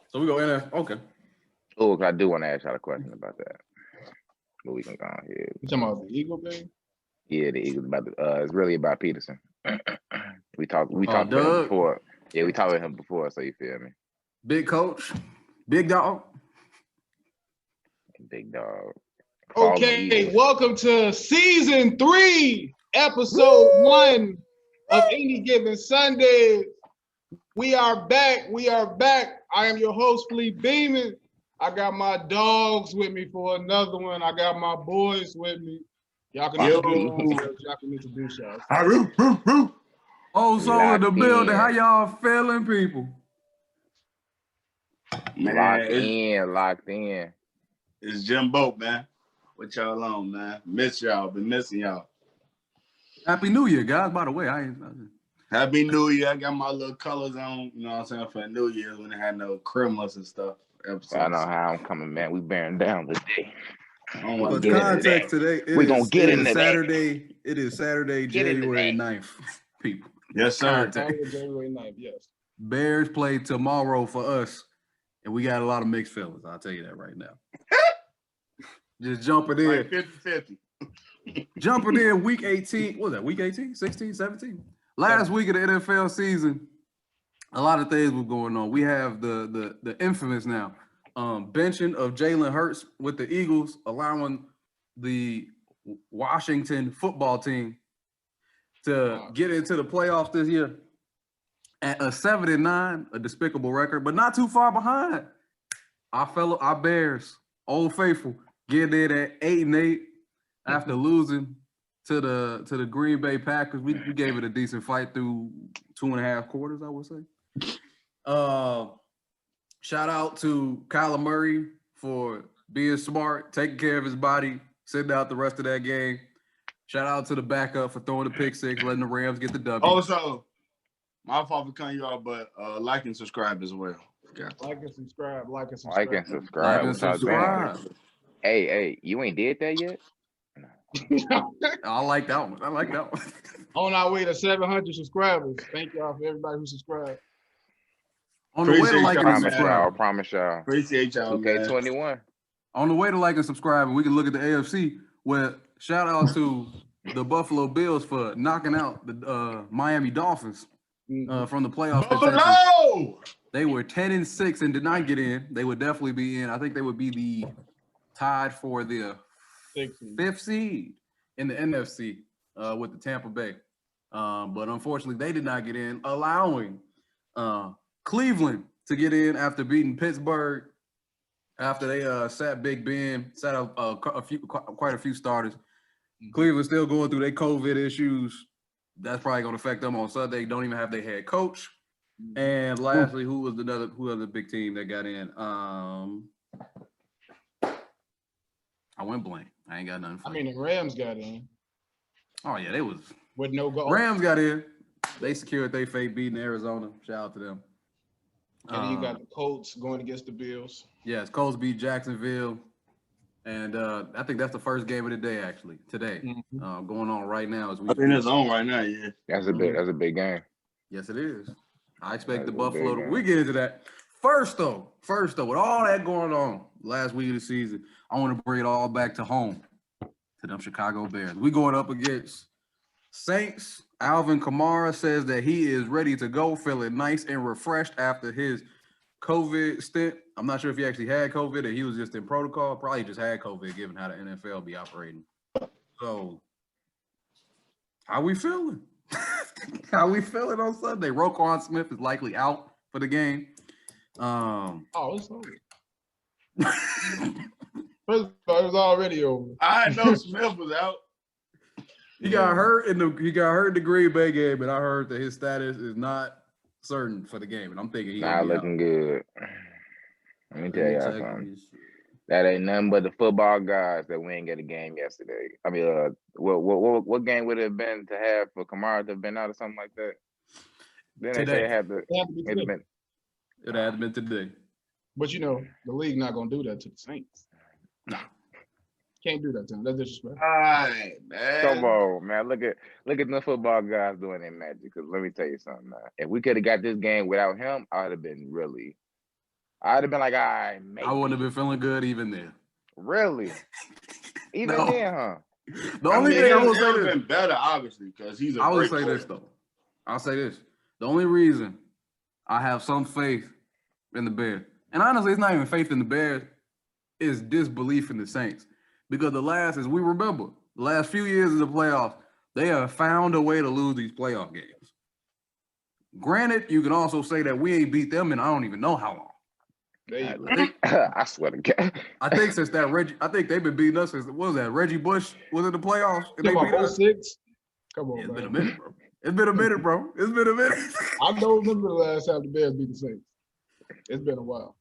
So we go NFL. Okay. Oh, I do want to ask y'all a question about that. But we can go on here. You talking about the Eagle thing? Yeah, the Eagles about the, it's really about Peterson. we talked about him Doug. before. Yeah, we talked about him before, so you feel me? Big coach, big dog. Big dog. Okay, welcome to season 3, episode 1 of Any Given Sundaze. We are back. I am your host, Fleet Beeman. I got my dogs with me for another one. I got my boys with me. Y'all can introduce y'all. Oh, so in the building. How y'all feeling, people? Man, locked in. It's Jimbo, man. What y'all on, man? Miss y'all. Been missing y'all. Happy New Year, guys. By the way, Happy New Year. I got my little colors on, you know what I'm saying, for New Year's when they had no criminals and stuff. I know how I'm coming, man. We bearing down today. For context today, we're going to get into Saturday. It is Saturday, January 9th, people. Yes, sir. January 9th, yes. Bears play tomorrow for us, and we got a lot of mixed feelings. I'll tell you that right now. Just jumping in. Like 50-50. Jumping in week 18. What was that, week 18, 16, 17? Last week of the NFL season, a lot of things were going on. We have the infamous now benching of Jalen Hurts with the Eagles, allowing the Washington football team to get into the playoffs this year at a 7-9, a despicable record, but not too far behind. Our Bears, Old Faithful, getting in at 8-8 after losing to the Green Bay Packers. We gave it a decent fight through 2.5 quarters, I would say. Shout out to Kyler Murray for being smart, taking care of his body, sitting out the rest of that game. Shout out to the backup for throwing the pick six, letting the Rams get the W. Also, my fault for cutting you off, but like and subscribe as well. Okay. Like and subscribe. Hey, you ain't did that yet? I like that one. On our way to 700 subscribers. Thank y'all for everybody who subscribed. On the way to like and subscribe. Promise y'all. Appreciate y'all. 2K21. On the way to like and subscribe, we can look at the AFC where shout out to the Buffalo Bills for knocking out the Miami Dolphins from the playoffs. Buffalo! They were 10-6 and did not get in. They would definitely be in. I think they would be the tied for the 5th seed in the NFC with the Tampa Bay. But unfortunately, they did not get in, allowing Cleveland to get in after beating Pittsburgh, after they sat Big Ben, sat quite a few starters. Cleveland still going through their COVID issues. That's probably going to affect them on Sunday. Don't even have their head coach. And lastly, who was the big team that got in? I went blank. I ain't got nothing for the Rams got in. Oh, yeah, they was. With no goal. Rams got in. They secured their fate beating Arizona. Shout out to them. And then you got the Colts going against the Bills. Yes, Colts beat Jacksonville. And I think that's the first game of the day, actually, today. Going on right now. I think it's on right now, yeah. That's a big game. Yes, it is. I expect the Buffalo to. We get into that. First, though, with all that going on last week of the season, I want to bring it all back to home, to them Chicago Bears. We going up against Saints. Alvin Kamara says that he is ready to go, feeling nice and refreshed after his COVID stint. I'm not sure if he actually had COVID or he was just in protocol. Probably just had COVID, given how the NFL be operating. So, how we feeling? How we feeling on Sunday? Roquan Smith is likely out for the game. It's over. It was already over. I know Smith was out. He got hurt in the Green Bay game, and I heard that his status is not certain for the game. And I'm thinking he's not looking good. Let me tell y'all something. That ain't nothing but the football guys that we ain't get a game yesterday. I mean, what game would it have been to have for Kamara to have been out or something like that? Then they say it had to been. It had been today. But the league not gonna do that to the Saints. No. Can't do that to them. That's disrespectful. All right, man. Come on, man. Look at the football guys doing their magic. Because let me tell you something, man. If we could have got this game without him, I would have been really I'd have been like, all right, maybe. I wouldn't have been feeling good even then. Really? Even No. then, huh? The only thing I will say would this. have been better, obviously, because he's a I will great say player. this though. I'll say this. The only reason I have some faith in the Bears, and honestly, it's not even faith in the Bears, is disbelief in the Saints. Because as we remember, the last few years of the playoffs, they have found a way to lose these playoff games. Granted, you can also say that we ain't beat them in I don't even know how long. I swear to God. I think since that I think they've been beating us since what was that? Reggie Bush was in the playoffs. And they beat us. 06? Come on, It's man. been a minute, bro. It's been a minute, bro. It's been a minute. I don't remember the last time the Bears beat the Saints. It's been a while.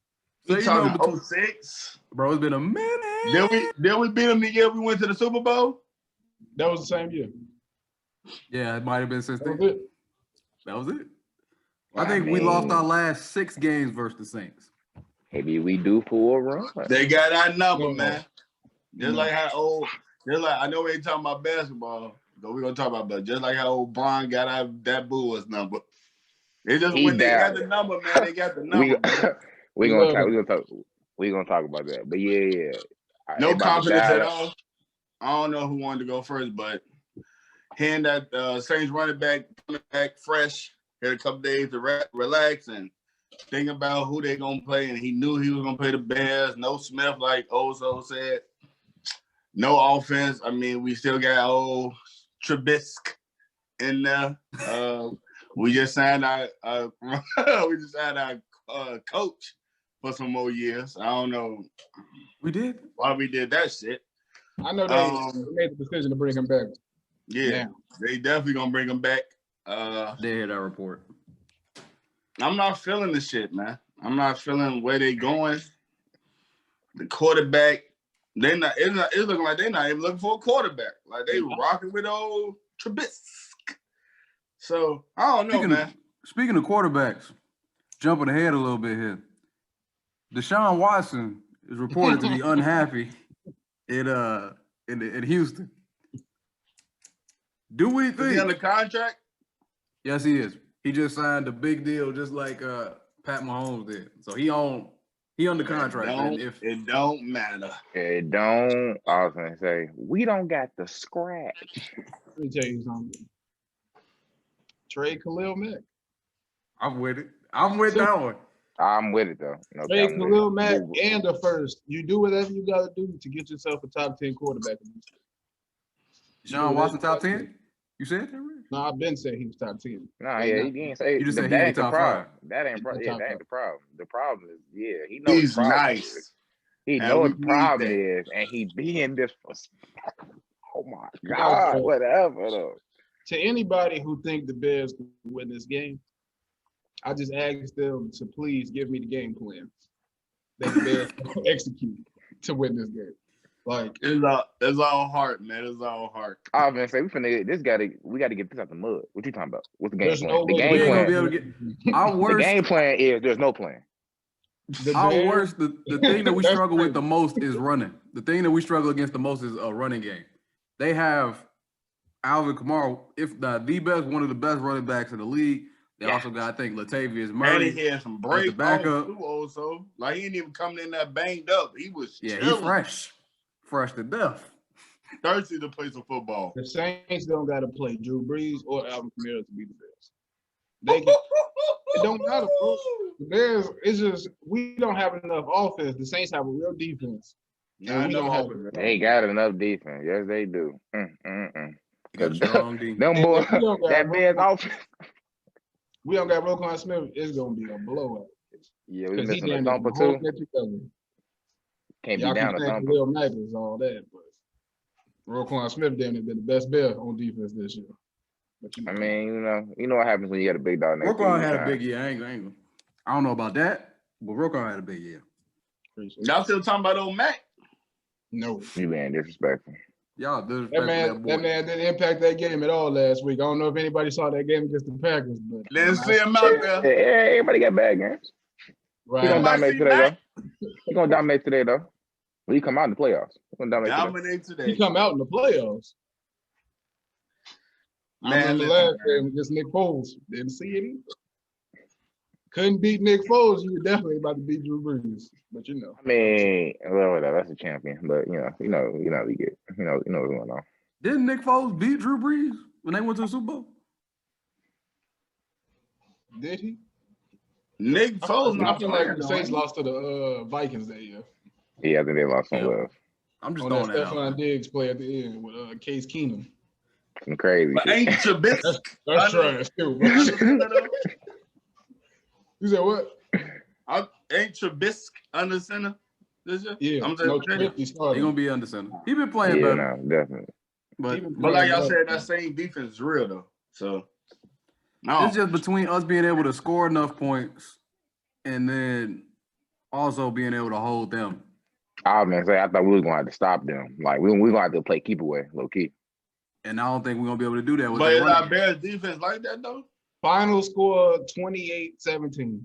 You talking 06? Bro, it's been a minute. Did we beat them the year we went to the Super Bowl? That was the same year. Yeah, it might have been since That then. was it. That was it. I think we lost our last 6 games versus the Saints. Maybe we do for a run. They got our number, man. Just like how I know we ain't talking about basketball, but we're gonna talk about that. Just like how old Brian got that Bulls number. They just when they got the number, man. They got the number. We're gonna talk about that. But yeah. No confidence at all. I don't know who wanted to go first, but hearing that Saints running back coming back fresh, had a couple days to relax and think about who they gonna play, and he knew he was gonna play the Bears. No Smith, like Ozo said. No offense. I mean, we still got old Trubisky in there. We just signed our coach for some more years. I don't know. We did why we did that shit. I know they made the decision to bring him back. Yeah, they definitely gonna bring him back. They had that report. I'm not feeling the shit, man. I'm not feeling where they going. The quarterback, it's looking like they're not even looking for a quarterback. Like they rocking with old Trubisky. So I don't know, man. Speaking of quarterbacks, jumping ahead a little bit here. Deshaun Watson is reported to be unhappy in Houston. Do we think? Is he under contract? Yes, he is. He just signed a big deal, just like Pat Mahomes did. So he under contract. It don't matter. It don't. I was gonna say we don't got the scratch. Let me tell you something. Trade Khalil Mack. I'm with it. I'm with that one. I'm with it though. No, trade Khalil Mack and the first. You do whatever you gotta do to get yourself a top 10 quarterback. Deshaun Watson top 10? You said that, right? No, I've been saying he was top 10. No, he didn't say. You just said that he ain't was the top problem. 5. That ain't the problem. The problem is, he knows he's the problem nice. is. He knows what the problem is, and he being disrespectful. Oh my God, whatever though. To anybody who think the Bears can win this game, I just asked them to please give me the game plan that the Bears execute to win this game. Like it's all heart, man. It's all heart. I was gonna say we gotta get this out the mud. What you talking about? What's the game There's plan? no The way game we ain't plan. gonna be able to get The game plan is there's no plan. The thing that we struggle with the most is running. The thing that we struggle against the most is a running game. They have Alvin Kamara, if not the best, one of the best running backs in the league. They also got, I think, Latavius Murray. And he had some break backup. too, also. Like he didn't even come in that banged up. He was he's fresh to death. Thirsty to play some football. The Saints don't got to play Drew Brees or Alvin Kamara to be the Bears. It don't matter, bro. The Bears, it's just we don't have enough offense. The Saints have a real defense. Yeah, we don't have it. They got enough defense. Yes, they do. Got a strong defense. Them boys, that Bears offense. We don't got Roquan Smith. It's gonna be a blowout. Yeah, we missing a thumper too. Can't be down a thumper. Khalil Mack is all that, but Roquan Smith damn been the best Bear on defense this year. I mean, you know what happens when you got a big dog next to you. Roquan had a big year. I don't know about that, but Roquan had a big year. Y'all still talking about old Mac? No. You being disrespectful. Y'all that man didn't impact that game at all last week. I don't know if anybody saw that game against the Packers, but let's see him out there. Yeah, everybody got bad games. Right. He's gonna dominate today, though. He's gonna dominate today, though. When he come out in the playoffs, he's gonna dominate today. He come out in the playoffs. I remember last game against Nick Foles. Didn't see it either. couldn't beat Nick Foles, you were definitely about to beat Drew Brees. But you know. I mean, well, whatever. That's a champion. But we get. You know what's going on. Didn't Nick Foles beat Drew Brees when they went to the Super Bowl? Did he? Nick Foles. I feel like the Saints lost to the Vikings that year. Yeah, I think they lost some love. I'm just on throwing that that Stephon out. Diggs play at the end with Case Keenum. Some crazy But shit. ain't Trubisky? That's trash too. You said what? Ain't Trubisky under center this year? Yeah, I'm just no, saying. Trubisky He's started. gonna be under center. He been playing Yeah, better, no, definitely. but But like y'all said, that same defense is real though. So no, it's just between us being able to score enough points and then also being able to hold them. I was gonna say I thought we was gonna have to stop them. Like we gonna have to play keep away, low key. And I don't think we're gonna be able to do that with but their is running our game. Bears defense like that though? Final score 28-17.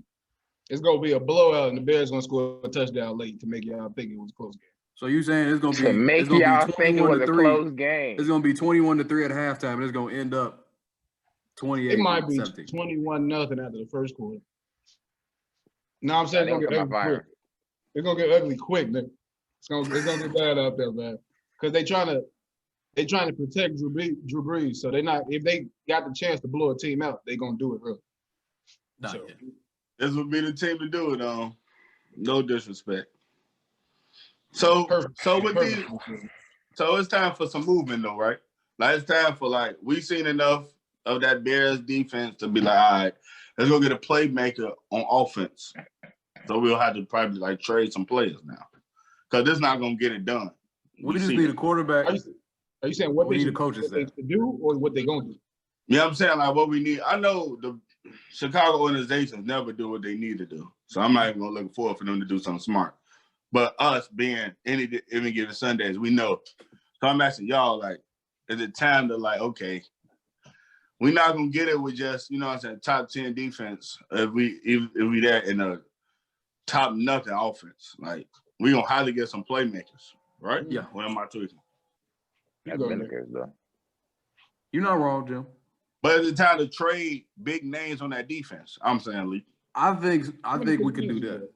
It's gonna be a blowout, and the Bears gonna score a touchdown late to make y'all think it was a close game. So you saying it's gonna be To make it's gonna y'all be think it was a 21-3. close game. It's gonna be 21-3 at halftime, and it's gonna end up 28. It might be 17. 21-0 after the first quarter. No, I'm saying Yeah, it's they gonna gonna get come out ugly quick. firing. It's gonna get ugly quick, nigga. It's gonna get bad out there, man. Because they trying to protect Drew Brees. So if they got the chance to blow a team out, they gonna do it early. Not So, yet. This would be the team to do it on. No disrespect. So perfect. with these, Perfect. so it's time for some movement though, right? Like it's time for we've seen enough of that Bears defense to be like, all right, let's go get a playmaker on offense. So we'll have to probably trade some players now. Because this is not gonna get it done. We just need a quarterback. Are you saying what We they need a should, coaching what they staff. should do or what they gonna do? You know what I'm saying? Like what we need. I know the Chicago organizations never do what they need to do. So I'm not even gonna look forward for them to do something smart. But us being any given Sundays, we know. So I'm asking y'all, is it time to okay, we're not gonna get it with just, top 10 defense if we there in a top nothing offense. We gonna highly get some playmakers, right? Yeah. What am I tweaking? That's been the case though. You're not wrong, Jim. But it's time to trade big names on that defense. I'm saying, Lee. I think we could do that.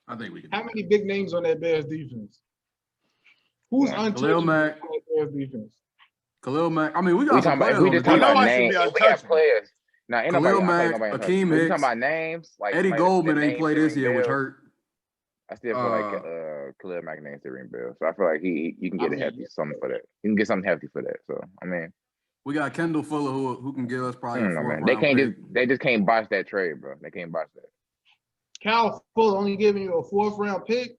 I think we can. How many big names on that Bears defense? Who's untouchable on Mack. that Bears defense? Khalil Mack. I mean, we got some players. We just talking about names. We got players. Now, ain't Khalil nobody. Mack, Nobody Akeem we Hicks, talking about names. Eddie Goldman ain't played this year, which hurt. I still feel like Khalil Mack names to ring bell. So I feel like you can get a hefty something for that. You can get something hefty for that. So I mean, we got Kendall Fuller who can give us probably. They just can't botch that trade, bro. They can't botch that. Cal Fuller only giving you a 4th round pick.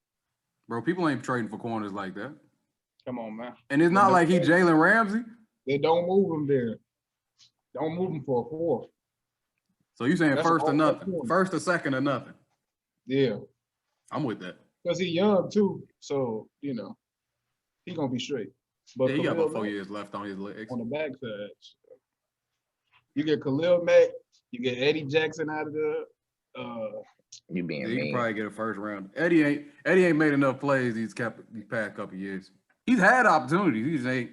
Bro, people ain't trading for corners like that. Come on, man. And it's not like he Jalen Ramsey. They don't move him there. Don't move him for a 4th. So you saying That's first or all nothing? corner. First or second or nothing? Yeah, I'm with that. because he's young too. So he gonna be straight. But Yeah, he got Khalil about 4 Mack years left on his legs. on the backside. You get Khalil Mack. You get Eddie Jackson out of there. You being Yeah, you can mean. probably get a first round. Eddie ain't made enough plays these past couple years. He's had opportunities. He just ain't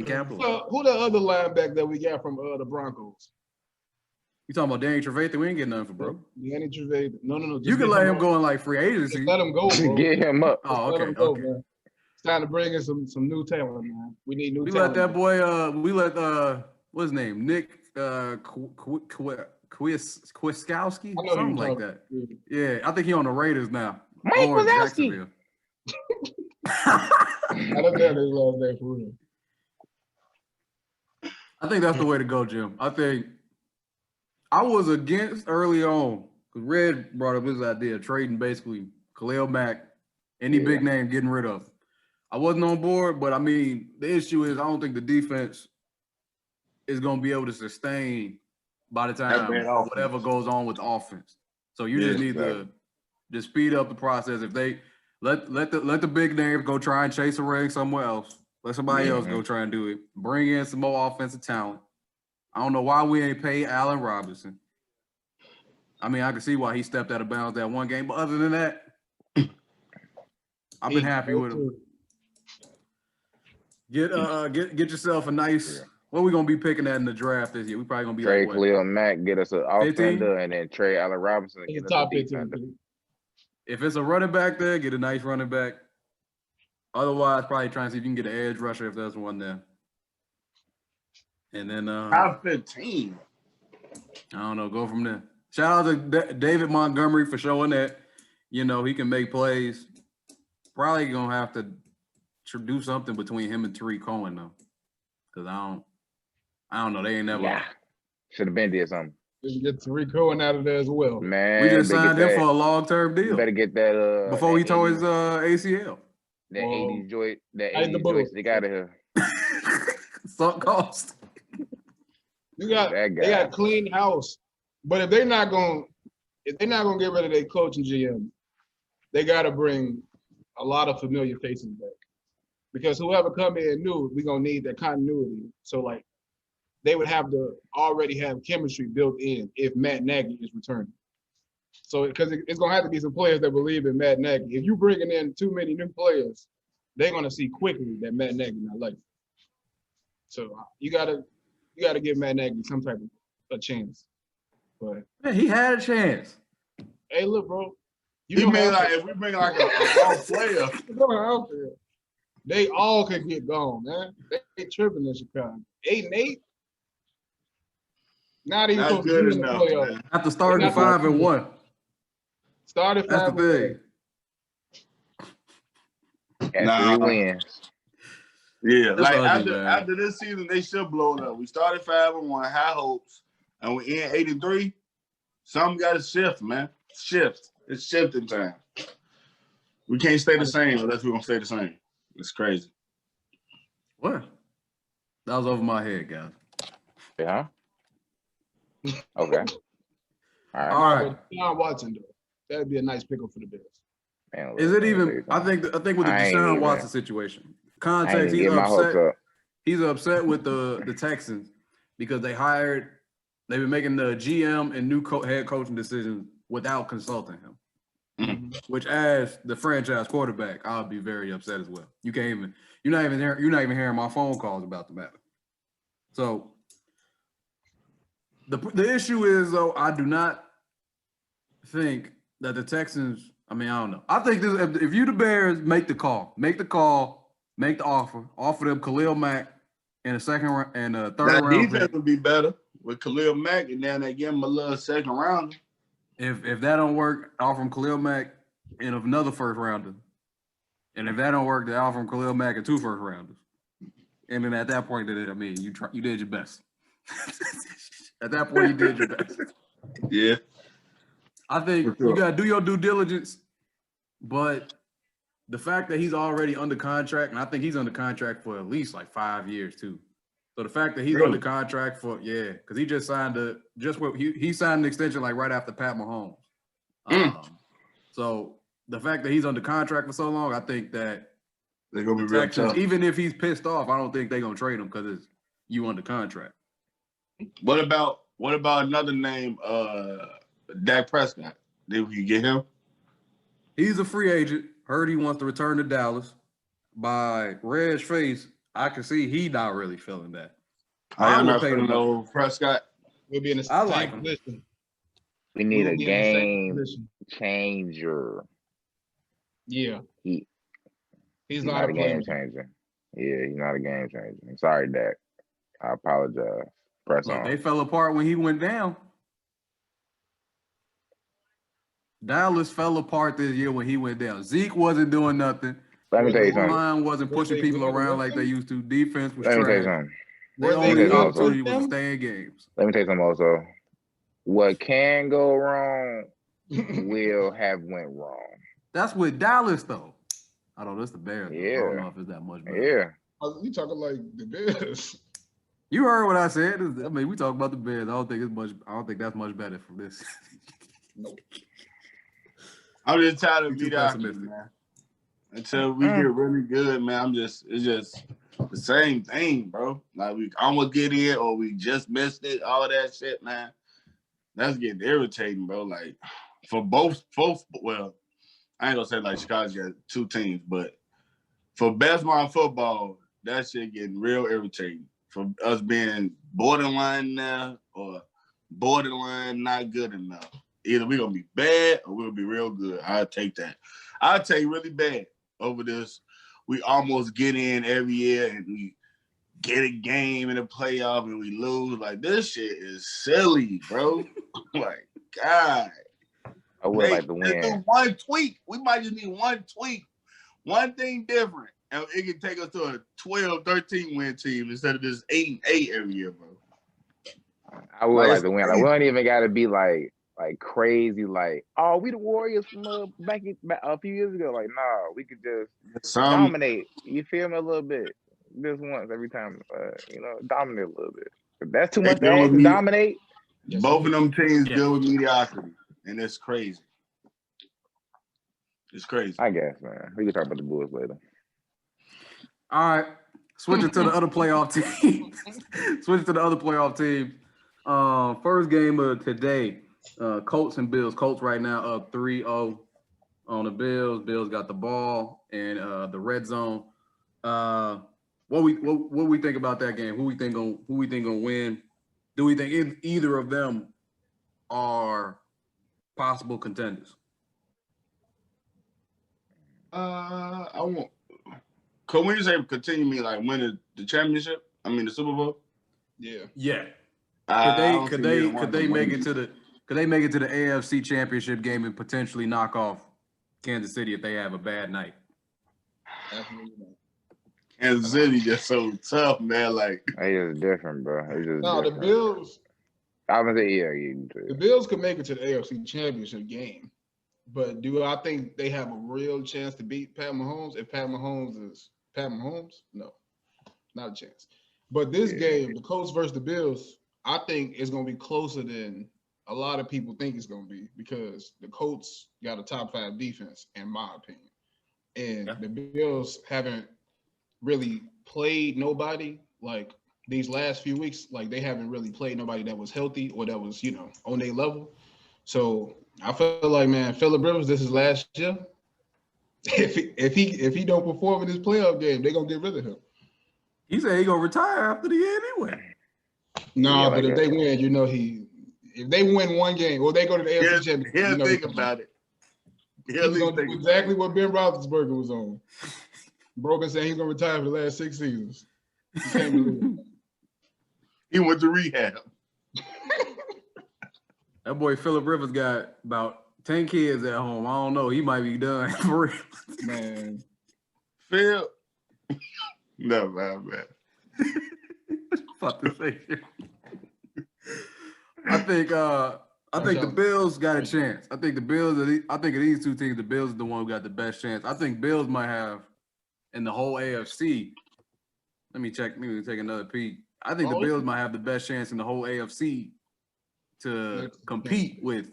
capitalized. So who the other linebacker that we got from the Broncos? You talking about Danny Trevathan? We ain't getting nothing for bro. Danny Trevathan. No. You can let him go in free agency. Just let him go, bro. Get him up. Oh, Let okay, him go, okay. man. It's time to bring in some new talent, man. We need new We talent. let that boy. We let what's his name? Nick Kwiatkowski, I know who something you're like talking that. Yeah, I think he on the Raiders now. Mike Or Wazowski. Jacksonville. I don't know his last name for real. I think that's the way to go, Jim. I think I was against early on because Red brought up his idea of trading basically Khalil Mack, any big name getting rid of. I wasn't on board, but I mean, the issue is I don't think the defense is going to be able to sustain by the time whatever goes on with the offense. So you just need to just speed up the process. If they let the big names go try and chase a ring somewhere else, let somebody else go try and do it. Bring in some more offensive talent. I don't know why we ain't paid Allen Robinson. I mean, I can see why he stepped out of bounds that one game, but other than that, I've been happy with him. Get yourself a nice What we gonna be picking at in the draft this year? We probably gonna be Trade like Khalil Mack, get us an 15? offender, and then trade Allen Robinson and He's get us top a 15. defender. If it's a running back there, get a nice running back. Otherwise, probably try and see if you can get an edge rusher if there's one there. And then top 15. I don't know, go from there. Shout out to David Montgomery for showing that, you know, he can make plays. Probably gonna have to do something between him and Tariq Cohen though, because I don't know. They ain't never. Yeah, should have been did something. Just get Tariq Cohen out of there as well. Man, we just signed him for a long-term deal. You better get that before that he tore his ACL. That 80 joint, that Hey, 80 joystick out of here. Sunk cost. They got clean house. But if they're not gonna get rid of their coach and GM, they gotta bring a lot of familiar faces back. Because whoever come in new, we're gonna need that continuity. So like they would have to already have chemistry built in if Matt Nagy is returning. So because it's gonna have to be some players that believe in Matt Nagy. If you bringing in too many new players, they're gonna see quickly that Matt Nagy not like it. So you gotta give Matt Nagy some type of a chance. But man, he had a chance. Hey, look, bro. He made like if we bring like a ball player, they all could get gone, man. They tripping in Chicago. 8-8. Not even not good enough. Man. After starting 5-1. Started 5-1. That's the thing. Got 3 wins. Yeah, That's like ugly, after this season, they should blow it up. We started 5-1, high hopes, and we end 83. Something got to shift, man. Shift. It's shifting time. We can't stay the same unless we're gonna stay the same. It's crazy. What? That was over my head, guys. Yeah. Okay. All right. Deshaun Watson, though. That'd be a nice pickle for the Bears. Man, is it even? I think with the Deshaun Watson situation, context, he's upset. He's upset with the Texans because they've been making the GM and new head coaching decisions without consulting him. Mm-hmm. Which, as the franchise quarterback, I'll be very upset as well. You're not even hearing my phone calls about the matter. So the issue is, though, I do not think that the Texans. I mean, I don't know. I think if you the Bears, make the offer them Khalil Mack in a second and a third round. That defense would be better with Khalil Mack, and then they give him a little second round. If that don't work, offer him Khalil Mack and another first rounder. And if that don't work, they offer him Khalil Mack and 2 first rounders. And then at that point, you did your best. At that point, you did your best. Yeah. I think you got to do your due diligence, but the fact that he's already under contract, and I think he's under contract for at least like 5 years too. So the fact that he's under contract for because he just signed he signed an extension like right after Pat Mahomes. So the fact that he's under contract for so long, I think that they're gonna be real tough. Even if he's pissed off, I don't think they're gonna trade him because it's you under contract. What about another name? Dak Prescott. Did we get him? He's a free agent. Heard he wants to return to Dallas. By Red's face, I can see he not really feeling that. I'm not feeling no Prescott. We'll be in the same position. We need a game changer. Yeah. He's not a game changer. Yeah, he's not a game changer. I'm sorry, Dak. I apologize. Press on. They fell apart when he went down. Dallas fell apart this year when he went down. Zeke wasn't doing nothing. Let me tell you something. Line wasn't pushing people around like they used to. Defense was trash. Let me tell you something. The only opportunity was to stay in games. Let me tell you something also. What can go wrong will have went wrong. That's with Dallas, though. I don't know. That's the Bears. Yeah. I don't know if it's that much better. Yeah. You talking like the Bears. You heard what I said. I mean, we talk about the Bears. I don't think that's much better from this. Nope. I'm just tired of mediocrity, man. Until we get really good, man, it's just the same thing, bro. Like we almost get in or we just missed it, all that shit, man. That's getting irritating, bro. Like for both, well, I ain't gonna say like Chicago's got 2 teams, but for basketball and football, that shit getting real irritating. for us being borderline now or borderline not good enough. Either we're going to be bad or we're going to be real good. I'll take that. I'll take really bad over this. We almost get in every year and we get a game in the playoff and we lose. Like, this shit is silly, bro. Like, God. I would like to win. Do one tweak. We might just need one tweak. One thing different. And it can take us to a 12, 13 win team instead of this 8-8 every year, bro. I would like to win. Like, we don't even got to be like crazy. Like, oh, we the Warriors from back a few years ago. Like, nah, we could just dominate. You feel me a little bit, just once every time. Dominate a little bit. If that's too much to ask to dominate. Both of them teams deal with mediocrity, and it's crazy. It's crazy. I guess, man. We can talk about the Bulls later. All right, switching to the other playoff team. Switching to the other playoff team. First game of today, Colts and Bills. Colts right now up 3-0 on the Bills. Bills got the ball in the red zone. What we think about that game? Who we think gonna win? Do we think either of them are possible contenders? I won't. Could when you say continue, me like win the championship? I mean the Super Bowl. Yeah. Yeah. Could they make it to the AFC Championship game and potentially knock off Kansas City if they have a bad night? Absolutely not. Kansas City just so tough, man. Like it's just different, bro. It's just different. The Bills. I would say the Bills could make it to the AFC Championship game, but do I think they have a real chance to beat Pat Mahomes? If Pat Mahomes is Pat Mahomes, no, not a chance. But this game, the Colts versus the Bills, I think it's going to be closer than a lot of people think it's going to be because the Colts got a top 5 defense, in my opinion, and the Bills haven't really played nobody like these last few weeks. Like they haven't really played nobody that was healthy or that was on their level. So I feel like, man, Phillip Rivers, this is last year. If he don't perform in this playoff game, they're gonna get rid of him. He said he gonna retire after the year anyway. No, but if they win, if they win one game or they go to the AFC Championship, he'll think about it. He's gonna do exactly what Ben Roethlisberger was on. Bro been saying he's gonna retire for the last 6 seasons. You can't believe it. He went to rehab. That boy Phillip Rivers got about 10 kids at home. I don't know. He might be done for real. Man. Phil. No, man. About to say shit. I think the Bills got a chance. I think of these two teams, the Bills is the one who got the best chance. I think Bills might have in the whole AFC. Let me check. Maybe take another peek. I think the Bills might have the best chance in the whole AFC to compete with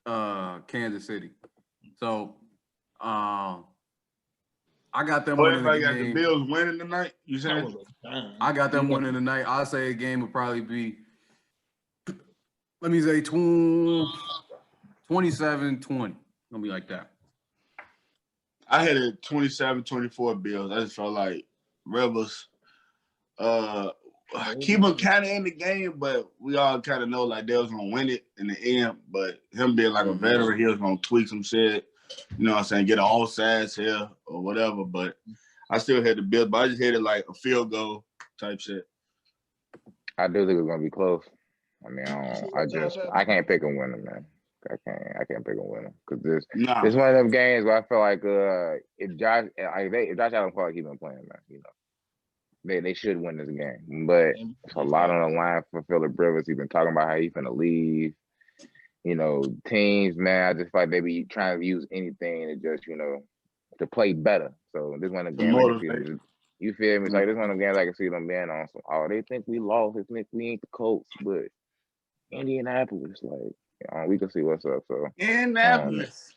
Kansas City. So I got them winning the game. The Bills winning tonight? You saying? I got them winning tonight. I say a game would probably be, let me say 27-20. Gonna be like that. I had a 27-24 Bills. I just felt like Rebels keep them kind of in the game, but we all kind of know like they was gonna win it in the end. But him being like a veteran, he was gonna tweak some shit. You know what I'm saying? Get an offsides here or whatever. But I still had the Bills, but I just had it like a field goal type shit. I do think it's gonna be close. I mean, I can't pick a winner, man. I can't pick a winner because this one of them games where I feel like if Josh Allen felt like he's been playing, man, they should win this game. But it's a lot on the line for Phillip Rivers. He's been talking about how he's gonna leave. Teams, man, I just feel like they be trying to use anything to just to play better. So this one of the games, you feel me? It's like this one of the games I can see them being on. So, they think we lost. They think we ain't the Colts, but Indianapolis, like. We can see what's up. So Indianapolis.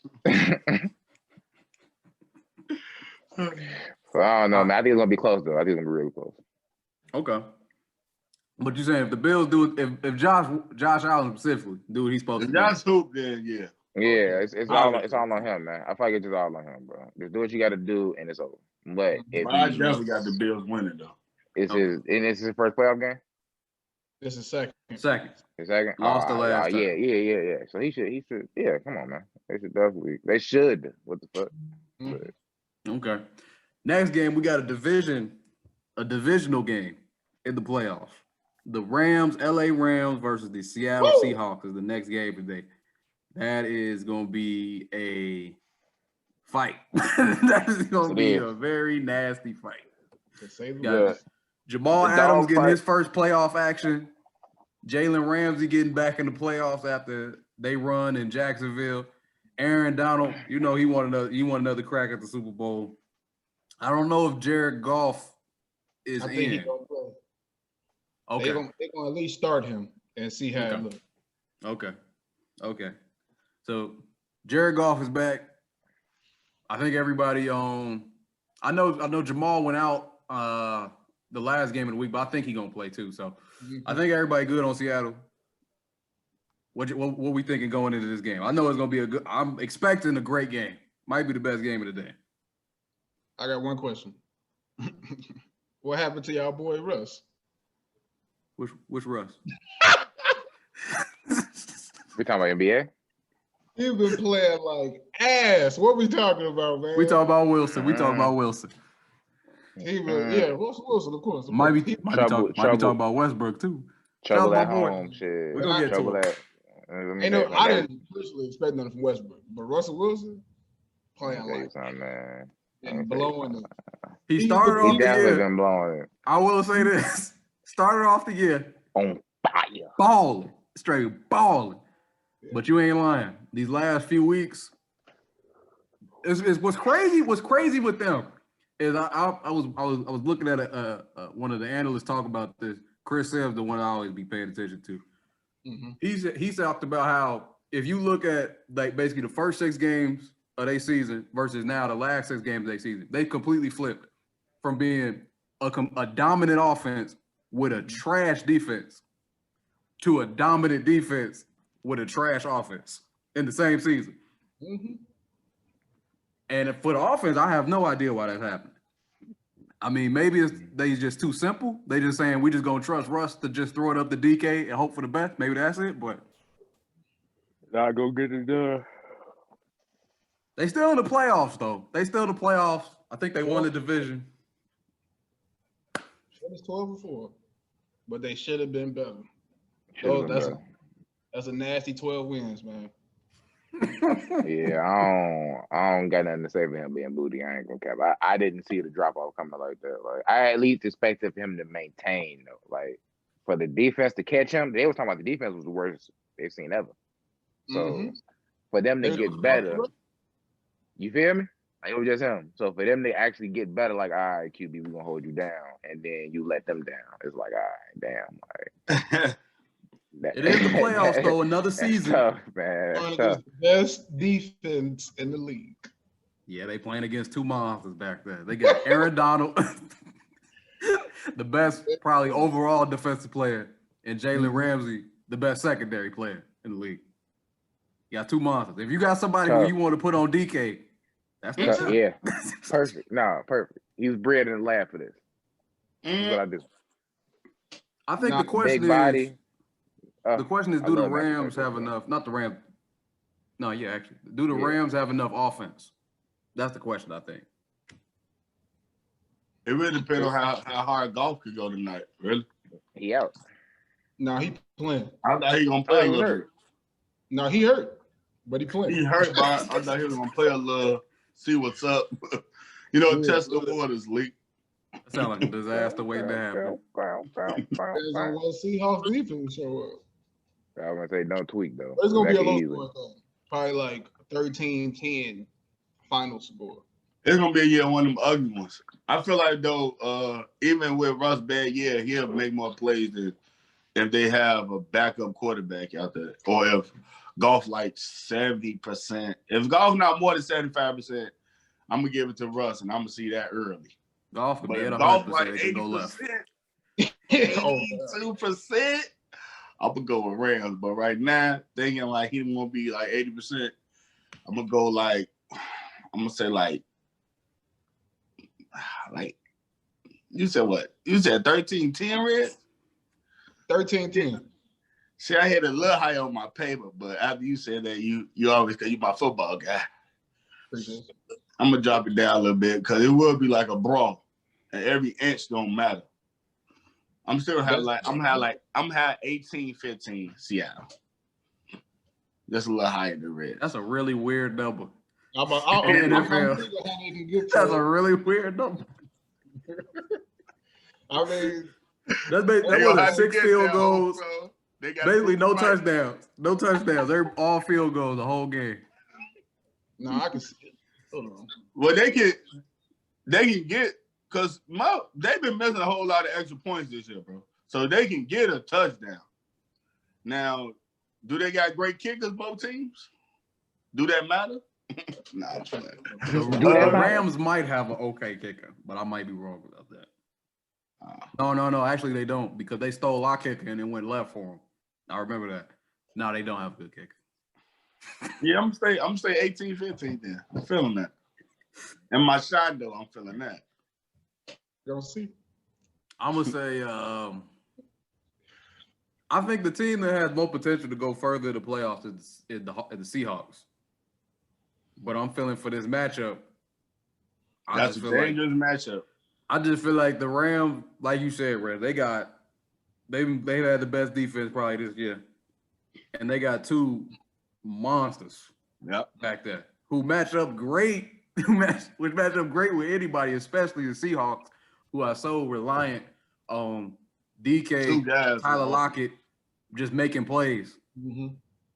So I don't know, man. I think it's gonna be close though. I think it's gonna be really close. Okay. But you saying if the Bills do it, if Josh Allen specifically do what he's supposed to do. Josh hoop, then yeah. Yeah, it's all on him, man. I feel like it's just all on him, bro. Just do what you got to do, and it's over. But I definitely got the Bills winning though. Is his first playoff game? This is second. Second. His second? Lost the last time. Yeah. So he should. Yeah, come on, man. They should definitely. They should. What the fuck? Okay. Next game, we got a divisional game in the playoffs. The LA Rams versus the Seattle Seahawks is the next game today. That is going to be a fight. That is going to be a very nasty fight. Jamal Adams getting his first playoff action. Jalen Ramsey getting back in the playoffs after they run in Jacksonville. Aaron Donald, he want another crack at the Super Bowl. I don't know if Jared Goff is in. He's gonna play. Okay. They're gonna at least start him and see how it looks. Okay. So Jared Goff is back. I think everybody I know Jamal went out the last game of the week, but I think he's gonna play too. So I think everybody good on Seattle. What we thinking going into this game? I know it's gonna be I'm expecting a great game. Might be the best game of the day. I got one question. What happened to y'all boy Russ? Which Russ? We talking about NBA? He's been playing like ass. What we talking about, man? We talking about Wilson. He was, Wilson, of course. Might be talking about Westbrook too. Trouble at home, shit. We're gonna get to it. I didn't personally expect nothing from Westbrook, but Russell Wilson playing like man. And blowing it. He started off the year. Been blowing it. I will say this: started off the year on fire, balling, straight balling. But you ain't lying. These last few weeks, it's what's crazy. What's crazy with them is I was looking at one of the analysts talk about this. Chris Sims, the one I always be paying attention to. He talked about how if you look at like basically the first 6 games of their season versus now the last 6 games of their season, they completely flipped from being a dominant offense with a trash defense to a dominant defense with a trash offense in the same season. And for the offense, I have no idea why that's happening. I mean, maybe they just too simple. They just saying we just gonna trust Russ to just throw it up to DK and hope for the best. Maybe that's it, but not go get it done. They still in the playoffs though. I think they won the division. It's 12-4, but they should have been better. That's a nasty 12 wins, man. Yeah, I don't got nothing to say for him being booty. I ain't gonna cap. I didn't see the drop off coming like that. Like I at least expected him to maintain though. Like for the defense to catch him, they was talking about the defense was the worst they've seen ever. So for them to get better, you feel me? Like it was just him. So for them to actually get better, like all right, QB, we gonna hold you down, and then you let them down. It's like all right, damn, like. It is the playoffs, though. Another season. Tough, man. The best defense in the league. Yeah, they playing against 2 monsters back there. They got Aaron Donald, the best probably overall defensive player, and Jalen Ramsey, the best secondary player in the league. You got 2 monsters. If you got somebody who you want to put on DK, that's tough. Yeah, perfect. No, perfect. He was bred in the lab for this. That's what I do. I think the question big body. The question is, do the Rams have enough? Not the Rams. No, yeah, actually. Do the Rams have enough offense? That's the question, I think. It really depends on how hard Golf could go tonight. Really? He out. No, he playing. I thought he going to play a little bit. No, he hurt. But he playing. He hurt, but I thought he was going to play a little, see what's up. Test the waters, Leak. That sounds like a disaster waiting to happen. Depends on what Seahawks defense show up. I was going to say, don't tweak, though. It's going to be a low score, though. Probably like 13-10 final score. It's going to be one of them ugly ones. I feel like, though, even with Russ bad, he'll make more plays than if they have a backup quarterback out there. Or if Golf like 70%. If Golf not more than 75%, I'm going to give it to Russ, and I'm going to see that early. Golf could be at 100%. Like 80%. 82%. I'm gonna go with Rams, but right now thinking like he won't be like 80%. I'm gonna go like I'm gonna say like You said what? You said 13-10, Red? 13-10. See, I had a little high on my paper, but after you said that, you always say you my football guy. I'm gonna drop it down a little bit because it will be like a brawl, and every inch don't matter. I'm still have like 18-15 Seattle. That's a little higher than Red. That's a really weird number. I'm That's a really weird number. I mean, that was 6 field goals. Basically, no touchdowns. No touchdowns. They're all field goals the whole game. No, I can see it. Hold on. Well, they can get because they've been missing a whole lot of extra points this year, bro. So they can get a touchdown. Now, do they got great kickers, both teams? Do that matter? Nah, the Rams might have an okay kicker, but I might be wrong about that. No. Actually, they don't because they stole our kicker and it went left for them. I remember that. No, they don't have a good kicker. Yeah, I'm gonna stay 18-15 then. I'm feeling that. And my shot though, I'm feeling that. Gonna see. I'm gonna say I think the team that has more potential to go further in the playoffs is the Seahawks. But I'm feeling for this matchup. That's a dangerous matchup. I just feel like the Rams, like you said, Red, they've had the best defense probably this year. And they got two monsters back there who match up great, which match up great with anybody, especially the Seahawks, who are so reliant on DK, Tyler Lockett, just making plays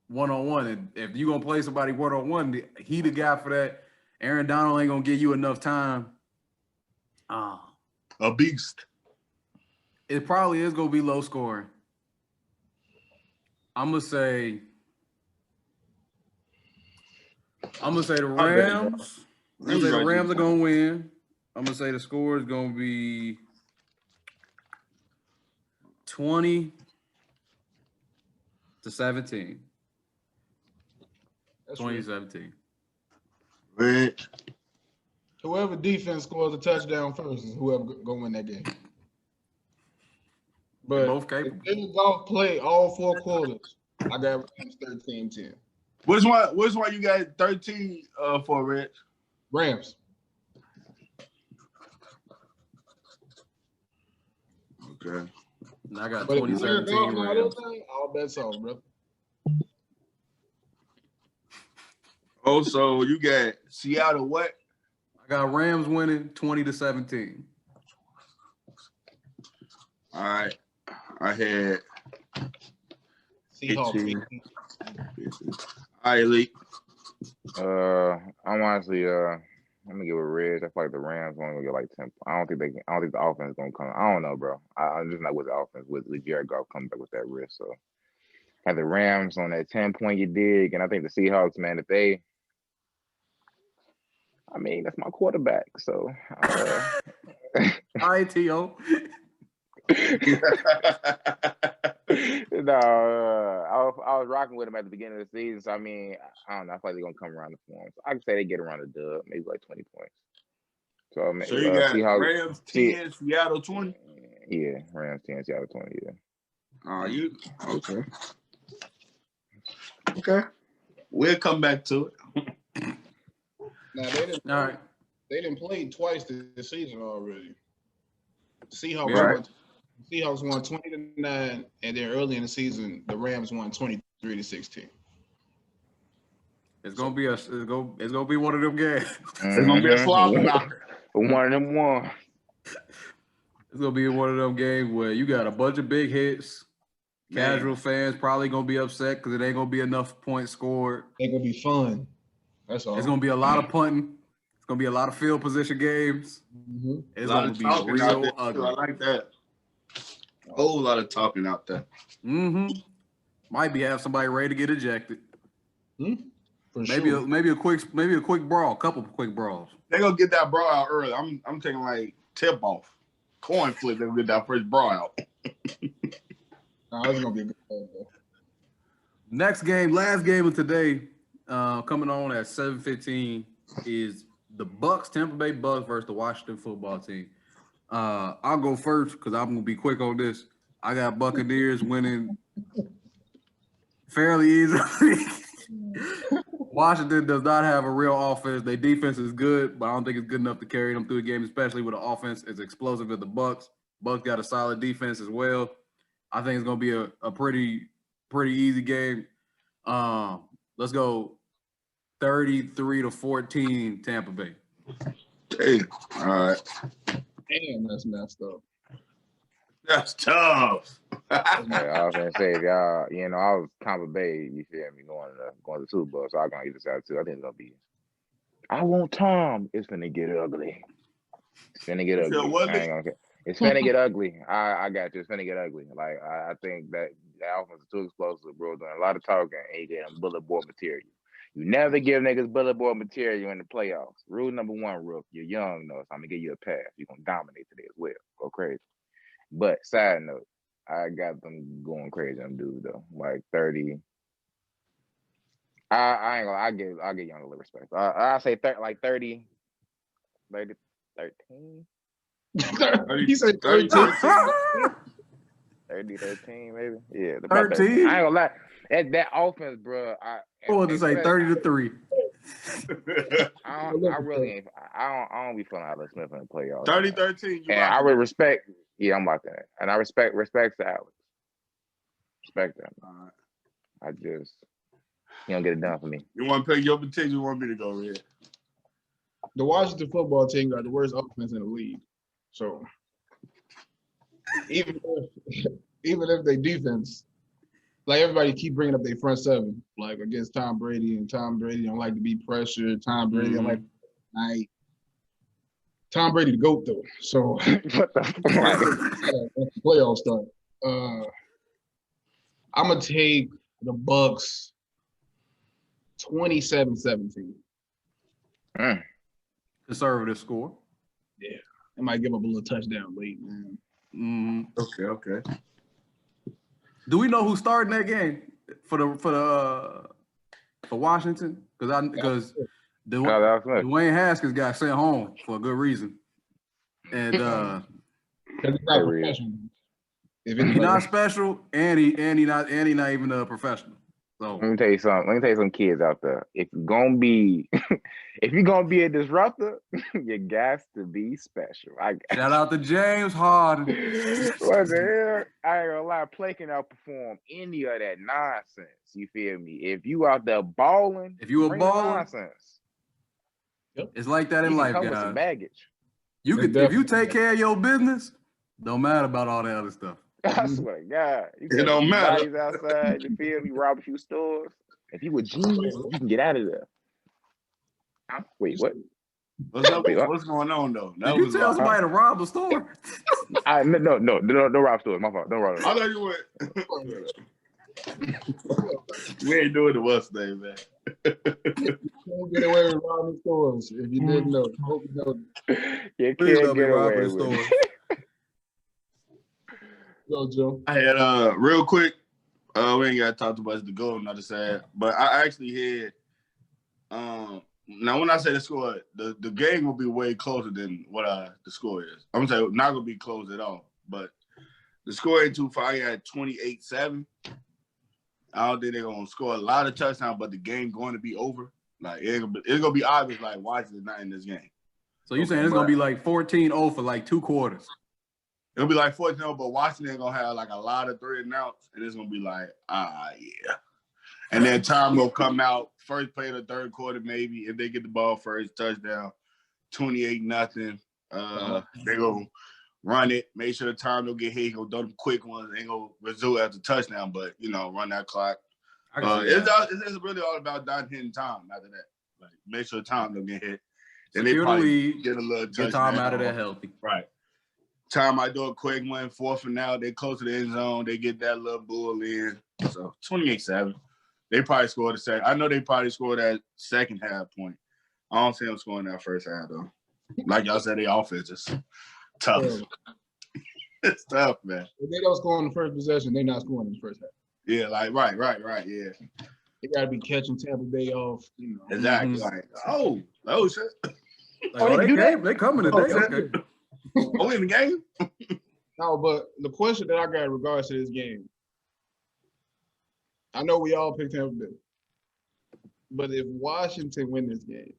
one-on-one. And if you're going to play somebody one-on-one, he the guy for that. Aaron Donald ain't going to give you enough time. A beast. It probably is going to be low scoring. I'm going to say the Rams. I'm going to say the Rams are going to win. I'm going to say the score is going to be 20-17. That's 20-17. Red. Whoever defense scores a touchdown first is whoever gonna win that game. But both capable. If they go play all 4 quarters, I got Rams 13-10. Which one you got 13 for, Red? Rams. Okay. And I got 2017 Rams. All bets off, bro. Also, you got Seattle what? I got Rams winning 20-17. All right. I had Seahawks. All right, Lee. I'm honestly I'm gonna give it Reds. I feel like the Rams only gonna get like 10. I don't think the offense is gonna come. I don't know, bro. I'm just not with the offense with Jared Goff coming back with that risk. So have the Rams on that 10-point you dig, and I think the Seahawks, man, if they that's my quarterback. So ITO. No, I was rocking with him at the beginning of the season. So I don't know. I feel like they're gonna come around the form. So I can say they get around the dub, maybe like 20 points. So you got Seahawks, Rams 10, Seattle 20. Yeah, Rams 10, Seattle 20. Yeah. Oh, you okay? Okay, we'll come back to it. Now they didn't play twice this season already. Seahawks won 20-9, and then early in the season, the Rams won 23-16. It's gonna be one of them games. It's gonna be a slobber knocker. One of them won. It's gonna be one of them games where you got a bunch of big hits. Casual fans probably gonna be upset because it ain't gonna be enough points scored. It's gonna be fun. That's all. It's gonna be a lot of punting. It's gonna be a lot of field position games. It's gonna be real ugly. I like that. A whole lot of talking out there. Might have somebody ready to get ejected. Maybe a quick brawl, a couple of quick brawls. They're gonna get that brawl out early. I'm taking like tip off. Coin flip, they're gonna get that first brawl out. It's gonna be a good game, though. Next game, last game of today, coming on at 7:15 is the Tampa Bay Bucks versus the Washington football team. I'll go first because I'm gonna be quick on this. I got Buccaneers winning fairly easily. Washington does not have a real offense. Their defense is good, but I don't think it's good enough to carry them through the game, especially with an offense as explosive as the Bucs. Bucs got a solid defense as well. I think it's gonna be a pretty easy game. Let's go 33-14 Tampa Bay. Hey, all right. Damn, that's messed up. That's tough. I was gonna say, if y'all, I was Tampa Bay, you feel me, going to the Super Bowl, so I'm gonna eat this out too. I think it's gonna be. I want Tom. It's finna get ugly. It's finna get ugly. I ain't gonna care. It's finna get ugly. I got you. It's finna get ugly. Like I think that offense is too explosive, bro. Doing a lot of talking, and he getting bullet board material. You never give niggas bullet board material in the playoffs. Rule number 1, Rook. You're young, though, so I'm gonna give you a pass. You're gonna dominate today as well. Go crazy. But side note, I got them going crazy on dude though. Like 30. I ain't gonna. I'll give young a little respect. I say 30, 13. He said 13. 30, 13, maybe. Yeah, 13. I ain't gonna lie. That offense, bro. I want to say 30-3. I really ain't. I don't be feeling Alex Smith in the playoffs. 30-13. And I would respect. Yeah, I'm locked in it, and I respect to Alex. Respect that. I just he don't get it done for me. You want to pick your particular? You want me to go red? The Washington football team got the worst offense in the league. So even if they defense, like everybody keep bringing up their front seven, like against Tom Brady, and Tom Brady don't like to be pressured. Tom Brady don't like night. Tom Brady the GOAT though. So What the fuck? Playoff start. I'm gonna take the Bucks 27-17. Conservative score. Yeah, they might give up a little touchdown late, man. Okay. Do we know who's starting that game for Washington? Because Dwayne Haskins got sent home for a good reason, and he's not professional. He's not special, and he not even a professional. So let me tell you some kids out there. If you're gonna be a disruptor, you got to be special. Shout out to James Harden. What the hell? I ain't gonna lie, Play can outperform any of that nonsense. You feel me? If you out there balling, if you a baller, nonsense. It's like that in life, come guys. with some baggage. If you take care of your business, don't matter about all that other stuff. I swear to God. It don't matter. Outside, you feel me? Rob a few stores. If you a genius, you can get out of there. Wait, what? What's up? What's going on though? Did you tell somebody to rob a store? No, don't rob stores. My fault. Don't rob. I thought you went. We ain't doing the what's name, man. Can't get away with robbing stores. If you didn't know, I hope you know. You Please can't don't be get away robbing with stores. it. Go, Joe. I had real quick. We ain't got to talk too much to go. Not to say, but I actually had. Now when I say the score, the game will be way closer than what the score is. I'm gonna say not gonna be close at all. But the score ain't too far. I had 28-7. I don't think they're gonna score a lot of touchdowns, but the game going to be over. Like it's gonna be obvious. Like Washington's not in this game. So you're saying it's gonna be like 14-0 for like 2 quarters? It'll be like 14-0, but Washington gonna have like a lot of 3 and outs, and it's gonna be like, yeah. And then time will come out, first play of the third quarter, maybe, if they get the ball first, touchdown, 28-0. They gonna run it, make sure the time don't get hit, go throw them quick ones, ain't gonna result after touchdown, but run that clock. It's really all about not hitting time after that. Like make sure time don't get hit. Then they probably get a little touchdown. Get time out of there healthy. Right. Time I do a quick one, 4th and out, they close to the end zone, they get that little bull in. So 28-7. They probably scored the second. I know they probably scored that second half point. I don't see them scoring that first half though. Like y'all said, their offense is tough. It's tough, man. If they don't score in the first possession, they're not scoring in the first half. Yeah, like right, yeah. They gotta be catching Tampa Bay off, Exactly. Like, oh shit. Like, they coming today. Okay. Are we in the game? No, but the question that I got in regards to this game, I know we all picked Tampa Bay, but if Washington win this game,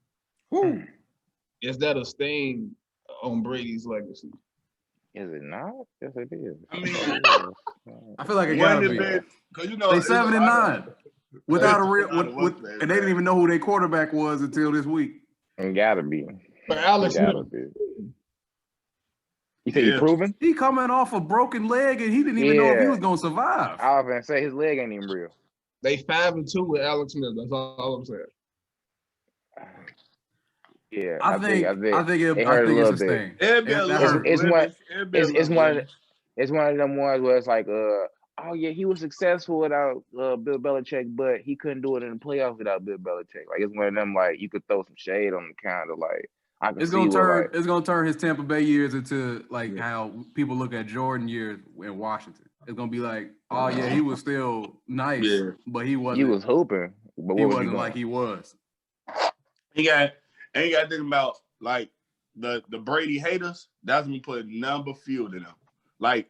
is that a stain on Brady's legacy? Is it not? Yes, it is. I mean, I feel like it gotta be. Because you know They 7-9 without a real, and they didn't even know who their quarterback was until this week. It gotta be. But Alex, You say you proven? He coming off a broken leg and he didn't even know if he was gonna survive. I was gonna say his leg ain't even real. They 5-2 with Alex Smith. That's all I'm saying. Yeah, I think it's a thing. It's one of them ones where it's like, oh yeah, he was successful without Bill Belichick, but he couldn't do it in the playoffs without Bill Belichick. Like it's one of them like you could throw some shade on the kind of like. It's gonna turn his Tampa Bay years into like how people look at Jordan years in Washington. It's gonna be like, oh yeah, he was still nice, but he wasn't. He was hooping, but he wasn't like he was. You got to think about like the Brady haters. That's me putting number fuel to them. Like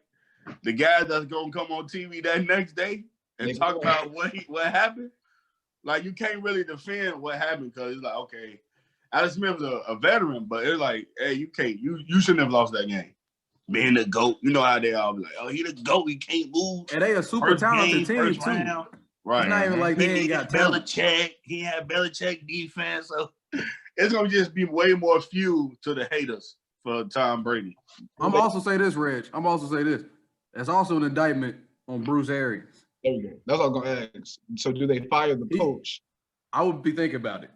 the guys that's gonna come on TV that next day and talk about what happened. Like you can't really defend what happened because it's like, okay, Alex Smith was a veteran, but it's like, hey, you shouldn't have lost that game. Being the GOAT, you know how they all be like, oh, he the GOAT, he can't move. And they a super talented team too. Round. Right. It's not even like they ain't got talent. He had Belichick defense, so it's gonna just be way more fuel to the haters for Tom Brady. I'm also say this, Reg. That's also an indictment on Bruce Arians. There we go. That's what I'm gonna ask. So do they fire the coach? I would be thinking about it.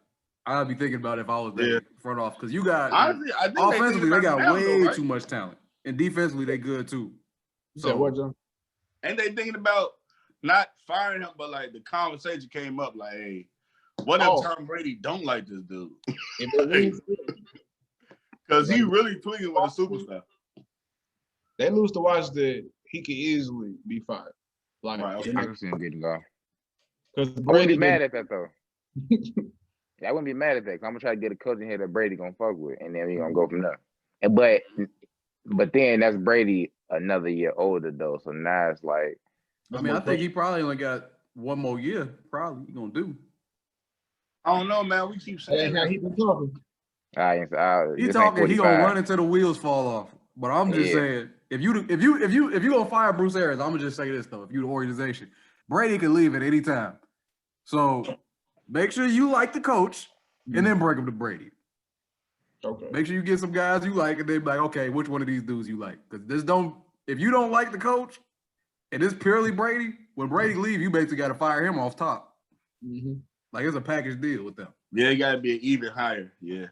I'd be thinking about it if I was there front off because you got honestly, I think offensively they got way too much talent, and defensively they good too. So what, John? And they thinking about not firing him, but like the conversation came up like, hey, what if Tom Brady don't like this dude? Because he really tweaking with a superstar. They lose to Washington, he could easily be fired. Like I can see him getting gone. Because I wouldn't be mad at that though. I wouldn't be mad at that. I'm gonna try to get a coach in here that Brady gonna fuck with, and then we gonna go from there. And but then that's Brady another year older though, so now it's like. I mean, I think he probably only got one more year. Probably he gonna do. I don't know, man. We keep saying he been talking. He talking. He gonna run until the wheels fall off. But I'm just saying, if you gonna fire Bruce Arians, I'm gonna just say this though. If you the organization, Brady can leave at any time. So make sure you like the coach, and then bring him to Brady. Okay. Make sure you get some guys you like, and then be like, okay, which one of these dudes you like? Because if you don't like the coach, and it's purely Brady, when Brady leave, you basically got to fire him off top. Mm-hmm. Like it's a package deal with them. Yeah, it got to be even higher. Yeah.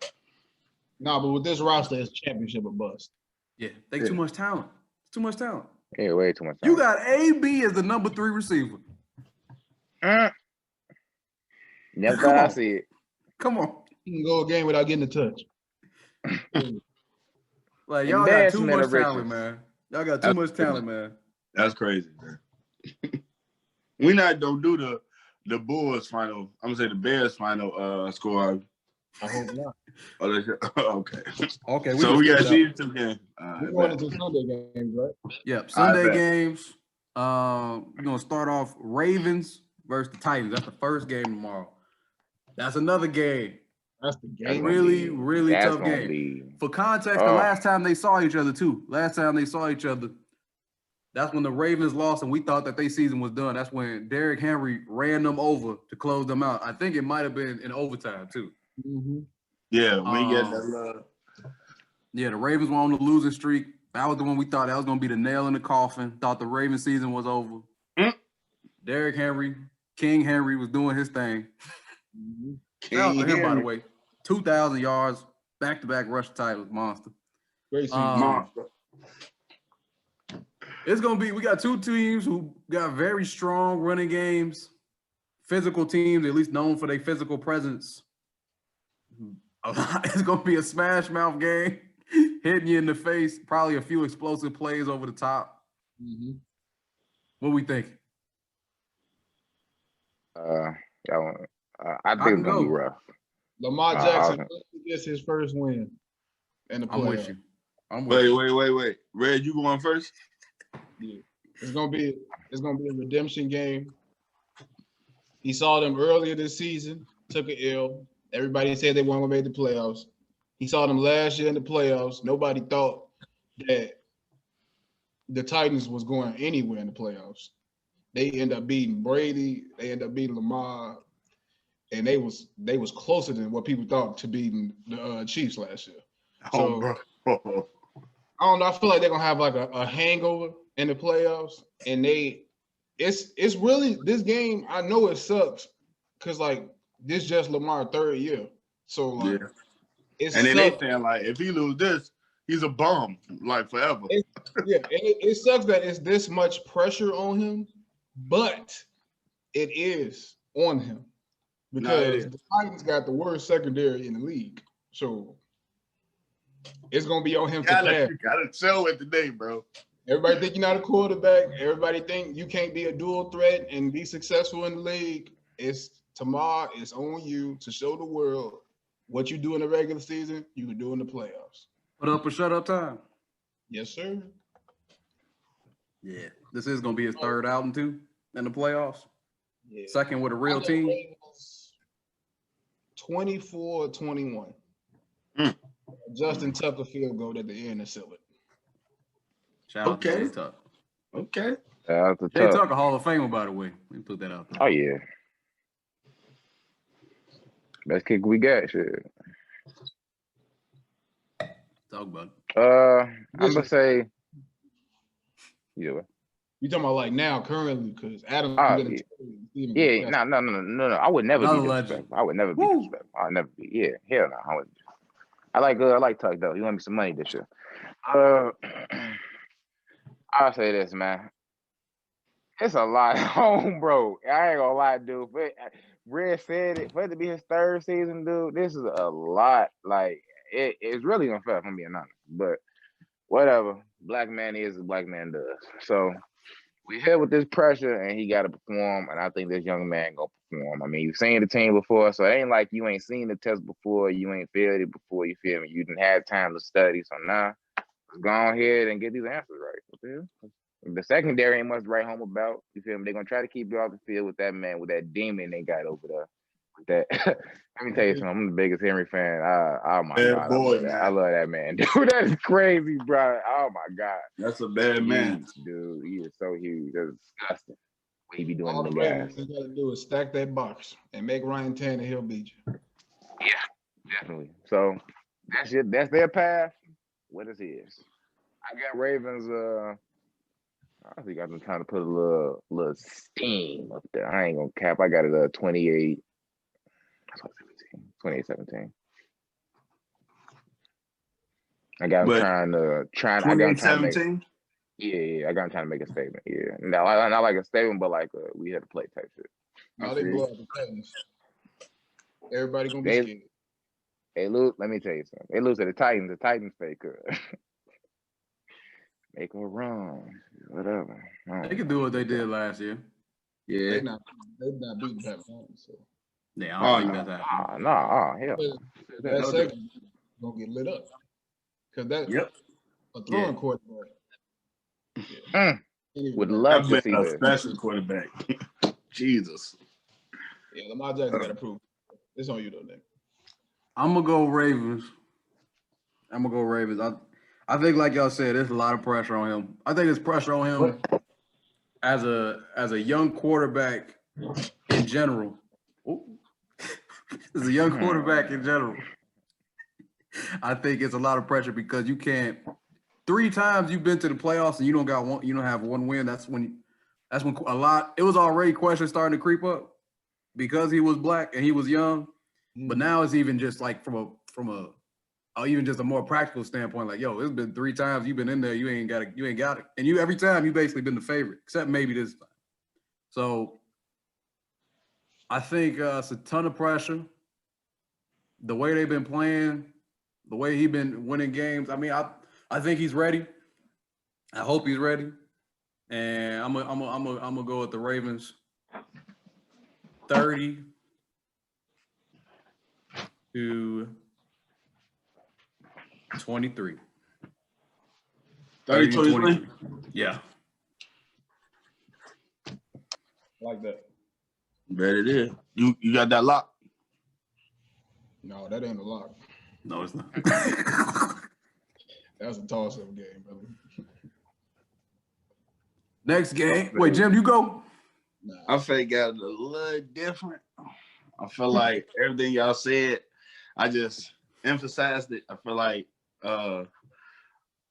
No, but with this roster, it's championship or bust. Yeah, they too much talent. It's too much talent. Yeah, way too much talent. You got AB as the number 3 receiver. Never thought I see it. Come on. You can go a game without getting a touch. Like y'all got too much talent, man. Y'all got too much talent, man. That's crazy, man. We don't do the Bulls final. I'm gonna say the Bears final score. I hope not. Okay. Okay. So we got these 2 games. We're going into Sunday games, right? Yep. Sunday games. We're gonna start off Ravens versus the Titans. That's the first game tomorrow. That's another game. That's the game. Really, really tough game. For context, the last time they saw each other, that's when the Ravens lost and we thought that their season was done. That's when Derrick Henry ran them over to close them out. I think it might have been in overtime, too. Mm-hmm. Yeah, we get that. Yeah, the Ravens were on the losing streak. That was the one we thought that was going to be the nail in the coffin. Thought the Ravens season was over. Derrick Henry, King Henry was doing his thing. Shout out to him, by the way. 2,000 yards, back-to-back rush titles, monster. Great season. Monster. It's going to be – we got 2 teams who got very strong running games, physical teams, at least known for their physical presence. It's going to be a smash mouth game, hitting you in the face, probably a few explosive plays over the top. Mm-hmm. What we think? I think it's going to be rough. Lamar Jackson gets his first win in the playoffs. I'm with you. Wait. Red, you going first? Yeah. It's gonna be a redemption game. He saw them earlier this season, took an L. Everybody said they weren't gonna make the playoffs. He saw them last year in the playoffs. Nobody thought that the Titans was going anywhere in the playoffs. They end up beating Brady. They end up beating Lamar, and they was closer than what people thought to beating the Chiefs last year. So, bro. I don't know. I feel like they're gonna have like a hangover in the playoffs, and it's really this game. I know it sucks because like this just Lamar's third year, so like and then they saying like if he lose this, he's a bum like forever. And it sucks that it's this much pressure on him, but it is on him because the Titans got the worst secondary in the league, so it's gonna be on him to pass. You gotta show it today, bro. Everybody think you're not a quarterback. Everybody think you can't be a dual threat and be successful in the league. It's tomorrow. It's on you to show the world what you do in the regular season, you can do in the playoffs. Put up or shut up time. Yes, sir. Yeah. This is going to be his third outing, too, in the playoffs. Yeah. Second with a real team. 24-21. Justin Tucker field goal at the end of Silver. Shout out to Jay Tucker. Okay. Jay Tucker, Hall of Famer, by the way. Let me put that out there. Oh, yeah. Best kick we got, shit. Talk about it. I'm gonna say, yeah. You talking about like now, currently, because Adam. No. I would never be disrespectful. I would never be disrespectful. I'll never be. Yeah, hell no. I wouldn't. I like Tuck though. He want me some money this year. I'll say this, man. It's a lot home, bro. I ain't gonna lie, dude. Red said it. For it to be his third season, dude, this is a lot. Like, it's really unfair, if I'm being honest. But whatever. Black man is what black man does. So we here with this pressure, and he got to perform. And I think this young man gonna perform. I mean, you've seen the team before, so it ain't like you ain't seen the test before. You ain't failed it before. You feel me? You didn't have time to study. So now, let's go ahead and get these answers right. What the hell? The secondary ain't much to write home about. You feel me? They're gonna try to keep you off the field with that man, with that demon they got over there. With that, let me tell you something. I'm the biggest Henry fan. Oh my God, I love that man, dude. That is crazy, bro. Oh my God, that's a bad man, dude. He is so huge. That's disgusting. What he be doing all to the guys. They gotta do is stack that box and make Ryan Tannehill beat you. Yeah, definitely. So that's it. That's their path. What is his? I got Ravens. I think I've been trying to put a little steam up there. I ain't gonna cap. I got it 28. 28-17. I got him trying. I got him trying to make. Yeah. I got him trying to make a statement. Yeah, not like a statement, but like we had to play type shit. No, they blow out the Titans. Everybody gonna be scared. They lose. Let me tell you something. They lose to the Titans. The Titans fake make a run, whatever. They can do what they did last year. Yeah, they not beating Pat Mahomes. So. Yeah, I don't think that's happening. Hell. That second gonna get lit up because that a throwing quarterback. Yeah. Would love to see a special quarterback. Jesus. Yeah, Lamar Jackson got to prove. It's on you though, Nick. I'm gonna go Ravens. I think, like y'all said, there's a lot of pressure on him. I think there's pressure on him as a young quarterback in general. As a young quarterback in general, I think it's a lot of pressure because you can't. 3 times you've been to the playoffs and you don't have one win. That's when a lot. It was already questions starting to creep up because he was black and he was young. But now it's even just like from a even just a more practical standpoint, like, yo, it's been 3 times you've been in there, you ain't got it. And every time you basically been the favorite, except maybe this time. So I think it's a ton of pressure. The way they've been playing, the way he's been winning games. I mean, I think he's ready. I hope he's ready. And I'm gonna go with the Ravens 30-23. 30-23? Yeah. Like that. Bet it is. You got that lock? No, that ain't a lock. No, it's not. That's a toss-up game, brother. Next game. Wait, Jim, you go? Nah. I feel like got it a little different. I feel like everything y'all said, I just emphasized it. I feel like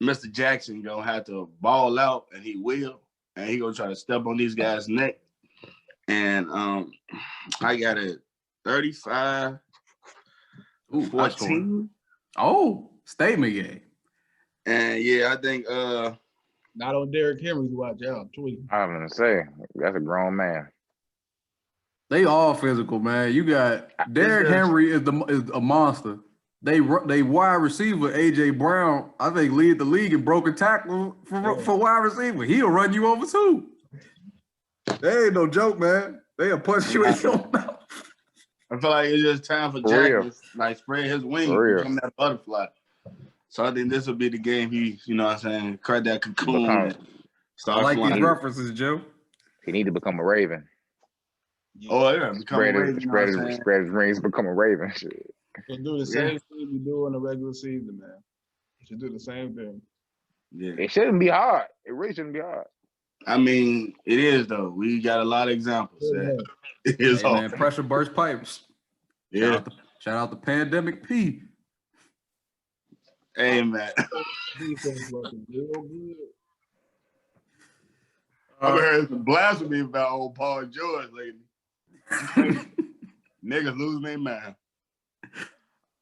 Mr. Jackson gonna have to ball out, and he will, and he gonna try to step on these guys' neck. And I got it 35. 14. Oh, statement game. And yeah, I think Not on Derrick Henry's watch out. Tweet. I'm gonna say that's a grown man. They all physical, man. You got Derrick Henry is a monster. They wide receiver AJ Brown, I think, lead the league in broken tackle for wide receiver. He'll run you over too. They ain't no joke, man. They'll punch you in your mouth. I feel like it's just time for Jack to like spread his wings and become that butterfly. So I think this will be the game he, you know what I'm saying, crack that cocoon and start I like flying. these references, Joe. He need to become a Raven. Oh yeah, become a Raven. Spread his rings, become a Raven. Shit. You do the same thing you do in the regular season, man. You should do the same thing. Yeah. It shouldn't be hard. It really shouldn't be hard. I mean, it is though. We got a lot of examples. It is hard. Man, pressure burst pipes. Yeah. Shout out to Pandemic P. Hey man. Defense looking real good. I've heard some blasphemy about old Paul George lately. Niggas losing their mind.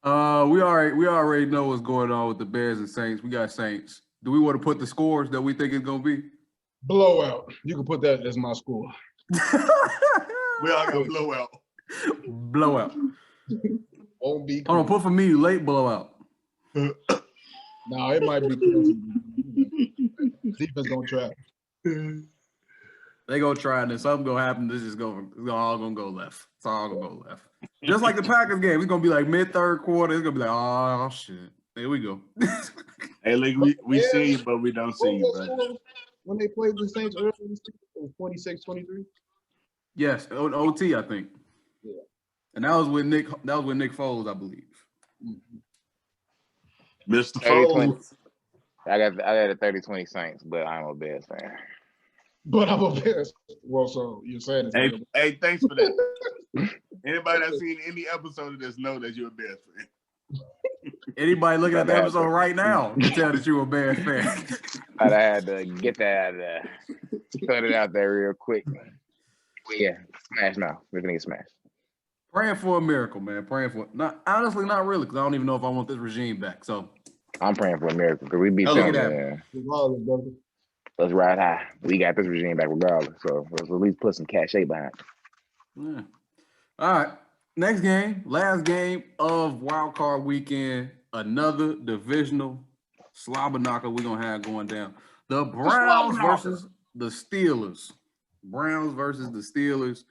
We already know what's going on with the Bears and Saints. We got Saints. Do we want to put the scores that we think it's gonna be? Blowout. You can put that as my score. We all got blowout. Blowout. Won't be. Hold on, put for me late blowout. No, it might be close. Defense gonna try. They gonna try and then something gonna happen. It's all gonna go left. It's all gonna go left. Just like the Packers game, it's gonna be like mid-third quarter. It's gonna be like, oh shit. Here we go. Hey, like we see you, but we don't see you, brother. When they played the Saints earlier this season, it was 26-23. Yes, OT, I think. Yeah. And that was with Nick Foles, I believe. Mr. Foles. I got a 30-20 Saints, but I'm a Bears fan. But I'm a Bears. Well, so you're saying it's Hey, thanks for that. Anybody that's seen any episode of this know that you're a Bears fan. Anybody looking at the episode right now can tell that you're a Bears fan. I had to get that out of there. Put it out there real quick. Yeah, smash now. We're gonna get smashed. Praying for a miracle, man. Praying for honestly, not really, because I don't even know if I want this regime back. So I'm praying for a miracle because we beat them. Let's ride high. We got this regime back regardless. So let's at least put some cachet behind it. Yeah. All right. Next game, last game of Wildcard weekend. Another divisional slobber knocker we're gonna have going down. The Browns versus the Steelers. Browns versus the Steelers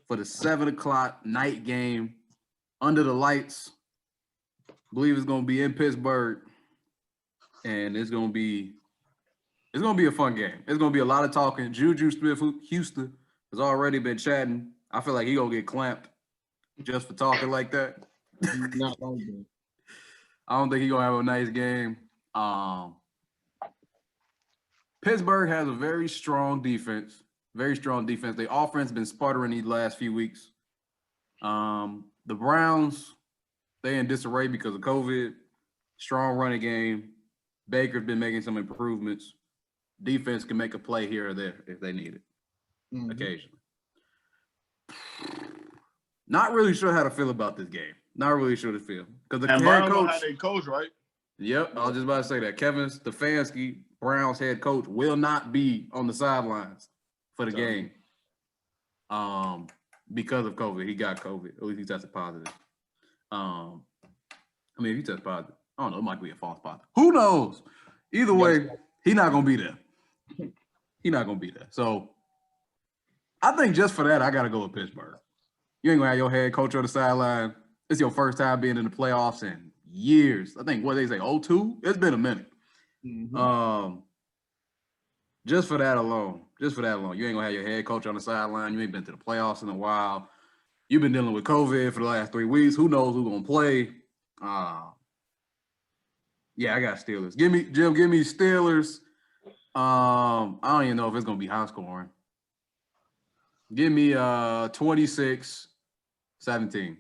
for the 7:00 night game under the lights. I believe it's gonna be in Pittsburgh, and it's gonna be a fun game. It's gonna be a lot of talking. Juju Smith-Houston has already been chatting. I feel like he gonna get clamped just for talking like that. not like that. I don't think he's gonna have a nice game. Pittsburgh has a very strong defense. Very strong defense. Their offense has been sputtering these last few weeks. The Browns, they in disarray because of COVID. Strong running game. Baker's been making some improvements. Defense can make a play here or there if they need it, occasionally. Not really sure how to feel about this game. Not really sure to feel. Because the head coach, how they coach, right? Yep, I was just about to say that. Kevin Stefanski, Browns head coach, will not be on the sidelines for the game. Because of COVID. He got COVID. At least he tested positive. I mean, if he tested positive, I don't know, it might be a false positive. Who knows? Either way, he's not gonna be there. He's not gonna be there. So I think just for that, I gotta go with Pittsburgh. You ain't gonna have your head coach on the sideline. It's your first time being in the playoffs in years. I think what they say, 02? It's been a minute. Just for that alone. Just for that alone. You ain't gonna have your head coach on the sideline. You ain't been to the playoffs in a while. You've been dealing with COVID for the last 3 weeks. Who knows who's gonna play? Yeah, I got Steelers. Give me Steelers. I don't even know if it's gonna be high scoring. Give me 26-17.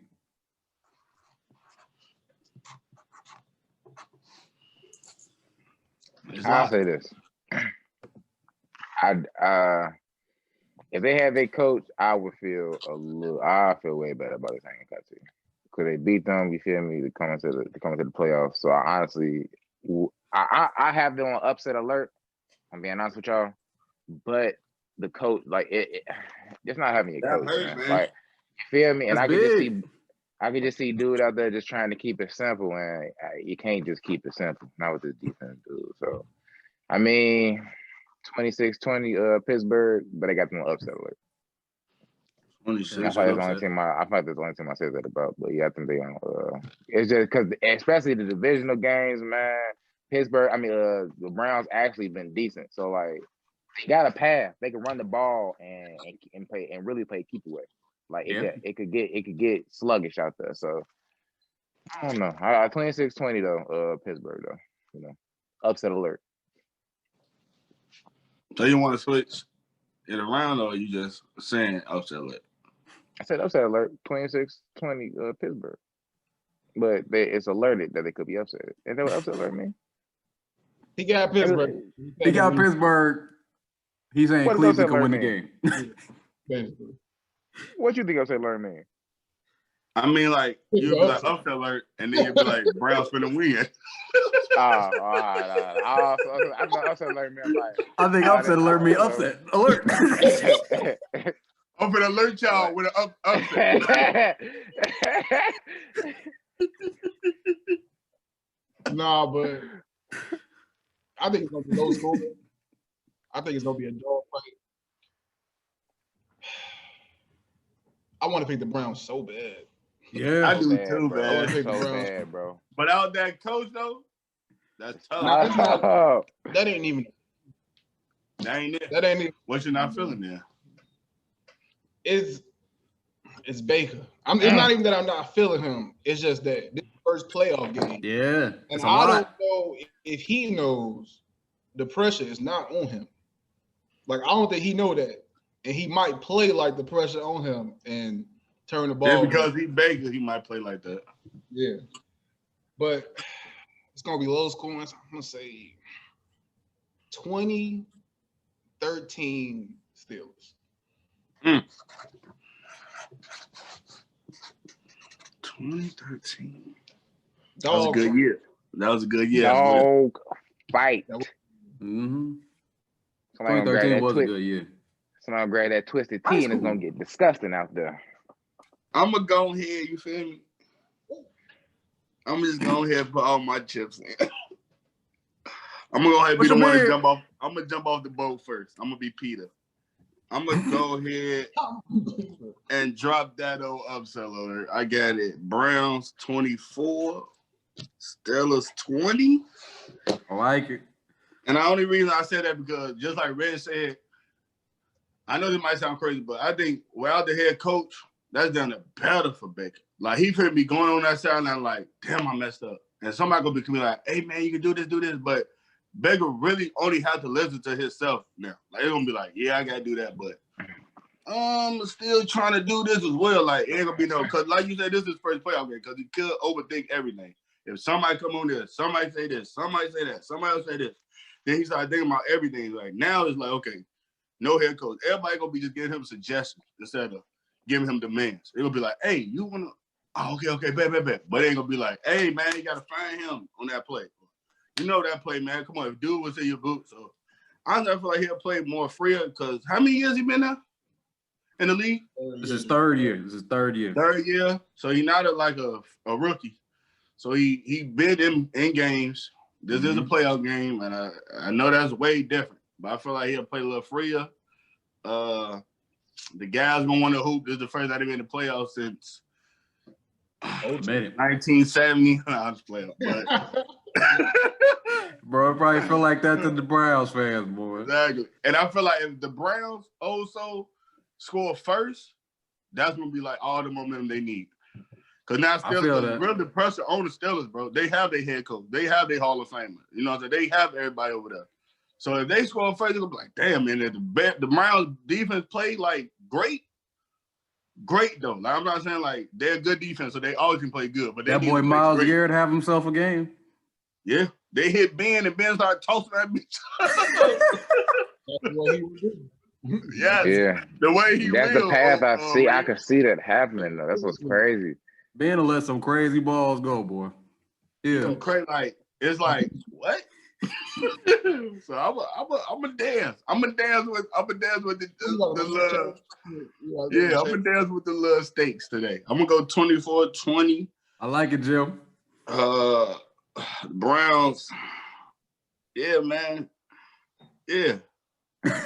I'll say this. If they had their coach, I feel way better about this hanging cut team. Because they beat them, you feel me, to come into the playoffs. So I honestly have them on upset alert. I'm being honest with y'all. But the coach, like it's not having your coach, man. Like, you feel me? And I could just see dude out there just trying to keep it simple, and you can't just keep it simple. Not with this defense, dude. So I mean, 26-20 Pittsburgh, but they got them on upset alert. 26. I thought that's the only team I said that about. But yeah, I think they on. It's just because, especially the divisional games, man. Pittsburgh, the Browns actually been decent. So like, they got a path. They can run the ball and play and really play keep away. Like it could get sluggish out there. So I don't know. 26-20 though. Pittsburgh though. You know, upset alert. So you want to switch it around, or you just saying upset alert? I said upset alert. 26-20 Pittsburgh. But it's alerted that they could be upset. Is that what upset alert mean? He got Pittsburgh. He got Pittsburgh. He's saying Cleveland can win the game. What you think upset alert mean? I mean, like, you'll be like upset alert, and then you'll be like, Browns finna win. I thought upset alert meant like. I think upset alert mean upset alert. I'm finna alert y'all with an upset. Nah, but I think it's gonna be low scoring. I think it's gonna be a dog fight. I want to pick the Browns so bad. Yeah, I do too, bro. man. So bad, bro. But out that coach though, that's tough. Nah, that ain't even. That ain't it. That ain't it. What you're not feeling there? It's Baker. It's not even that I'm not feeling him. It's just that this is the first playoff game. Yeah, and I don't know if he knows the pressure is not on him. Like, I don't think he know that, and he might play like the pressure on him and turn the ball. Yeah, because he Baker, he might play like that. Yeah, but it's gonna be low scoring. I'm gonna say 20-13 Steelers. 2013. That was a good year. That was a good year. Dog fight. 2013 was a good year. Somebody grab that twisted T and it's gonna get disgusting out there. I'm gonna go ahead. You feel me? I'm just go ahead and put all my chips in. I'm gonna go ahead and be the one to jump off. I'm gonna jump off the boat first. I'm gonna be Peter. I'm gonna go ahead and drop that old upset alert. I got it. Browns 24, Steelers 20. I like it. And the only reason I said that because just like Red said, I know this might sound crazy, but I think without the head coach, that's done it better for Baker. Like, he could be going on that sideline like, damn, I messed up. And somebody gonna be coming like, hey man, you can do this. But Baker really only have to listen to himself now. Like, they're gonna be like, yeah, I gotta do that, but I'm still trying to do this as well. Like, it ain't gonna be no, cause like you said, this is his first playoff game, cause he could overthink everything. If somebody come on there, somebody say this, somebody say that, somebody else say this, then he started thinking about everything. Like, now it's like, okay, no head coach. Everybody gonna be just giving him suggestions instead of giving him demands. It'll be like, hey, you wanna, oh, okay, bet. But it ain't gonna be like, hey man, you gotta find him on that play. You know that play, man. Come on, if dude was in your boot. So I feel like he'll play more freer because how many years he been now in the league? This is third year. Third year. So he's not like a rookie. So he been in games. This is a playoff game, and I know that's way different. But I feel like he'll play a little freer. The guys gonna want to hoop. This is the first time they've been in the playoffs since 1970. I'll just play it. But Bro, it probably feel like that to the Browns fans, boy. Exactly. And I feel like if the Browns also score first, that's gonna be like all the momentum they need. Because now Steelers, real the pressure on the Steelers, bro. They have their head coach. They have their Hall of Famer. You know what I'm saying? They have everybody over there. So if they score first, they're gonna be like, damn, man, the Browns defense played like great though. Like, I'm not saying like they're a good defense, so they always can play good. But that boy Myles Garrett have himself a game. Yeah. They hit Ben and Ben started toasting that bitch. That's what he was doing. Yes. Yeah. The way he That's reeled, the path I see. man. I can see that happening though. That's what's crazy. Ben will let some crazy balls go, boy. Yeah. So crazy, like it's like what? So I'm a dance. I'm a dance with the little. Yeah, I'm gonna dance with the little stakes today. I'm gonna go 24-20. I like it, Jim. Browns. Yeah, man. Yeah.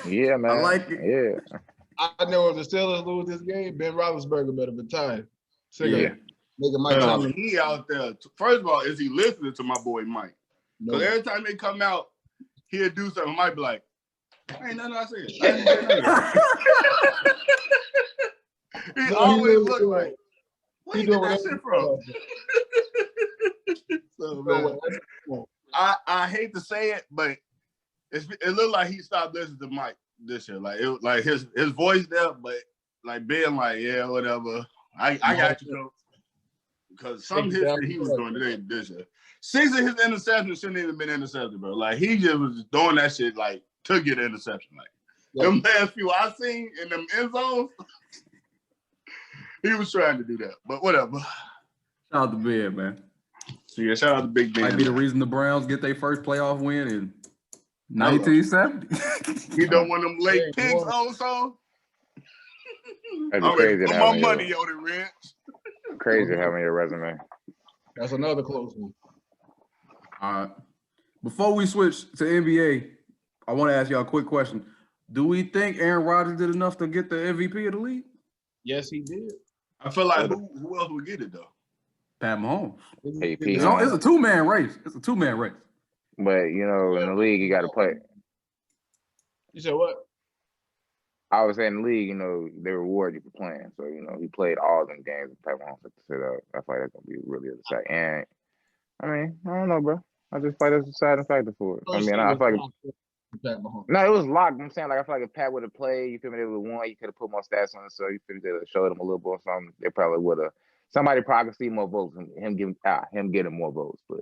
Yeah, man. I like it. Yeah. I know if the Steelers lose this game, Ben Roethlisberger better retire. Yeah. He out there. First of all, is he listening to my boy Mike? Because every time they come out, he'll do something. Mike be like, ain't nothing I said. I didn't say nothing. He always look like, where you get that shit from? So, man, I hate to say it, but it looked like he stopped listening to Mike this year. Like his voice there, but like being like, yeah, whatever. I got you, though. Because some of his shit he was doing today this year. 6 of his interceptions shouldn't even been intercepted, bro. Like he just was doing that shit like to get an interception. Like them last few I seen in them end zones, he was trying to do that. But whatever. Shout out to Ben, man. So yeah, shout out to Big Ben. Might be the reason the Browns get their first playoff win in 1970. He done one of them late picks also. That'd be crazy. Put my money on it, Rich. Crazy having your resume. That's another close one. All right. Before we switch to NBA, I want to ask y'all a quick question. Do we think Aaron Rodgers did enough to get the MVP of the league? Yes, he did. I feel like who else would get it though? Pat Mahomes. AP. It's a two-man race. It's a two-man race. But you know, in the league, you got to play. You said what? I was saying in the league, you know, they reward you for playing. So, you know, he played all them games with Pat Mahomes to sit up. I feel like that's gonna be really exciting. And I mean, I don't know, bro. I just feel like that's a deciding factor for it. I mean, I feel like no, it was locked. I'm saying, like, I feel like if Pat would have played, you feel me, they would have won. You could have put more stats on it, so you feel me, they would have showed him a little bit or something. They probably would have. Somebody probably could see more votes. Him getting more votes, but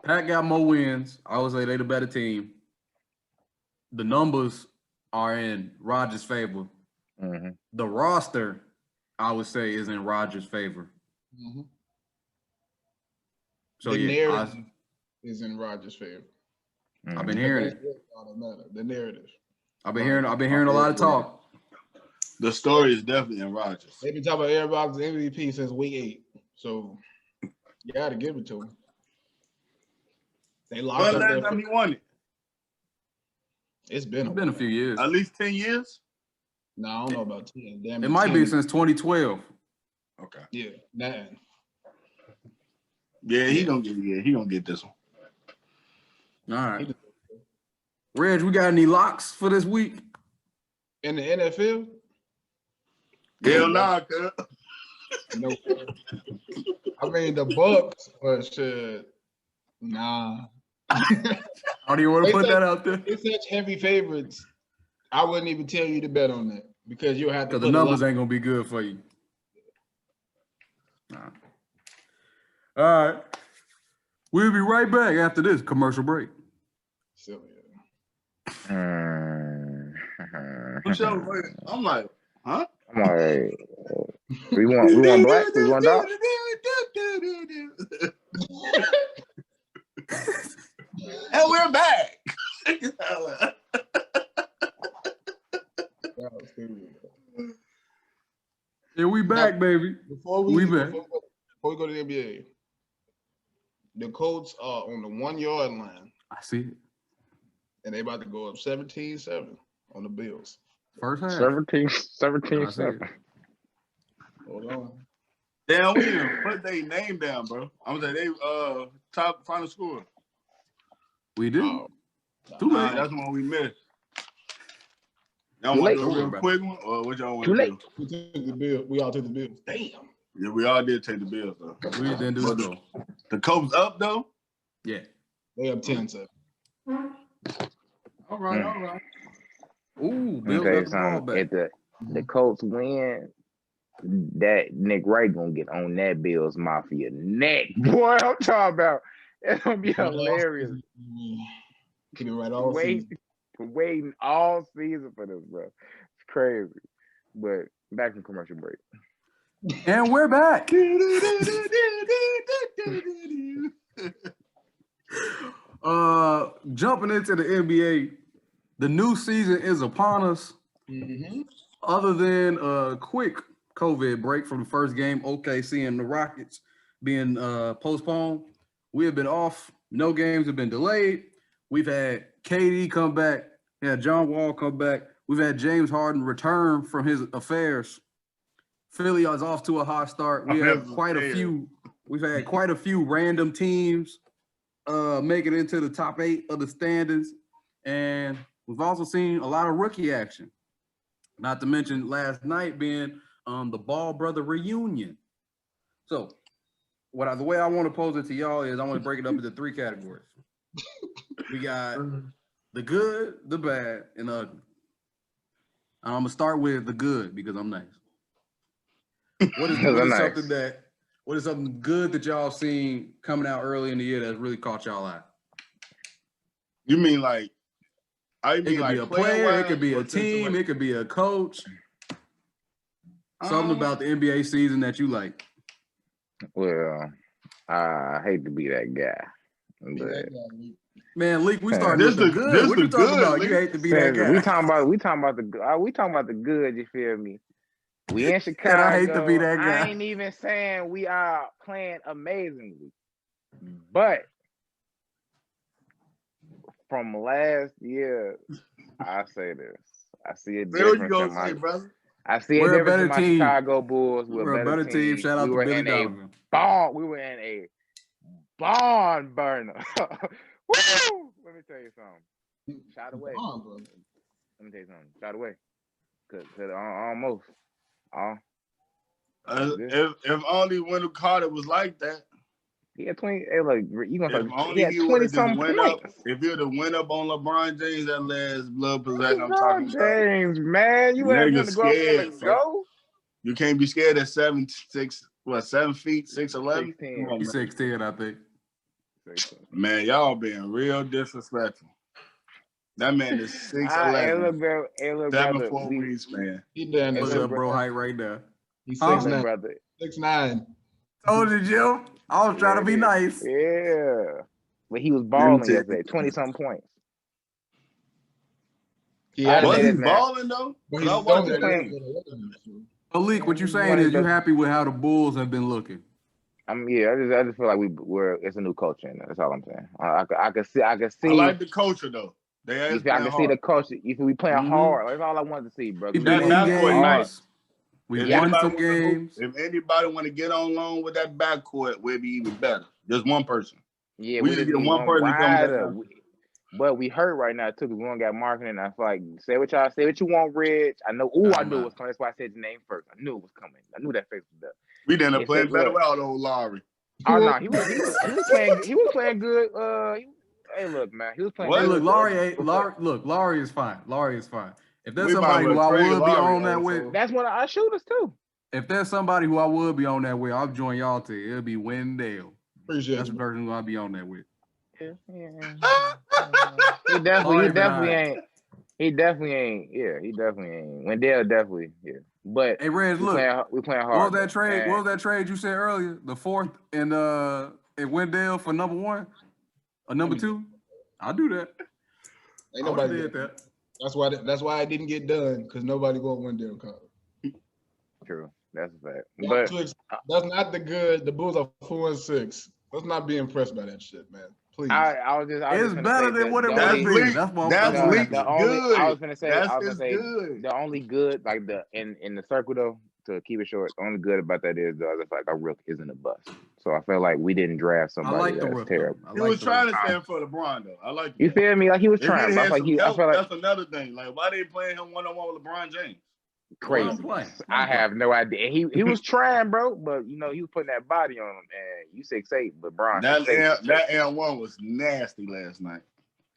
Pat got more wins. I would say they the better team. The numbers are in Rodgers' favor. mm-hmm. The roster, I would say, is in Rodgers' favor. Mm-hmm. So the yeah, narrative is in Rodgers' favor. Mm-hmm. I've been hearing it. The narrative. I've been hearing a lot of talk. The story is definitely in Rodgers. They've been talking about Aaron Rodgers MVP since week 8, so you got to give it to him. They locked up last time he won it? It's been a few years. At least 10 years? No, I don't know about 10. Damn it might be since 2012. Okay. Yeah, 9. Yeah, he gonna get this one. All right. Reg, we got any locks for this week? In the NFL? Hell nah, cuz. No. I mean the Bucks, but shit, nah. How do you want to put that out there? It's such heavy favorites. I wouldn't even tell you to bet on that because you'll have to. Because the numbers ain't gonna be good for you. Nah. All right. We'll be right back after this commercial break. So, I'm like, huh? I'm like, we want black, we want dark. And we're back. Yeah, we back, baby. Before we back. Before we go to the NBA, the Colts are on the 1 yard line. I see it. And they about to go up 17-7 on the Bills. First half. 17-7. Hold on. Damn, we didn't put their name down, bro. I'm saying they top final score. We do. Oh. Too late. That's the one we missed. Y'all want to do a real quick one, or what y'all want to do? We took the bill. We all took the bills. Damn. Yeah, we all did take the bills though. We didn't do it though. The Colts up though. Yeah. They up 10-7. All right. Ooh, Bill got the ball back. If the Colts win, that Nick Wright gonna get on that Bills Mafia neck. Boy, I'm talking about. It's gonna be hilarious. Keep it right all Waiting all season for this, bro. It's crazy. But back from commercial break. And we're back. Jumping into the NBA, the new season is upon us. Mm-hmm. Other than a quick COVID break from the first game, OKC and the Rockets being postponed, we have been off. No games have been delayed. We've had KD come back. We had John Wall come back. We've had James Harden return from his affairs. Philly is off to a hot start. We have quite a few. We've had quite a few random teams make it into the top 8 of the standings, and we've also seen a lot of rookie action. Not to mention last night being the Ball brother reunion. So, the way I want to pose it to y'all is I want to break it up into 3 categories. We got the good, the bad, and the ugly. I'm gonna start with the good because I'm nice. What is something good that y'all seen coming out early in the year that's really caught y'all eye? You mean like? It could be a player, it could be a team, it could be a coach. Something about the NBA season that you like. Well, I hate to be that guy, but man, Leak, we started with the good. What you talking about? You hate to be that guy. We talking about the good. You feel me? We in Chicago. I hate to be that guy. I ain't even saying we are playing amazingly, but from last year, I say this. I see it different. What you gonna say, brother? I see it different in my Chicago Bulls. We're a better team. Shout out to Billy Donovan. We were in a barn burner. Woo! Let me tell you something. Shot away. Let me tell you something. Shot away. Cause almost. If only Wendell Carter was like that. Yeah, 20. Hey, look, you gonna if only he 20 something points. If he would have went up on LeBron James that last blood possession, I'm talking about. James, man, you ain't gonna go up there and go. You can't be scared at 7 feet, 6'11"? He's 6'10", I think. Man, y'all being real disrespectful. That man is 6'11". 7'4" wingspan. He done. Look at bro height right now. He's 6'9". brother. 6'9". Told you, Jim. I was trying to be nice. Yeah. But he was balling yesterday. 20-something points. Yeah, was he balling though? Malik, what you saying is you happy with how the Bulls have been looking? I just feel like it's a new culture in there. That's all I'm saying. I can see. I like the culture though. I can see the culture. If we playing hard, that's all I wanted to see, bro. We won some games. If anybody want to get on loan with that backcourt, we'll be even better. Just one person. Yeah, we just get one person to come back. But we hurt right now too because we don't got marketing. I feel like say what you want, Rich. I know. I knew it was coming. That's why I said your name first. I knew it was coming. I knew that face was there. We didn't play better without old Laurie. Oh no, he was playing. He was playing good. Hey, look, man, he was playing. Hey, look, Laurie is fine. Laurie is fine. If there's somebody who I would be on that with, that's one of our shooters too. If there's somebody who I would be on that with, I'll join y'all to. It'll be Wendell. Appreciate that's the person who I'll be on that with. Yeah. He definitely ain't. He definitely ain't. Wendell definitely. Yeah. But hey, Reg, look, we playing hard. What was that trade? Man. What was that trade you said earlier? The 4th and Wendell for number 1 or number 2? I'll do that. Ain't nobody did that. That's why I didn't get done because nobody want Wendell Carter. True, that's a fact. But that's not the good. The Bulls are 4-6. Let's not be impressed by that shit, man. Please. It's better than what it would have been. That's what good. I was gonna say good. the only good, like in the circle though, to keep it short, the only good about that is though, I feel like our rook isn't a bust. So I feel like we didn't draft somebody that's terrible. He was trying to stand for LeBron though. I like that. You feel me? Like he was trying. But I feel like that's another thing. Like why they playing him one-on-one with LeBron James? Crazy. I have no idea. He was trying, bro, but you know he was putting that body on him. And you 6'8", but Bron. That N1 was nasty last night.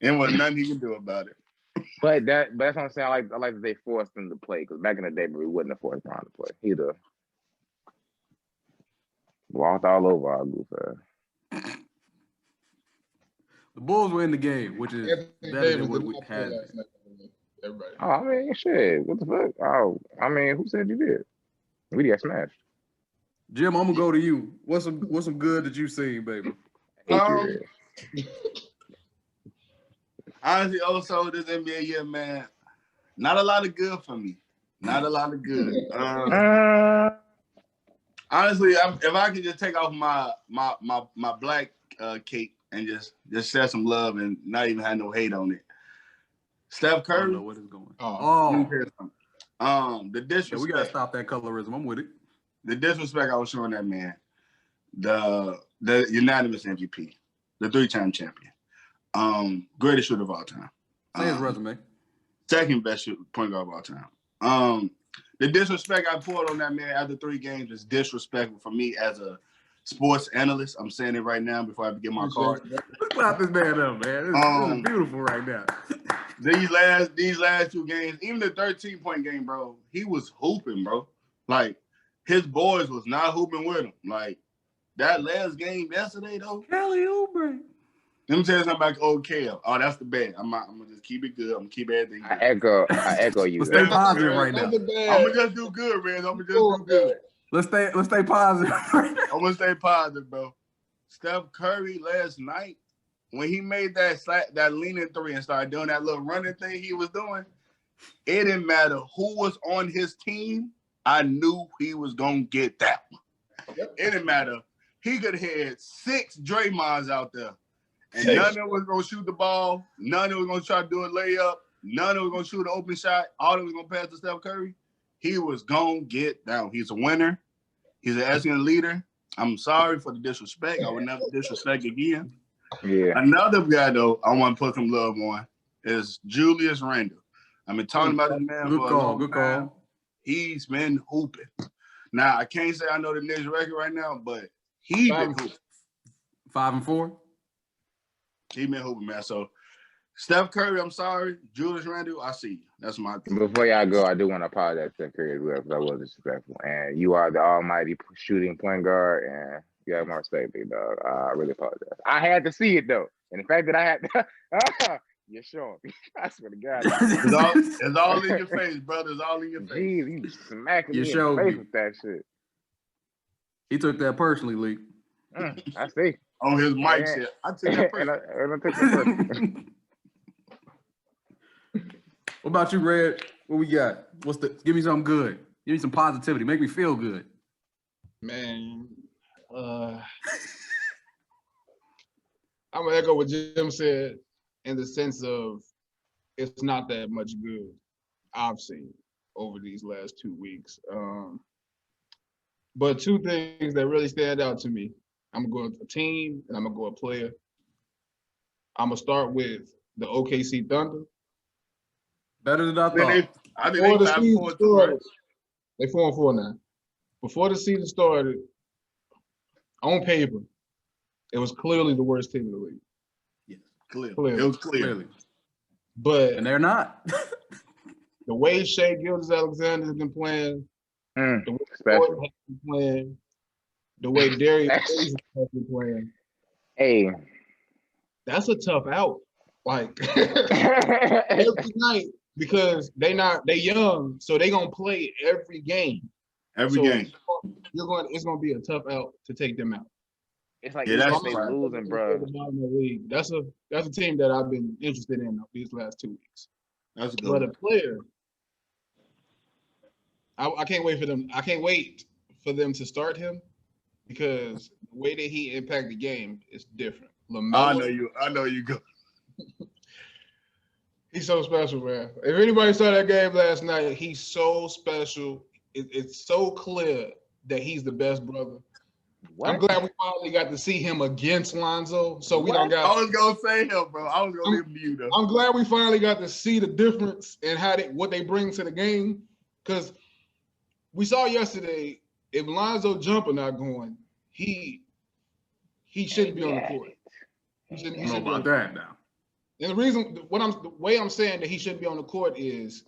And was nothing he can do about it. But that's what I'm saying. I like that they forced him to play because back in the day, we wouldn't have forced Bron to play. He'd have walked all over our goof ass. The Bulls were in the game, which is better than what we had. Everybody. Oh, I mean, shit. What the fuck? Oh, I mean, who said you did? We got smashed. Jim, I'm gonna go to you. What's some good that you seen, baby? Honestly, also this NBA year, man, not a lot of good for me. Not a lot of good. Honestly, if I could just take off my black cape and just share some love and not even have no hate on it. Steph Curry. I don't know what is going on. The disrespect. Yeah, we gotta stop that colorism. I'm with it. The disrespect I was showing that man, the unanimous MVP, the 3-time champion, greatest shooter of all time. Say his resume. Second best point guard of all time. The disrespect I poured on that man after 3 games is disrespectful for me as a sports analyst. I'm saying it right now before I get my card. Clap this man up, man. This is beautiful right now. These last 2 games, even the 13-point game, bro, he was hooping, bro. Like, his boys was not hooping with him. Like, that last game yesterday, though. Kelly Oubre. Let me tell you something about old Kel. Oh, that's the bad. I'm gonna just keep it good. I'm gonna keep everything good. I echo you. Let's stay positive right now. I'm gonna just do good, man. I'm gonna just do good. Let's stay positive. I'm gonna stay positive, bro. Steph Curry last night, when he made that leaning 3 and started doing that little running thing he was doing, it didn't matter who was on his team. I knew he was gonna get that one. It didn't matter. He could have had 6 Draymonds out there, and none of them was gonna shoot the ball. None of them was gonna try to do a layup. None of them was gonna shoot an open shot. All of them was gonna pass to Steph Curry. He was gonna get down. He's a winner. He's an excellent leader. I'm sorry for the disrespect. I would never disrespect again. Yeah. Another guy though, I want to put some love on is Julius Randle. I've been talking about this man for a long time. He's been hooping. Now I can't say I know the Knicks record right now, but he's been hooping. 5-4. He been hooping, man. So Steph Curry, I'm sorry. Julius Randle, I see you. That's my thing. Before y'all go, I do want to apologize to Steph Curry as well because I was disrespectful. And you are the almighty shooting point guard, and you have my respect, big dog. I really apologize. I had to see it though, and the fact that I had to, you're showing me. I swear to God, it's all in your face, brother. It's all in your face. Jeez, you smacking me in the face with that shit. He took that personally, Lee. I see. On his mic shit. I took that personally. and I took that personally. What about you, Red? What we got? Give me something good. Give me some positivity. Make me feel good. Man, I'm gonna echo what Jim said in the sense of it's not that much good I've seen over these last 2 weeks. But 2 things that really stand out to me. I'm gonna go with a team and I'm gonna go a player. I'm gonna start with the OKC Thunder. Better than I thought. I think they 5-4 started. They 4-4 now. Before the season started, on paper, it was clearly the worst team in the league. Yes, clearly. It was clear. But and they're not. The way Shai Gilgeous-Alexander has been playing, the way Gordon has been playing, the way Darius has been playing. Hey, that's a tough out. Like every night. Because they young, so they gonna play every game. Every game. It's gonna be a tough out to take them out. It's like they losing, bro. That's a team that I've been interested in these last 2 weeks. That's good. But a player, I can't wait for them. I can't wait for them to start him because the way that he impacted the game is different. LaMelo, I know you go. He's so special, man. If anybody saw that game last night, he's so special. it's so clear that he's the best brother. What? I'm glad we finally got to see him against Lonzo. So we don't got. I was gonna say him, bro. I was gonna leave you though. I'm glad we finally got to see the difference in what they bring to the game. Because we saw yesterday, if Lonzo jumper not going, he shouldn't be on the court. He shouldn't I don't know about that now. And the way I'm saying that he shouldn't be on the court is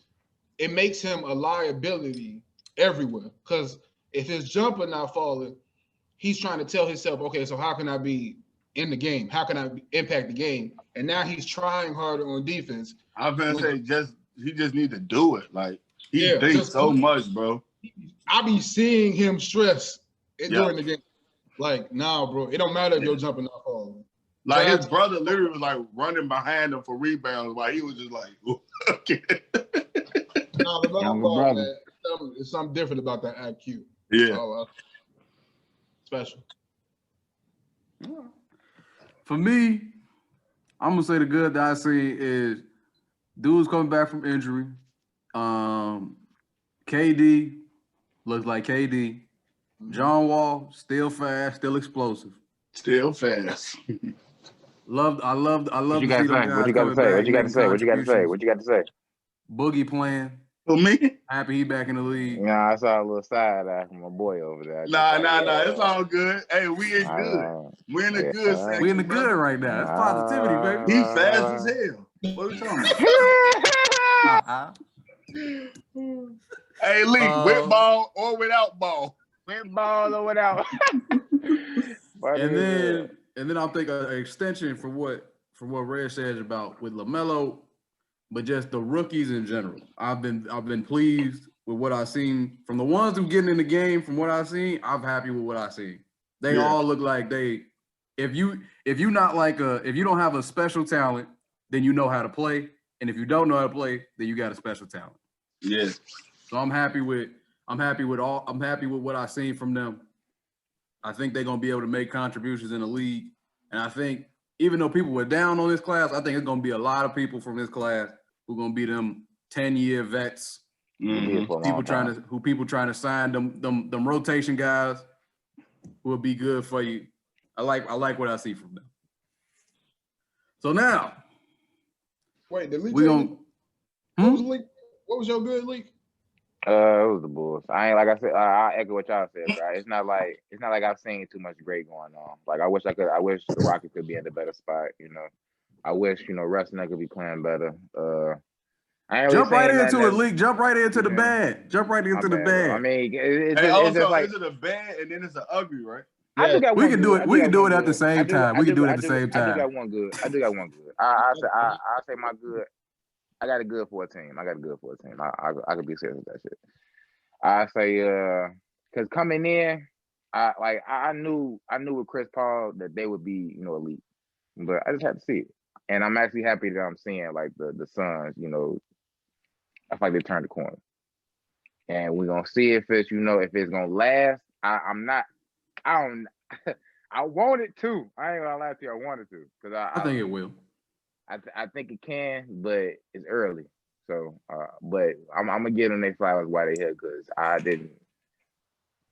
it makes him a liability everywhere. Because if his jumper not falling, he's trying to tell himself, okay, so how can I be in the game? How can I impact the game? And now he's trying harder on defense. I was gonna say he just need to do it. Like he thinks so much, bro. I be seeing him stress during the game. Like, nah, bro, it don't matter if your jumper not falling. Like his brother literally was like running behind him for rebounds while he was just like, okay. Nah, the it's something different about that IQ. Yeah. Special. For me, I'm gonna say the good that I see is dude's coming back from injury. KD looks like KD. John Wall still fast, still explosive, still fast. I love. What you got to say? Boogie playing. For me, happy he back in the league. Nah, I saw a little side eye from my boy over there. Nah. It's all good. Hey, we in good. We in the good section. We in the good right now. It's positivity, baby. He fast as hell. What are you talking about? Hey, Lee, with ball or without ball? With ball or without. and then I'll take an extension for what Red says about with LaMelo, but just the rookies in general. I've been pleased with what I've seen from the ones who getting in the game. From what I've seen, I'm happy with what I've seen. They all look like they. If you don't have a special talent, then you know how to play, and if you don't know how to play, then you got a special talent. Yeah. So I'm happy with what I've seen from them. I think they're gonna be able to make contributions in the league, and I think even though people were down on this class, I think it's gonna be a lot of people from this class who are gonna be them 10-year vets. Mm-hmm. People trying to sign them rotation guys who will be good for you. I like what I see from them. So now, wait, did Leak we gonna what was your good leak? It was the Bulls. I I echo what y'all said, bro. It's not like I've seen too much great going on. Like I wish the Rockets could be in a better spot, you know. I wish, Russ and I could be playing better. Jump right into it, Leak. Jump right into the bad. Jump right into the bad. I mean, it's just like, is it a bad and then it's an ugly, right? Yeah. We can do it. We can do it at the same time. We can do it at the same time. I do got one good. I say my good. I got a good for a team. I could be serious with that shit. I say, because coming in, I knew with Chris Paul that they would be, elite, but I just had to see it, and I'm actually happy that I'm seeing like the Suns, I feel like they turned the corner, and we're gonna see if it's gonna last. I want it to. I ain't gonna lie to you. I want it to because I think it will. I think it can, but it's early. So, but I'm gonna give them their flowers while they're here because I didn't.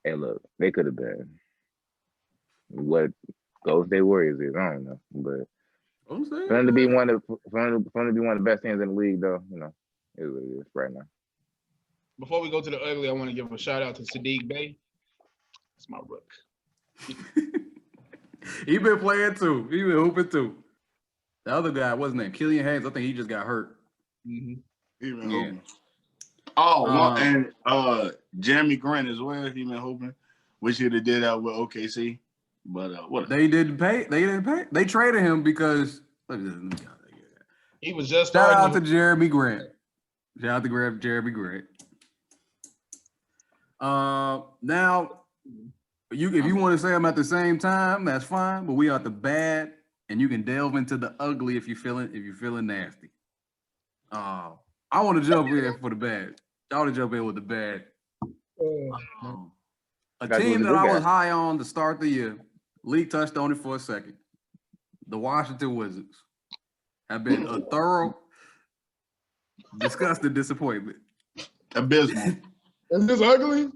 Hey, look, they could have been what Golden State Warriors is. I don't know, but for them to be one of the best teams in the league, though, it is what it is right now. Before we go to the ugly, I want to give a shout out to Sadiq Bey. That's my rook. He been playing too. He been hooping too. The other guy, what's his name? Killian Hayes. I think he just got hurt. Mm-hmm. He been hooping. Oh, and Jeremy Grant as well. He been hooping. Wish he'd have did that with OKC, but what? They didn't pay. They traded him because he was just. Shout out to Jeremy Grant. Shout out to Jeremy Grant. Now, if you want to say them at the same time, that's fine. But we are the bad, and you can delve into the ugly if you're feeling nasty. I want to jump in for the bad. I want to jump in with the bad. A team that I was high on to start the year. Lee touched on it for a second. The Washington Wizards have been a thorough, disgusting disappointment. Abysmal. Is this ugly?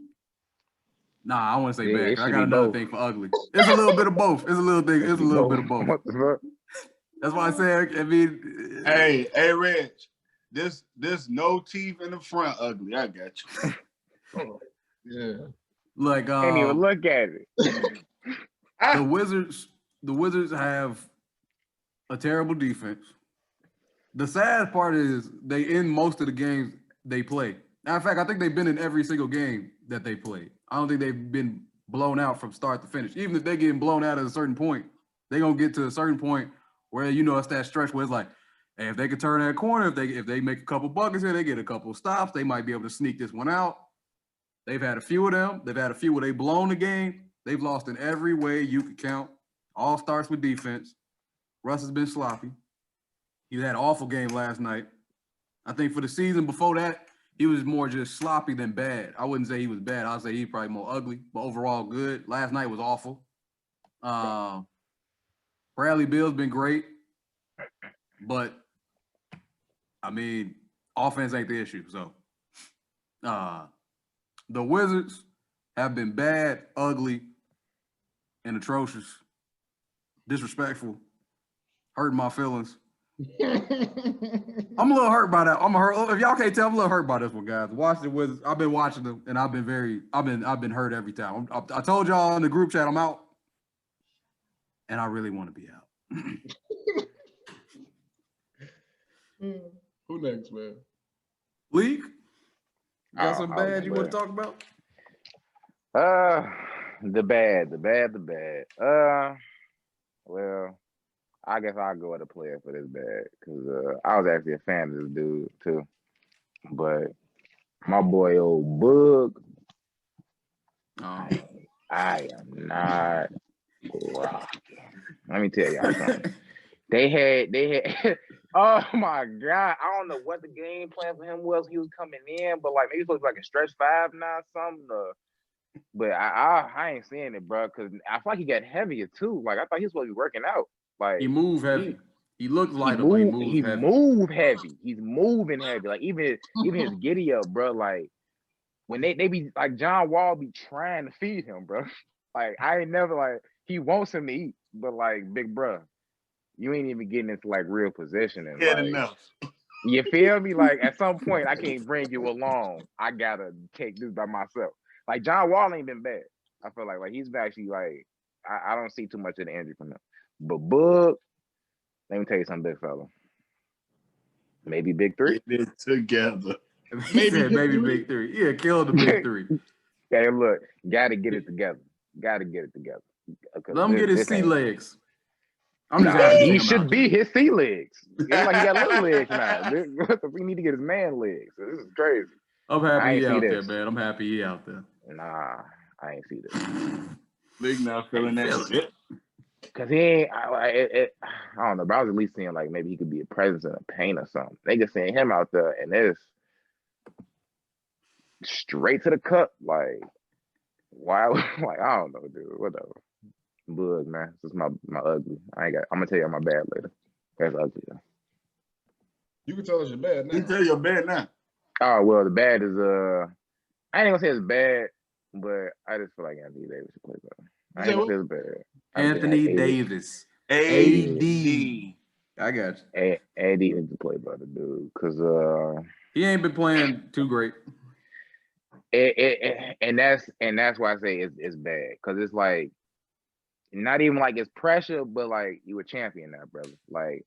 Nah, I want to say Yeah, bad. it 'Cause I should got be another both. thing for ugly. It's a little bit of both. It's a little thing. It's a little bit of both. What the fuck? That's why I said. I mean, Hey, Reg, this no teeth in the front ugly. I got you. Oh, yeah. like Can't even look at it. the Wizards have a terrible defense. The sad part is they end most of the games they play. Matter of fact, I think they've been in every single game that they played. I don't think they've been blown out from start to finish. Even if they're getting blown out at a certain point, they're gonna get to a certain point where it's that stretch where it's like, hey, if they could turn that corner, if they make a couple buckets here, they get a couple stops, they might be able to sneak this one out. They've had a few of them. They've had a few where they've blown the game. They've lost in every way you could count. All starts with defense. Russ has been sloppy. He had an awful game last night. I think for the season before that, he was more just sloppy than bad. I wouldn't say he was bad. I'd say he's probably more ugly, but overall good. Last night was awful. Bradley Beal's been great, but I mean, offense ain't the issue. So the Wizards have been bad, ugly, and atrocious, disrespectful, hurting my feelings. I'm a little hurt by that. If y'all can't tell, I'm a little hurt by this one, guys. Watch the Wizards. I've been watching them, and I've been hurt every time. I told y'all in the group chat I'm out, and I really want to be out. Who next, man? League? Got some bad you want to talk about? The bad. Well, I guess I'll go with a player for this bad because I was actually a fan of this dude too. But my boy old Bug, I am not rocking. Let me tell y'all something. They had oh my God. I don't know what the game plan for him was. He was coming in, but like maybe he's supposed to be like a stretch 5 now or something. But I ain't seeing it, bro, because I feel like he got heavier too. Like I thought he was supposed to be working out. Like he moved heavy. He looked lighter, but he moved heavy. He's moving heavy. Like even his giddy up, bro. Like when they be like John Wall be trying to feed him, bro. Like I ain't never like he wants him to eat, but like big bro, you ain't even getting into like real positioning. Good like, enough. You feel me? Like at some point I can't bring you along. I gotta take this by myself. Like John Wall ain't been bad. I feel like he's been actually like I don't see too much of the injury from him. But Book, let me tell you something, big fella. Maybe big 3. Get it together. Maybe big 3. Yeah, kill the big 3. Hey, look, gotta get it together. Let him get his sea legs. He should be his sea legs. It's like he got little legs now. We need to get his man legs. This is crazy. I'm happy he out there, man. I'm happy he out there. Nah, I ain't see this. Big now feeling that shit. Cause he ain't, I don't know, but I was at least seeing like maybe he could be a presence in a paint or something. They just seeing him out there and it's straight to the cup. Like, why? Like, I don't know, dude. Whatever. Bug, man. This is my ugly. I'm gonna tell you my bad later. That's ugly though. You can tell us your bad now. You can tell your bad now. Oh well, the bad is I ain't gonna say it's bad, but I just feel like Anthony Davis should play better. I ain't gonna say it's bad. Anthony Davis. AD. I got you. AD needs to play better, dude. Cause he ain't been playing too great. And that's why I say it's bad. Cause it's like not even like it's pressure, but like you a champion now, brother. Like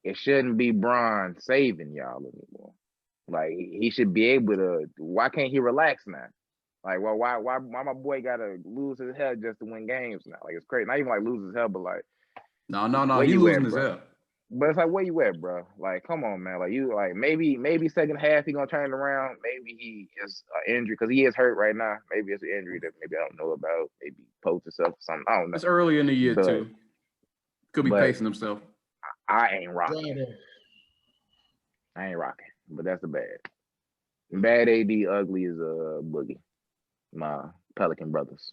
it shouldn't be Bron saving y'all anymore. Like he should be able to. Why can't he relax now? Like, well, why my boy gotta lose his head just to win games now? Like it's crazy. Not even like lose his head, but like no, he losing his head. But it's like where you at, bro? Like, come on, man. Like you like maybe second half he gonna turn it around. Maybe he is an injury because he is hurt right now. Maybe it's an injury that maybe I don't know about. Maybe poked himself or something. I don't know. It's early in the year too. Could be pacing himself. I ain't rocking. But that's the bad. Bad AD, ugly is Boogie. My Pelican brothers.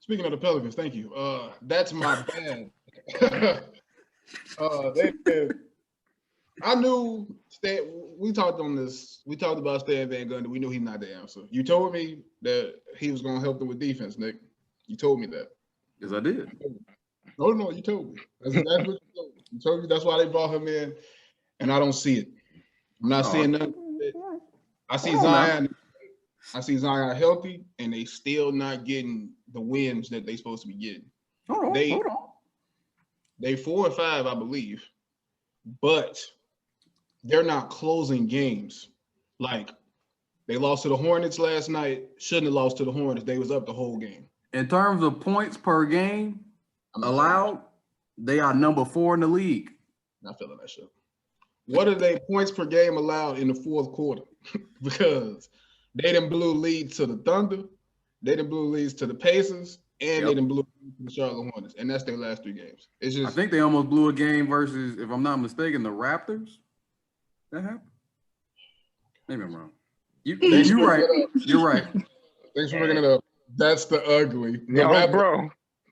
Speaking of the Pelicans, thank you. That's my bad. I knew we talked on this. We talked about Stan Van Gundy. We knew he's not the answer. You told me that he was going to help them with defense, Nick. You told me that. Yes, I did. No, you told me. That's what you told me. You told me that's why they brought him in, and I don't see it. I'm not seeing nothing. I see Zion. I see Zion healthy, and they still not getting the wins that they supposed to be getting. Hold on. They 4-5, I believe, but they're not closing games. Like they lost to the Hornets last night. Shouldn't have lost to the Hornets. They was up the whole game. In terms of points per game allowed, they are number 4 in the league. Not feeling that shit. What are they points per game allowed in the fourth quarter? Because they done blew leads to the Thunder, they done blew leads to the Pacers, and they done blew leads to the Charlotte Hornets, and that's their last 3 games. It's just I think they almost blew a game versus, if I'm not mistaken, the Raptors. That happened? Maybe I'm wrong. You're right. You're right. Thanks for bringing it up. That's the ugly. Bro.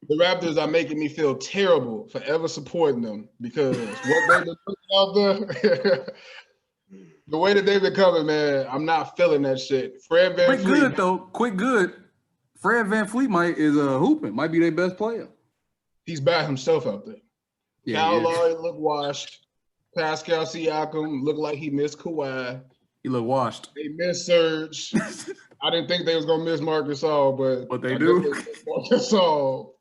The Raptors are making me feel terrible for ever supporting them because what they've been putting out there, the way that they've been coming, man, I'm not feeling that shit. Fred Van Fleet. Good though. Quick good. Fred Van Fleet might be their best player. He's by himself out there. Yeah, Kyle Lowry look washed. Pascal Siakam looked like he missed Kawhi. He look washed. They missed Serge. I didn't think they was gonna miss Marc Gasol, but they do. Marc Gasol.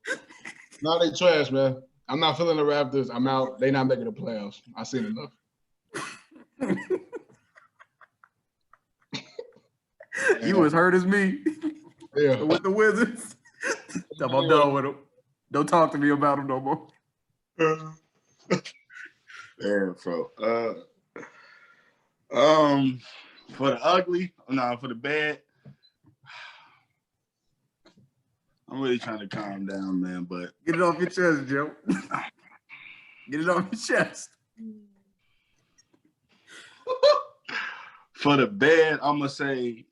Now they trash, man. I'm not feeling the Raptors. I'm out. They not making the playoffs. I seen enough. You as hurt as me. Yeah. With the Wizards. I'm done with them. Don't talk to me about them no more. Yeah, bro. For the ugly, for the bad, I'm really trying to calm down, man. But get it off your chest, Joe. Get it off your chest. For the bad, I'm gonna say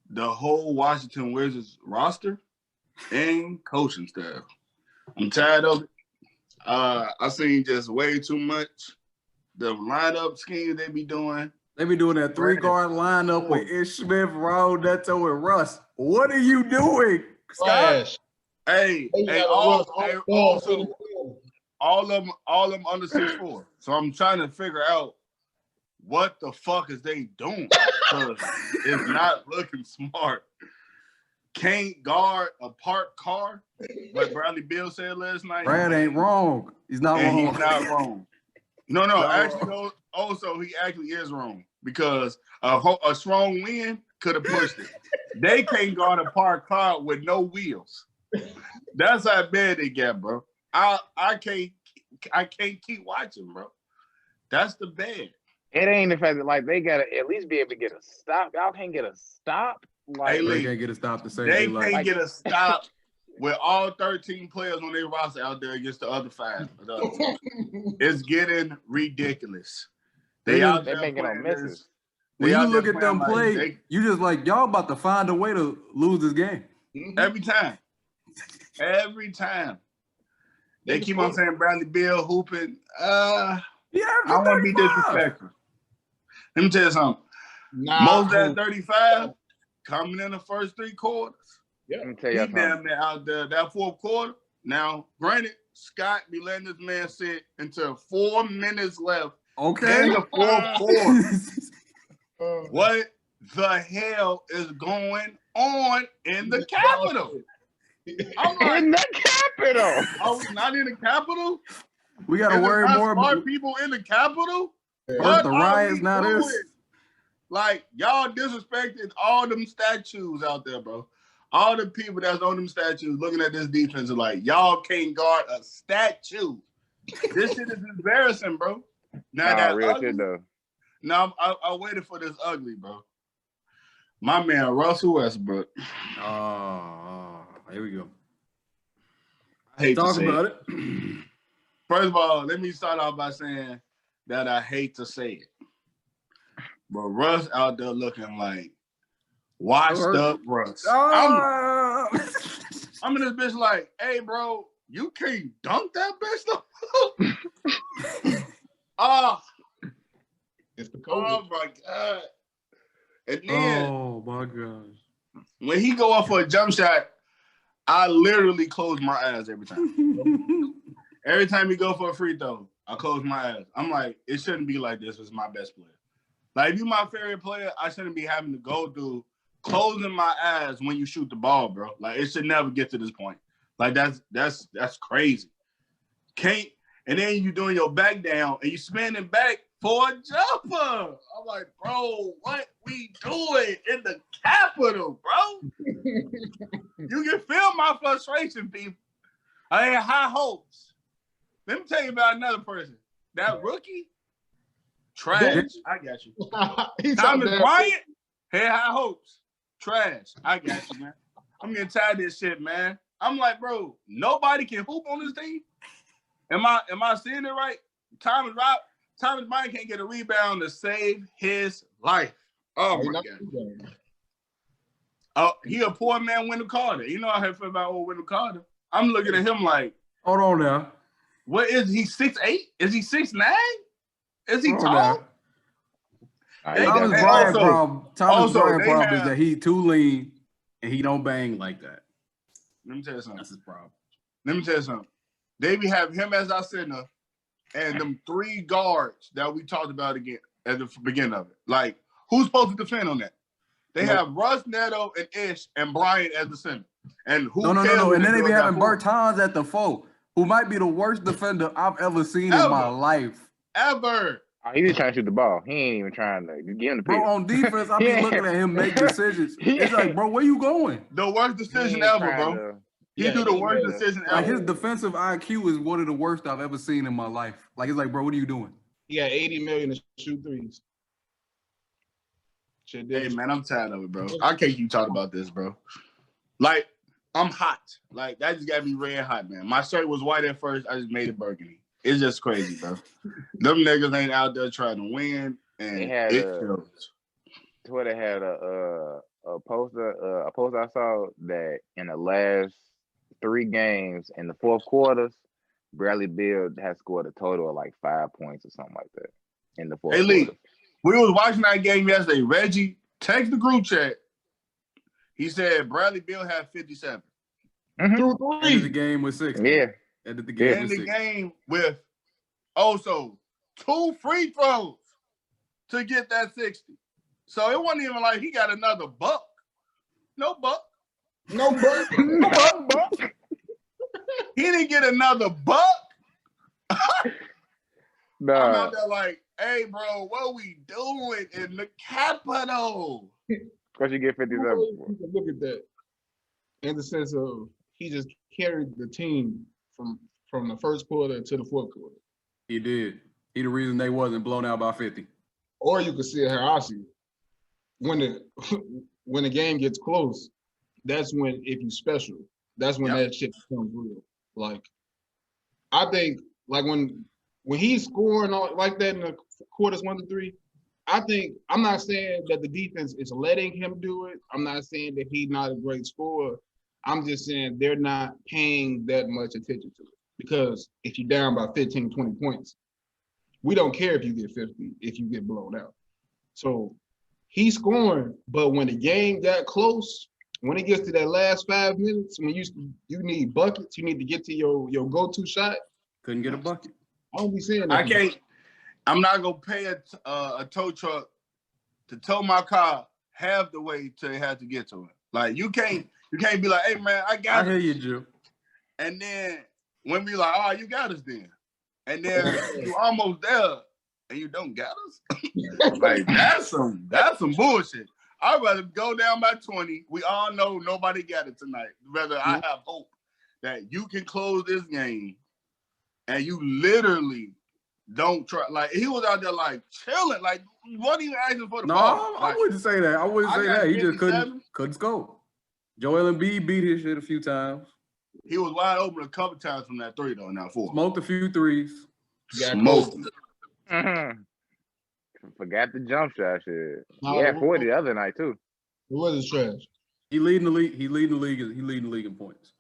the whole Washington Wizards roster and coaching staff. I'm tired of it. I seen just way too much. The lineup schemes they be doing. They be doing that 3-guard lineup with Ish Smith, Raul Neto, and Russ. What are you doing, Scott? Hey, all of them under 6'4". So I'm trying to figure out what the fuck is they doing? Because it's not looking smart. Can't guard a parked car, like Bradley Beal said last night. Brad ain't wrong. He's not wrong. He's not wrong. No, actually, also he actually is wrong because a strong wind could have pushed it. They can't guard a parked car with no wheels. That's how bad they get, bro. I can't keep watching, bro. That's the bad. It ain't the fact that like they gotta at least be able to get a stop. Y'all can't get a stop. Like they can't get a stop to say they can't get a stop with all 13 players on their roster out there against the other 5. It's getting ridiculous. They're making no misses. When you look at them play, you just like y'all about to find a way to lose this game. Every time. Every time. They keep on saying Bradley Beal hooping. I want to be disrespectful. Let me tell you something. Most of that 35 coming in the first 3 quarters. Yeah. Let me tell you something. Damn near out there that 4th quarter. Now, granted, Scott be letting this man sit until 4 minutes left. Okay. In the 4th quarter. What the hell is going on in the Capitol? I'm like, in the Capitol. Oh, not in the Capitol? We got to worry more about people in the Capitol. What the riots now this? Like, y'all disrespected all them statues out there, bro. All the people that's on them statues looking at this defense are like, y'all can't guard a statue. This shit is embarrassing, bro. Now real ugly, shit though. Now I waited for this ugly, bro. My man Russell Westbrook. Here we go. I hate Talk to say about it. First of all, let me start off by saying that I hate to say it. But Russ out there looking like washed up Russ. I'm in this bitch like, hey, bro, you can't dunk that bitch though. And then, oh my gosh, when he go off for a jump shot, I literally close my eyes every time. Every time he go for a free throw, I close my eyes. I'm like, it shouldn't be like this. It's my best player. Like, if you my favorite player, I shouldn't be having to go through closing my eyes when you shoot the ball, bro. Like, it should never get to this point. Like, that's crazy. And then you doing your back down and you spinning back for a jumper. I'm like, bro, what we doing in the Capitol, bro? You can feel my frustration, people. I had high hopes. Let me tell you about another person. That rookie, trash. I got you. Thomas Bryant had high hopes. Trash. I got you, man. I'm getting tired of this shit, man. I'm like, bro, nobody can hoop on this team. Am I seeing it right? Thomas Bryant can't get a rebound to save his life. Oh my God. Oh, he a poor man, Wendell Carter. You know how I feel about old Wendell Carter. I'm looking at him like, hold on now. What is he? 6'8"? Is he 6'9"? Is he tall? Thomas Bryant problem is that he too lean and he don't bang like that. Let me tell you something. That's his problem. Let me tell you something. They be have him as our center and them 3 guards that we talked about again at the beginning of it. Like, who's supposed to defend on that? They have Russ, Neto, and Ish, and Bryant as the center. And who? No. And then they be having Bertans at the 4, who might be the worst defender I've ever seen in my life. Ever. Oh, he just trying to shoot the ball. He ain't even trying to get him the Bro, on defense, I be looking at him make decisions. It's like, bro, where you going? The worst decision ever, bro. He do the worst decision ever. Like, his defensive IQ is one of the worst I've ever seen in my life. Like, it's like, bro, what are you doing? He got $80 million to shoot threes. Hey, man, I'm tired of it, bro. I can't keep talking about this, bro. Like, I'm hot. Like, that just got me red hot, man. My shirt was white at first. I just made it burgundy. It's just crazy, bro. Them niggas ain't out there trying to win, and it shows. Twitter had a poster I saw that in the last 3 games in the fourth quarters, Bradley Beal has scored a total of like 5 points or something like that in the fourth quarter. Lee, we was watching that game yesterday. Reggie text the group chat. He said Bradley Beal had 57. Through 3. Ended the game with 60. Yeah. Ended the game with also 2 free throws to get that 60. So it wasn't even like he got another buck. No buck. No buck. No buck. He didn't get another buck. Nah. I'm out there like, hey, bro, what we doing in the Capitol? What you get 57 for? Look at that. In the sense of he just carried the team from the first quarter to the fourth quarter. He did. He the reason they wasn't blown out by 50. Or you could see it how I see it. When the game gets close, that's when, if you special, that's when that shit becomes real. Like, I think, like, when he's scoring like that in the quarters 1 to 3, I think, I'm not saying that the defense is letting him do it. I'm not saying that he's not a great scorer. I'm just saying they're not paying that much attention to it. Because if you're down by 15, 20 points, we don't care if you get 50, if you get blown out. So he's scoring, but when the game got close, when it gets to that last 5 minutes, when you need buckets, you need to get to your go-to shot. Couldn't get a bucket. I don't be saying that. I can't. I'm not gonna pay a tow truck to tow my car half the way till it has to get to it. Like, you can't be like, hey man, I got it. I hear you, Drew. And then when we like, oh, you got us then. And then you almost there and you don't got us. Like, that's some bullshit. I'd rather go down by 20. We all know nobody got it tonight. Rather, I have hope that you can close this game and you literally don't try. Like, he was out there like chilling. Like, wasn't even asking for the ball. No, I wouldn't say that. I wouldn't say that. He just couldn't score. Joel Embiid beat his shit a few times. He was wide open a couple times from that 3 though. Now 4. Smoked a few threes. Smoked. Forgot the jump shot shit. He had 40 the other night too. It wasn't trash. He leading the league. He leading the league in points.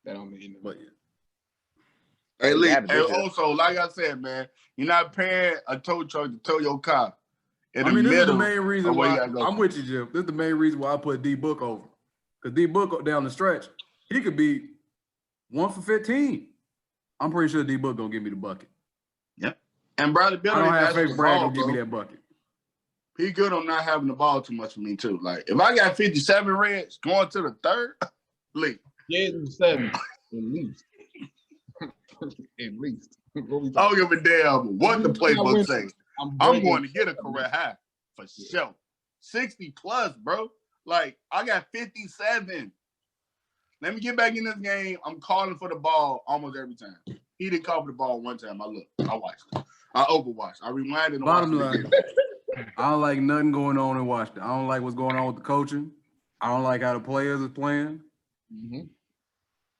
That don't mean it. But yeah. Hey, Lee, and also, like I said, man, you're not paying a tow truck to tow your car in I the mean, this is the middle main reason of where you why gotta go. I'm with you, Jim. This is the main reason why I put D Book over. Because D Book down the stretch, he could be 1 for 15. I'm pretty sure D Book gonna give me the bucket. Yep. And Bradley Bill I don't have faith Brad ball, gonna give me bro. that bucket. He good on not having the ball too much for me too. Like if I got 57 Reds going to the third, league. Yeah, 7 at least. At least. I don't give a damn what the playbook say. I'm going to get a career high for sure. 60 plus, bro. Like I got 57. Let me get back in this game. I'm calling for the ball almost every time. He didn't call for the ball one time. I watched. I overwatched. I rewinded and Bottom watched line, I don't like nothing going on in Washington. I don't like what's going on with the coaching. I don't like how the players are playing. Mm-hmm.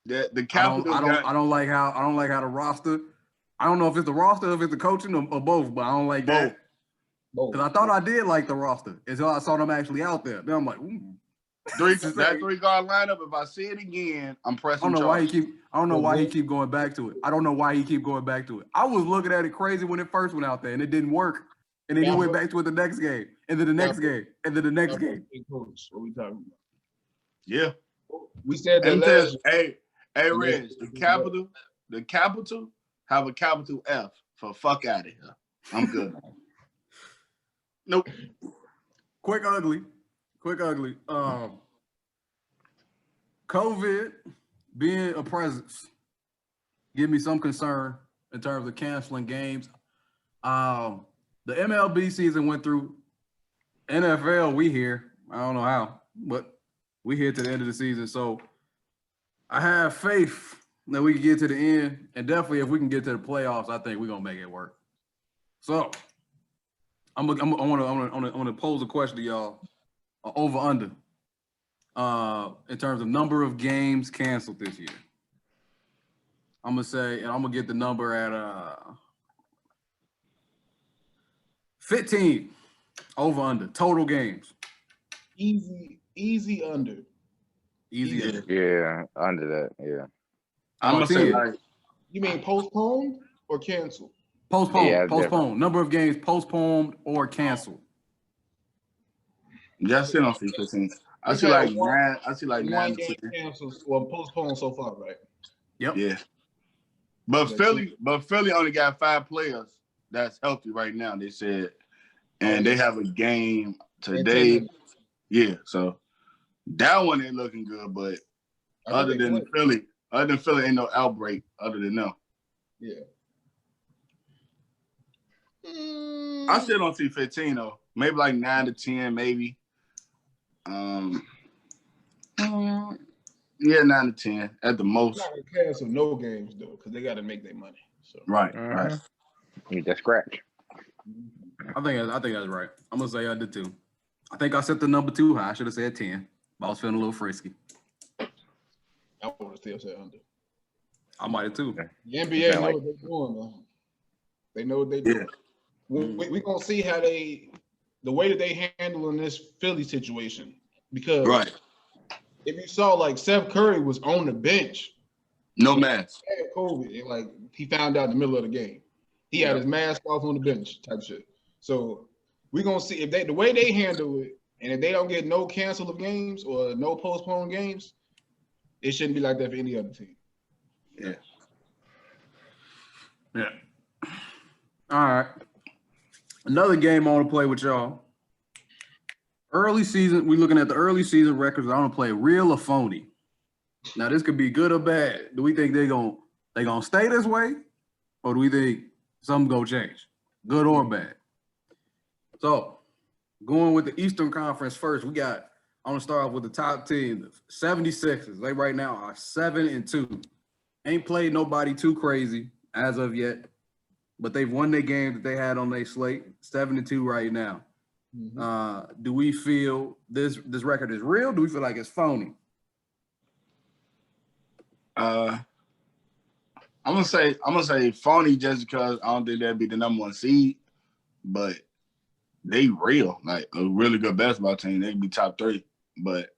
The Capitals. I don't like how the roster. I don't know if it's the roster, or if it's the coaching, or both. But I don't like that because I thought I did like the roster until I saw them actually out there. Then I'm like, ooh. That 3-guard lineup. If I see it again, I'm pressing. I don't know why he keep going back to it. I don't know why he keep going back to it. I was looking at it crazy when it first went out there and it didn't work. And then he went back to it the next game, and then the next game, and then the next game. What we talking about? Yeah. We said that last. Hey, Reg, the capital have a capital F for fuck out of here. I'm good. Nope. Quick ugly. COVID being a presence give me some concern in terms of canceling games. The MLB season went through. NFL, we here. I don't know how, but we here to the end of the season. So I have faith that we can get to the end, and definitely if we can get to the playoffs, I think we're gonna make it work. So I want to pose a question to y'all. Over under. In terms of number of games canceled this year. I'm gonna say, and I'm gonna get the number at 15. Over under total games. Easy under. Easy under. Yeah, under that. Yeah. I'm gonna say like. You mean postponed or canceled? Postponed. Yeah, postponed. Number of games postponed or canceled. Just sit on 15. I see like 9. I see like 9 game canceled or postponed so far, right? Yep. Yeah. But Philly only got 5 players that's healthy right now. They said, and they have a game today. Yeah, so that one ain't looking good. But other than Philly, ain't no outbreak other than them. Yeah. I still don't see 15 though. Maybe like 9 to 10, maybe. Yeah, 9 to 10 at the most. Not gonna cancel no games though, because they got to make their money. So right. Need that scratch. I think that's right. I'm gonna say I did too. I think I set the number too high. I should have said 10. But I was feeling a little frisky. I would have still said under. I might have too. The NBA know what they're doing, though. They know what they're doing. Yeah. We're gonna see how the way that they handle in this Philly situation. Because if you saw, like, Seth Curry was on the bench. No mask. He had COVID, and, like, he found out in the middle of the game. He had his mask off on the bench type shit. So we're going to see if the way they handle it, and if they don't get no cancel of games or no postponed games, it shouldn't be like that for any other team. Yeah. Yeah. All right. Another game I want to play with y'all. Early season, we're looking at the early season records. I want to play real or phony. Now, this could be good or bad. Do we think they're gonna stay this way? Or do we think something gonna change? Good or bad? So, going with the Eastern Conference first, I want to start off with the top team, the 76ers. They right now are 7-2. Ain't played nobody too crazy as of yet, but they've won their game that they had on their slate, 7-2 right now. Mm-hmm. Do we feel this record is real? Do we feel like it's phony? I'm gonna say phony just because I don't think that'd be the number 1 seed, but they real, like a really good basketball team. They'd be top 3, but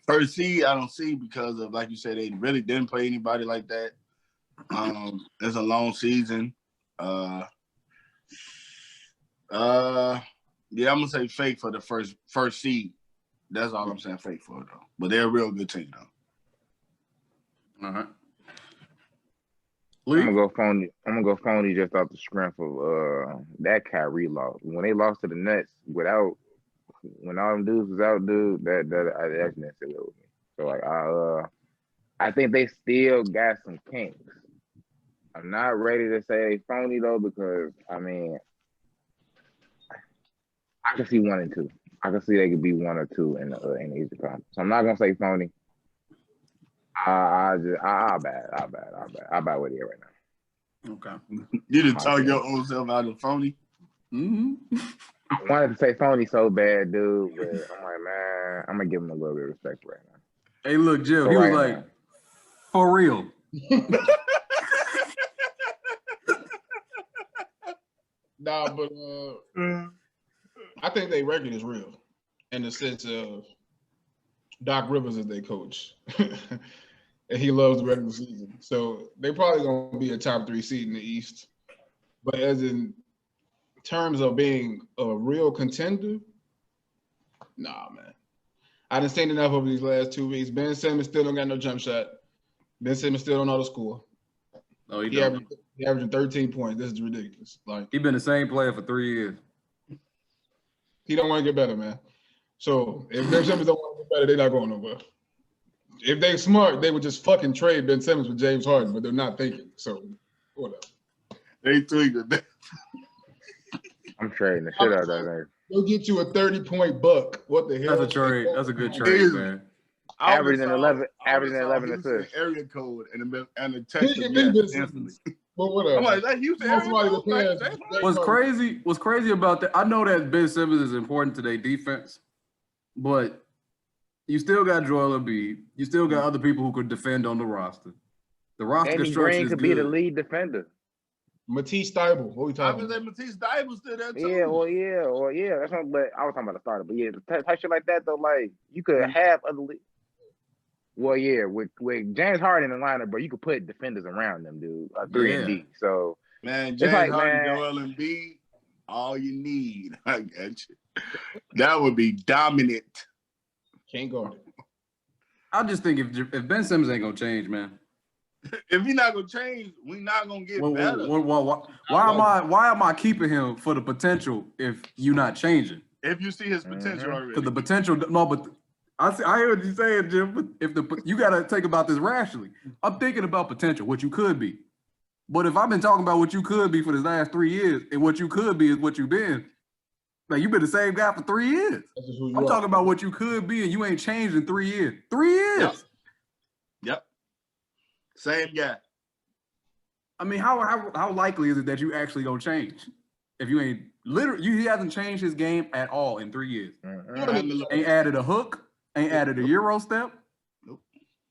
first seed I don't see because of, like you said, they really didn't play anybody like that. It's a long season. Yeah, I'm gonna say fake for the first seed. That's all I'm saying fake for though. But they're a real good team though. All right. I'm gonna go phony. I'm gonna go phony just off the strength of that Kyrie loss. When they lost to the Nets when all them dudes was out, dude, that didn't sit well with me. So like I think they still got some kinks. I'm not ready to say phony though, because I mean I can see 1 and 2. I can see they could be 1 or 2 in the Eastern Conference. So I'm not gonna say phony. I'll bet with you right now. Okay. You didn't talk your own self out of phony. Mm-hmm. I wanted to say phony so bad, dude, but I'm like, man, I'm gonna give him a little bit of respect right now. Hey, look, Jill, So he was right like, for real. Nah, but I think their record is real in the sense of Doc Rivers is their coach. And he loves the regular season. So they're probably going to be a top 3 seed in the East. But as in terms of being a real contender, nah, man. I done seen enough over these last 2 weeks. Ben Simmons still don't got no jump shot. Ben Simmons still don't know the score. No, He averaging 13 points. This is ridiculous. Like, he been the same player for 3 years. he don't want to get better, man. So if Ben Simmons don't want to get better, they're not going nowhere. If they smart, they would just fucking trade Ben Simmons with James Harden, but they're not thinking. So whatever. They tweaked it. I'm trading the shit out of that thing. They'll get you a 30-point buck. What the hell? That's a trade. That's a good trade, man. Averaging 11 assists. Area code and the He text. can be Ben Simmons. But whatever. I'm like, that Houston area Somebody code, with like, pants. What's crazy about that? I know that Ben Simmons is important to their defense, but you still got Joel Embiid. You still got other people who could defend on the roster. The roster Danny construction Green is could good. be the lead defender. Matisse Thybulle. What we talking about? Matisse Thybulle still there too. Yeah. That's not, but I was talking about the starter. But yeah, the type shit like that though, like you could have other. Well, yeah, with James Harden in the lineup, bro, you could put defenders around them, dude. 3 and D. So man, it's James like, Harden, man, Joel Embiid, all you need. I got you. That would be dominant. Can't guard it. I just think if Ben Simmons ain't gonna change, man. If he's not gonna change, we're not gonna get better. Why am I keeping him for the potential if you're not changing? If you see his potential already. Because the potential, no, but I hear what you're saying, Jim. But if you gotta think about this rationally. I'm thinking about potential, what you could be. But if I've been talking about what you could be for the last 3 years, and what you could be is what you've been, like you've been the same guy for 3 years. I'm talking about what you could be, and you ain't changed in 3 years. 3 years. Yep. Same guy. I mean, how likely is it that you actually gonna change? If you ain't he hasn't changed his game at all in 3 years. Ain't added a hook, ain't added a Euro step. Nope.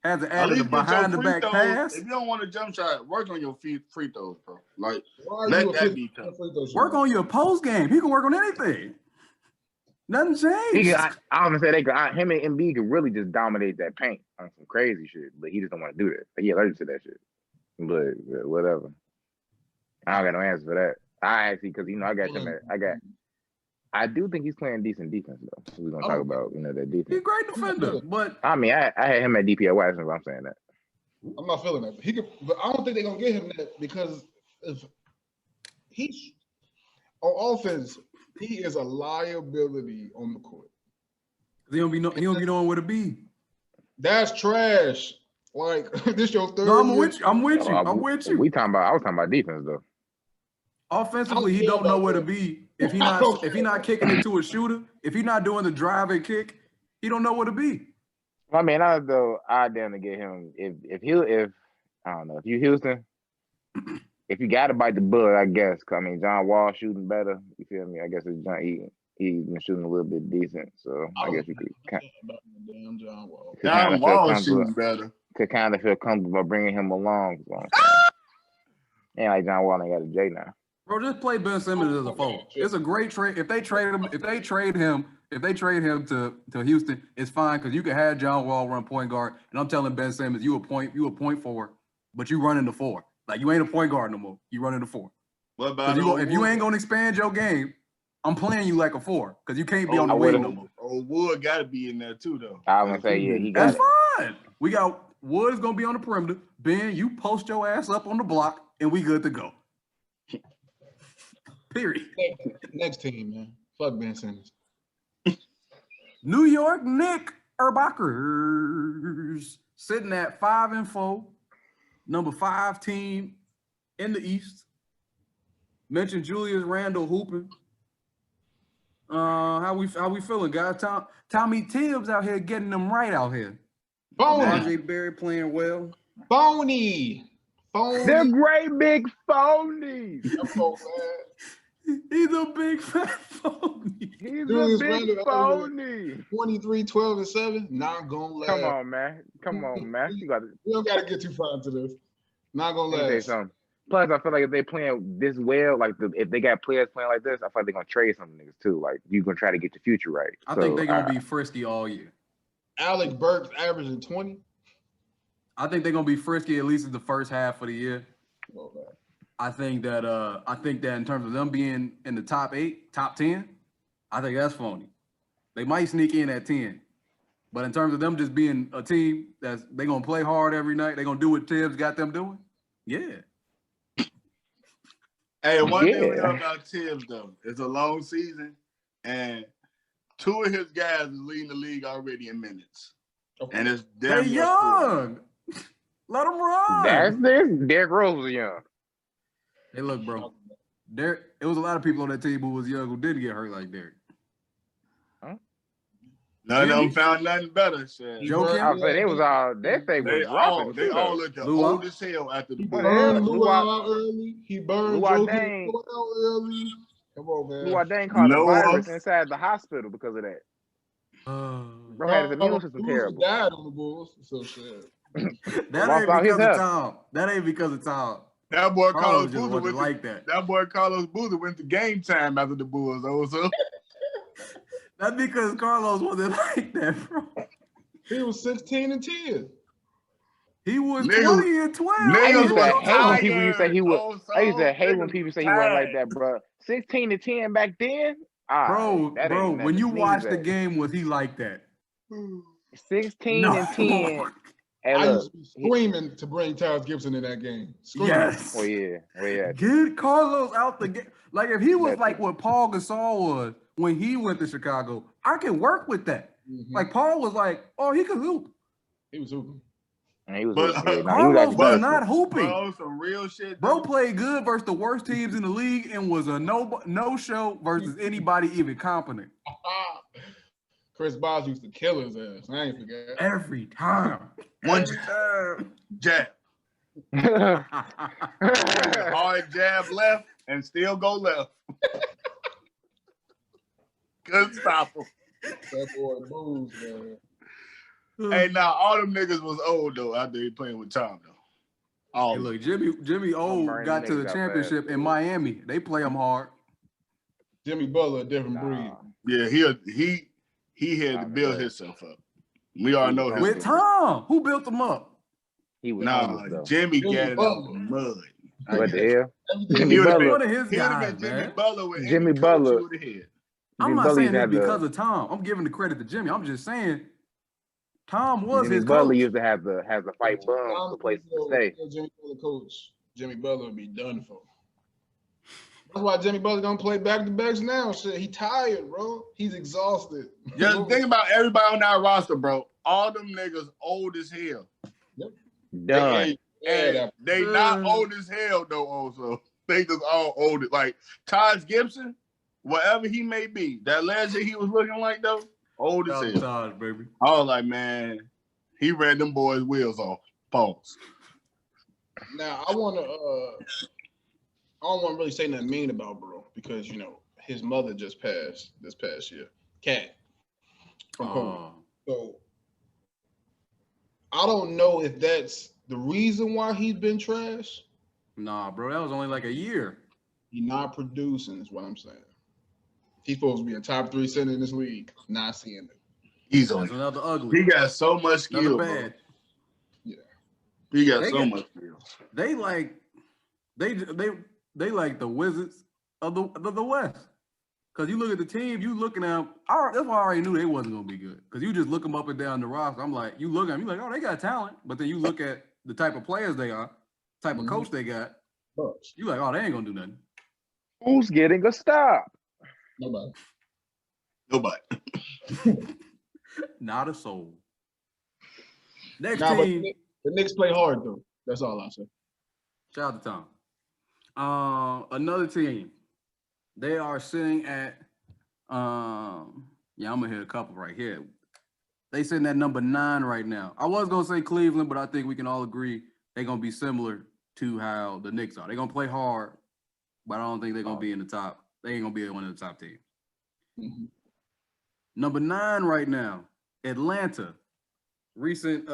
Hasn't added a behind the back pass. If you don't want a jump shot, work on your free throws, bro. Like let that be tough. Work on your post game. He can work on anything. Nothing changed. I was gonna say him and Embiid could really just dominate that paint on some crazy shit, but he just don't want to do that. But he allergic to that shit. But whatever. I don't got no answer for that. I actually, because I do think he's playing decent defense though. So we're gonna talk about that defense. He's a great defender, but I mean, I had him at DP at Washington. But I'm saying that. I'm not feeling that. But I don't think they're gonna get him that because if he's on offense, he is a liability on the court. He don't be knowing where to be. That's trash. Like this your third. No, I'm with you. I'm with you. I was talking about defense though. Offensively, he don't know where to be. If he not kicking it to a shooter, if he's not doing the drive and kick, he don't know where to be. I mean, I damn to get him if I don't know if you Houston, if you got to bite the bullet, I guess. I mean, John Wall shooting better. You feel me? I guess it's he's been shooting a little bit decent, so I guess you could. Damn John Wall. John Wall shooting better. Could kind of feel comfortable by bringing him along. And like John Wall ain't got a J now. Bro, just play Ben Simmons as a foe. It's a great trade. If they trade him to Houston, it's fine because you can have John Wall run point guard. And I'm telling Ben Simmons, you a point forward, but you running the 4. Like you ain't a point guard no more. You running the 4. What about if you ain't gonna expand your game, I'm playing you like a 4 because you can't be on the wing no more. Oh, Wood got to be in there too, though. I was gonna say, yeah, he got That's fine. We got Wood's gonna be on the perimeter. Ben, you post your ass up on the block, and we good to go. Period. Next team, man. Fuck Ben Simmons. New York Knickerbockers sitting at 5-4, number 5 team in the East. Mentioned Julius Randle hooping. How we feeling, guys? Tommy Tibbs out here getting them right out here. Phony. RJ Barry playing well. Phony. the great big phony. He's a big fat phony. He's Julius a big Randle, phony. 23, 12, and 7. Not gonna last. Come on, man. You got to. We don't gotta get too far into this. Not gonna Let me tell you last. something. Plus, I feel like if they playing this well, like if they got players playing like this, I feel like they're gonna trade some niggas too. Like you gonna try to get your future right. I think they're gonna be frisky all year. Alec Burks averaging 20. I think they're gonna be frisky at least in the first half of the year. Oh, man. I think that in terms of them being in the top 8, top 10, I think that's phony. They might sneak in at 10. But in terms of them just being a team that's they're gonna play hard every night, they're gonna do what Tibbs got them doing. Yeah. Hey, one thing we know about Tibbs though, it's a long season, and 2 of his guys is leading the league already in minutes. Okay. And it's they're young. Let them run. That's this. Derrick Rose was young. Hey, look, bro. It was a lot of people on that team who was young who didn't get hurt like Derrick. Huh? None of them found nothing better. Joking? I was saying it was all that thing was dropping. They all looked old as hell after the burned Lou out early. He burned Joe early. Come on, man. Lou Dang caught the virus inside the hospital because of that. Bro had his immune system terrible. Died on the Bulls, so shit. That ain't because of Tom. That ain't because of Tom. That boy Carlos Boozer went like that. That boy Carlos Boozer went to game time after the Bulls also. That's because Carlos wasn't like that, bro. He was 16 and 10. He was 20 and 12. I used to hate when people say he was. I used to hate when people say he wasn't like that, bro. 16 and 10 back then. Bro, when you watch the game, was he like that? 16 and 10. Hey, I used to be screaming to bring Tyrese Gibson in that game. Screaming. Yes. Oh yeah. Get Carlos out the game. Like if he was like what Paul Gasol was when he went to Chicago, I can work with that. Mm-hmm. Like Paul was like, oh, he could hoop. He was hooping. Carlos was not hooping. Bro, some real shit. Bro played good versus the worst teams in the league and was a no show versus anybody even competent. Chris Bosh used to kill his ass. I ain't forget. Every time. One jab. Hard jab left and still go left. Couldn't stop him. That boy moves, man. Hey, now all them niggas was old though after he playing with Tom though. Hey, look, Jimmy old got to the championship in Miami. They play him hard. Jimmy Butler, a different breed. Yeah, he had to build himself up. We all know him. With Tom, who built him up? He was Jimmy got it out the mud. What the hell? Jimmy Butler, one of his guys, Jimmy Butler with Jimmy Butler. I'm not saying that because of Tom. I'm giving the credit to Jimmy. I'm just saying Tom was Jimmy his Butler coach. used to have the fight bums for places to stay. Jimmy Butler coach. Jimmy Butler would be done for. That's why Jimmy Butler gonna play back-to-backs now. Shit, he tired, bro. He's exhausted. Just think about everybody on that roster, bro. All them niggas old as hell. Yep. Done. They not old as hell though. Also, they just all old. Like Taj Gibson, whatever he may be, that last year he was looking like though, old as hell. Taj, baby. I was like, man, he ran them boys' wheels off. Pause. Now I don't want to really say nothing mean about bro because his mother just passed this past year, Cat from COVID. So I don't know if that's the reason why he's been trash. Nah, bro, that was only like a year. He not producing is what I'm saying. He's supposed to be a top 3 center in this league. Not seeing it. He's on another ugly. He got so much skill, bro. Yeah, he got so much skill. They like the Wizards of the West. Because you look at the team, you looking at them. That's why I already knew they wasn't going to be good. Because you just look them up and down the roster. I'm like, you look at them, you're like, oh, they got talent. But then you look at the type of players they are, type of coach they got. You like, oh, they ain't going to do nothing. Who's getting a stop? Nobody. Not a soul. Next But team. the Knicks play hard, though. That's all I say. Shout out to Tom. Another team. They are sitting at, I'm going to hit a couple right here. They sitting at number 9 right now. I was going to say Cleveland, but I think we can all agree they're going to be similar to how the Knicks are. They're going to play hard, but I don't think they're going to be in the top. They ain't going to be one of the top teams. Mm-hmm. Number 9 right now, Atlanta. Recent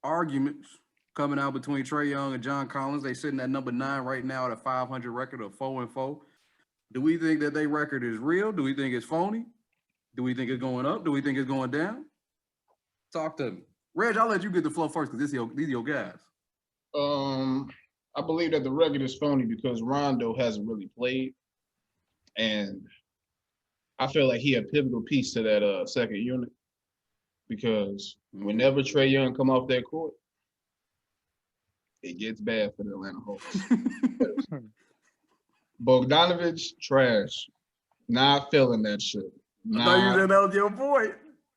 arguments coming out between Trae Young and John Collins. They sitting at number 9 right now at a 500 record of 4-4. Do we think that their record is real? Do we think it's phony? Do we think it's going up? Do we think it's going down? Talk to me. Reg, I'll let you get the flow first because these are your guys. I believe that the record is phony because Rondo hasn't really played. And I feel like he a pivotal piece to that second unit because whenever Trae Young come off that court, it gets bad for the Atlanta Hawks. Bogdanovich, trash. Not feeling that shit. I thought you said that was your boy.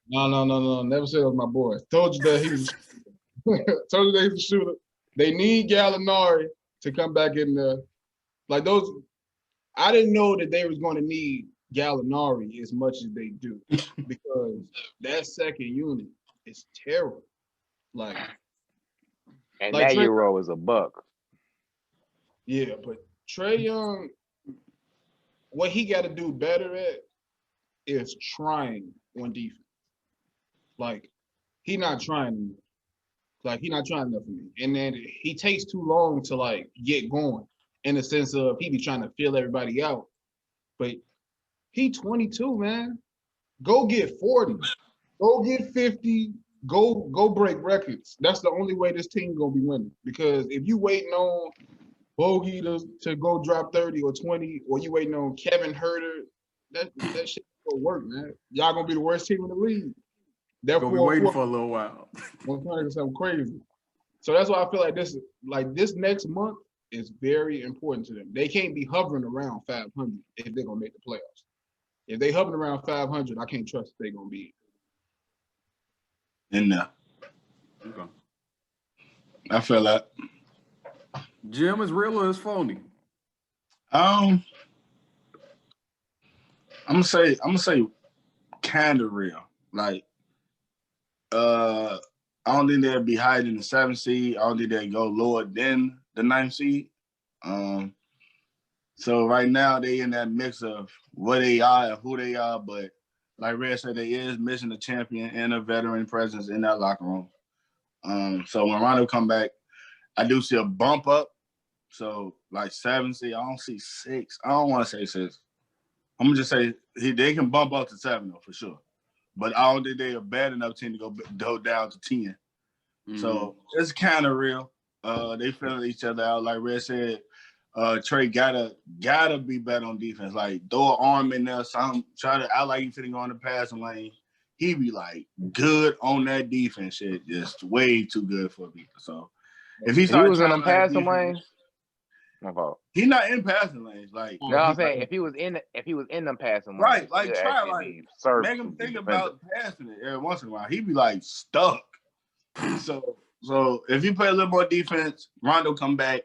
No. Never said it was my boy. Told you that he was told you that he's a shooter. They need Gallinari to come back in there. Like those, I didn't know that they was going to need Gallinari as much as they do because that second unit is terrible. And that Euro is a buck. Yeah, but Trae Young, what he got to do better at is trying on defense. He not trying enough. He not trying enough for me. And then he takes too long to get going in the sense of he be trying to fill everybody out. But he 22, man. Go get 40. Go get 50. Go break records. That's the only way this team gonna be winning. Because if you waiting on Bogey to go drop 30 or 20, or you waiting on Kevin Huerter, that shit gonna work, man. Y'all gonna be the worst team in the league. Therefore, we'll be waiting for a little while. Something crazy. So that's why I feel like this next month is very important to them. They can't be hovering around 500 if they're gonna make the playoffs. If they hovering around 500, I can't trust they're gonna be in there. Okay. I feel that. Jim, is real or is phony? I'm gonna say kind of real. I don't think they'll be higher than the 7th seed. I don't think they'll go lower than the 9th seed. So right now they in that mix of what they are and who they are, but like Red said, they is missing a champion and a veteran presence in that locker room. So when Rondo come back, I do see a bump up. So 7 seed, I don't see 6. I don't want to say 6. I'm gonna just say they can bump up to 7 though for sure. But I don't think they are bad enough team to go down to 10. Mm-hmm. So it's kind of real. They feeling each other out. Like Red said, Trae gotta be better on defense. Throw an arm in there, try to act like you fitting on the passing lane. He be good on that defense shit, just way too good for people. So if he was in them passing lanes, my fault. He's not in passing lanes. No, I'm saying if he was in them passing lanes, right? Try make him think about passing it every once in a while. He be stuck. So if you play a little more defense, Rondo come back.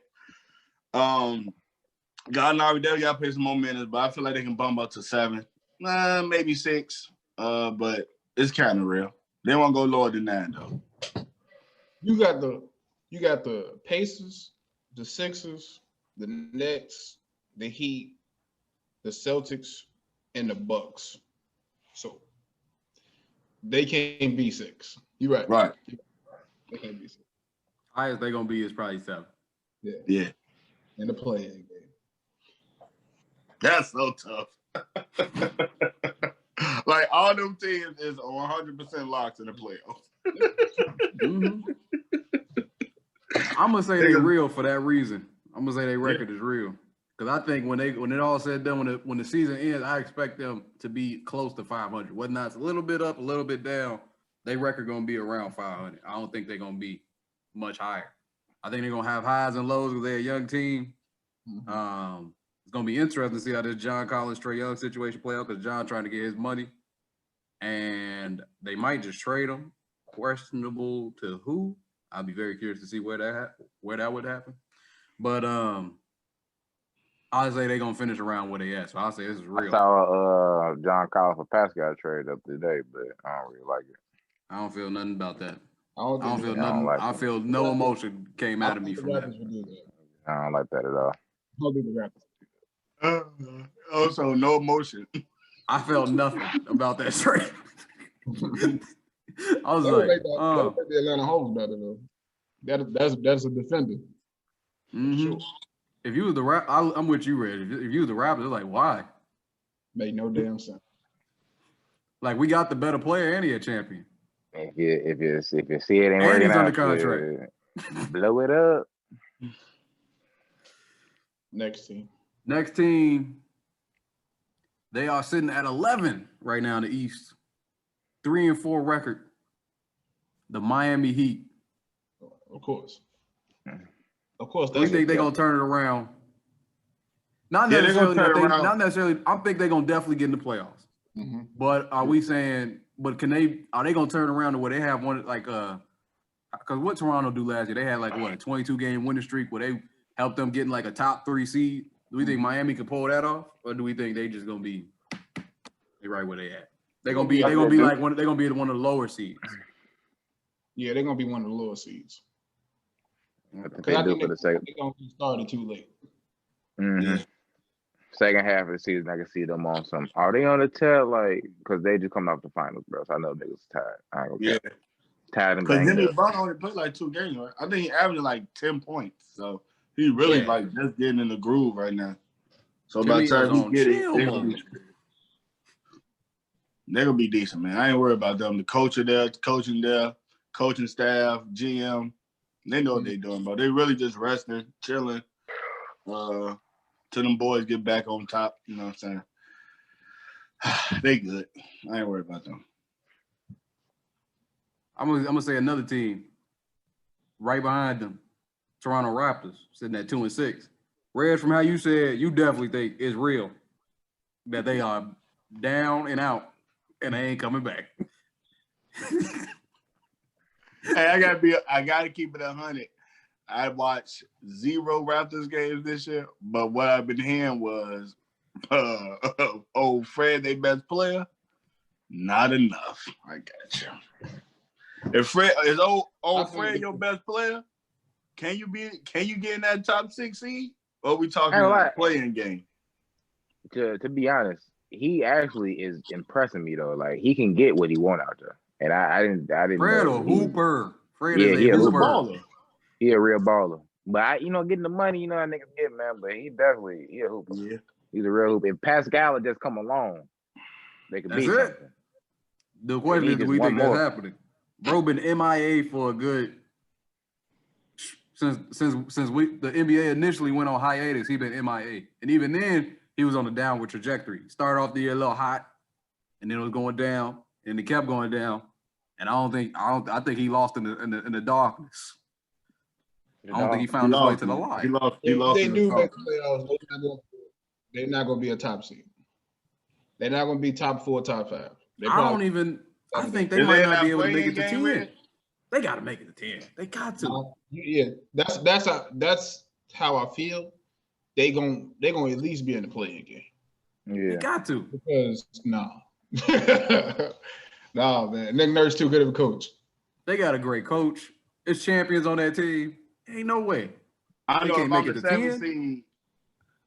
Gallinari definitely got to play some more minutes, but I feel like they can bump up to 7, maybe 6. But it's kind of real. They won't go lower than 9 though. You got the Pacers, the Sixers, the Nets, the Heat, the Celtics, and the Bucks. So they can't be 6. You're right. Right. They can't be 6. Highest they're gonna be is probably 7. Yeah. In the play-in game. That's so tough. All them teams is 100% locked in the playoffs. Mm-hmm. I'm gonna say they're real for that reason. I'm gonna say their record is real. Because I think when it all said done, when the season ends, I expect them to be close to 500. Whether or not it's a little bit up, a little bit down, their record gonna be around 500. I don't think they're gonna be much higher. I think they're gonna have highs and lows because they're a young team. Mm-hmm. It's gonna be interesting to see how this John Collins, Trae Young situation play out because John trying to get his money, and they might just trade him. Questionable to who? I'll be very curious to see where that would happen. But I'll say they're gonna finish around where they at. So I'll say this is real. I saw John Collins for Pascal trade up today, but I don't really like it. I don't feel nothing about that. I don't feel nothing. Like I feel no emotion came out of me from that. I don't like that at all. I don't think the Raptors. Also, no emotion. I felt nothing about that trade. I was That'll like, make the Atlanta Hawks better though. That's a defender. Mm-hmm. Sure. If you was the I'm with you, Red. If you was the Raptors, like why? Made no damn sense. Like we got the better player and he a champion. If you see it ain't and working he's out, under contract. Blow it up. Next team. They are sitting at 11 right now in the East. 3-4 record. The Miami Heat. Of course. We think they're gonna turn it around. Not necessarily. I think they're gonna definitely get in the playoffs. Mm-hmm. But are we saying? But are they gonna turn around to where they have one like because what Toronto do last year? They had like what a 22-game winning streak where they helped them get in like a top 3 seed. Do we think Miami can pull that off, or do we think they just gonna be right where they at? They're gonna be one of the lower seeds. Yeah, they're gonna be one of the lower seeds. I think they're gonna be started too late. Mm-hmm. Yeah. Second half of the season, I can see them on some. Are they on the tail? Like, because they just come off the finals, bro. So I know niggas tired. I ain't gonna care. Tired and banged up. Because Bron only played like 2 games, right? I think he averaged like 10 points. So he really like just getting in the groove right now. So by the time he get it, they're gonna be decent, man. I ain't worried about them. The coaching staff, GM, they know what they're doing, but they really just resting, chilling, till them boys get back on top. You know what I'm saying? They good. I ain't worried about them. I'm gonna say another team right behind them, Toronto Raptors, sitting at 2-6. Red, from how you said, you definitely think it's real that they are down and out and they ain't coming back. Hey, I gotta keep it 100. I watched 0 Raptors games this year, but what I've been hearing was old Fred, their best player, not enough. I got you. If Fred is old Fred your best player, can you get in that top 6 seed? Or are we talking about playing game? To be honest, he actually is impressing me though. Like he can get what he want out there. And I didn't Fred know a hooper. Fred is a hooper. Baller. He a real baller. But getting the money, you know how niggas get, man. But he a hooper. Yeah. He's a real hooper. If Pascal would just come along, they could beat something. The question is, do we think that's happening? Bro been MIA for a good since the NBA initially went on hiatus, he been MIA. And even then, he was on a downward trajectory. Started off the year a little hot, and then it was going down, and it kept going down. And I think he lost in the darkness. I don't think he found his way to the light. He lost. They do make the playoffs. They're not going to be a top seed. They're not going to be top 4, top 5. I think they might not be able to make it to 10. They got to make it to 10. They got to. Yeah, that's how I feel. They gonna at least be in the playing game. Yeah, they got to. Because nah, man. Nick Nurse too good of a coach. They got a great coach. It's champions on that team. Ain't no way. I know if I'm the 7th seed,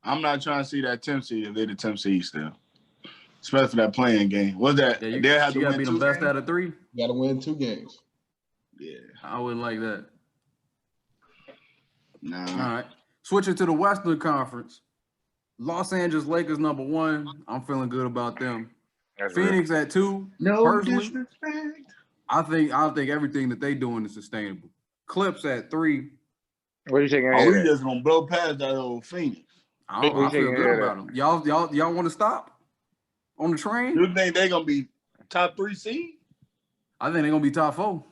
I'm not trying to see that 10th seed if they're the 10th seed still. Especially for that playing game. What's that? Yeah, you got to be the best out of 3. You got to win 2 games. Yeah. I wouldn't like that. Nah. All right. Switching to the Western Conference. Los Angeles Lakers #1. I'm feeling good about them. That's Phoenix at 2. No disrespect. I think everything that they doing is sustainable. Clips at 3. What are you taking? We just gonna blow past that old Phoenix. I feel good about them. Y'all want to stop on the train? You think they're gonna be top 3 seed? I think they're gonna be top 4.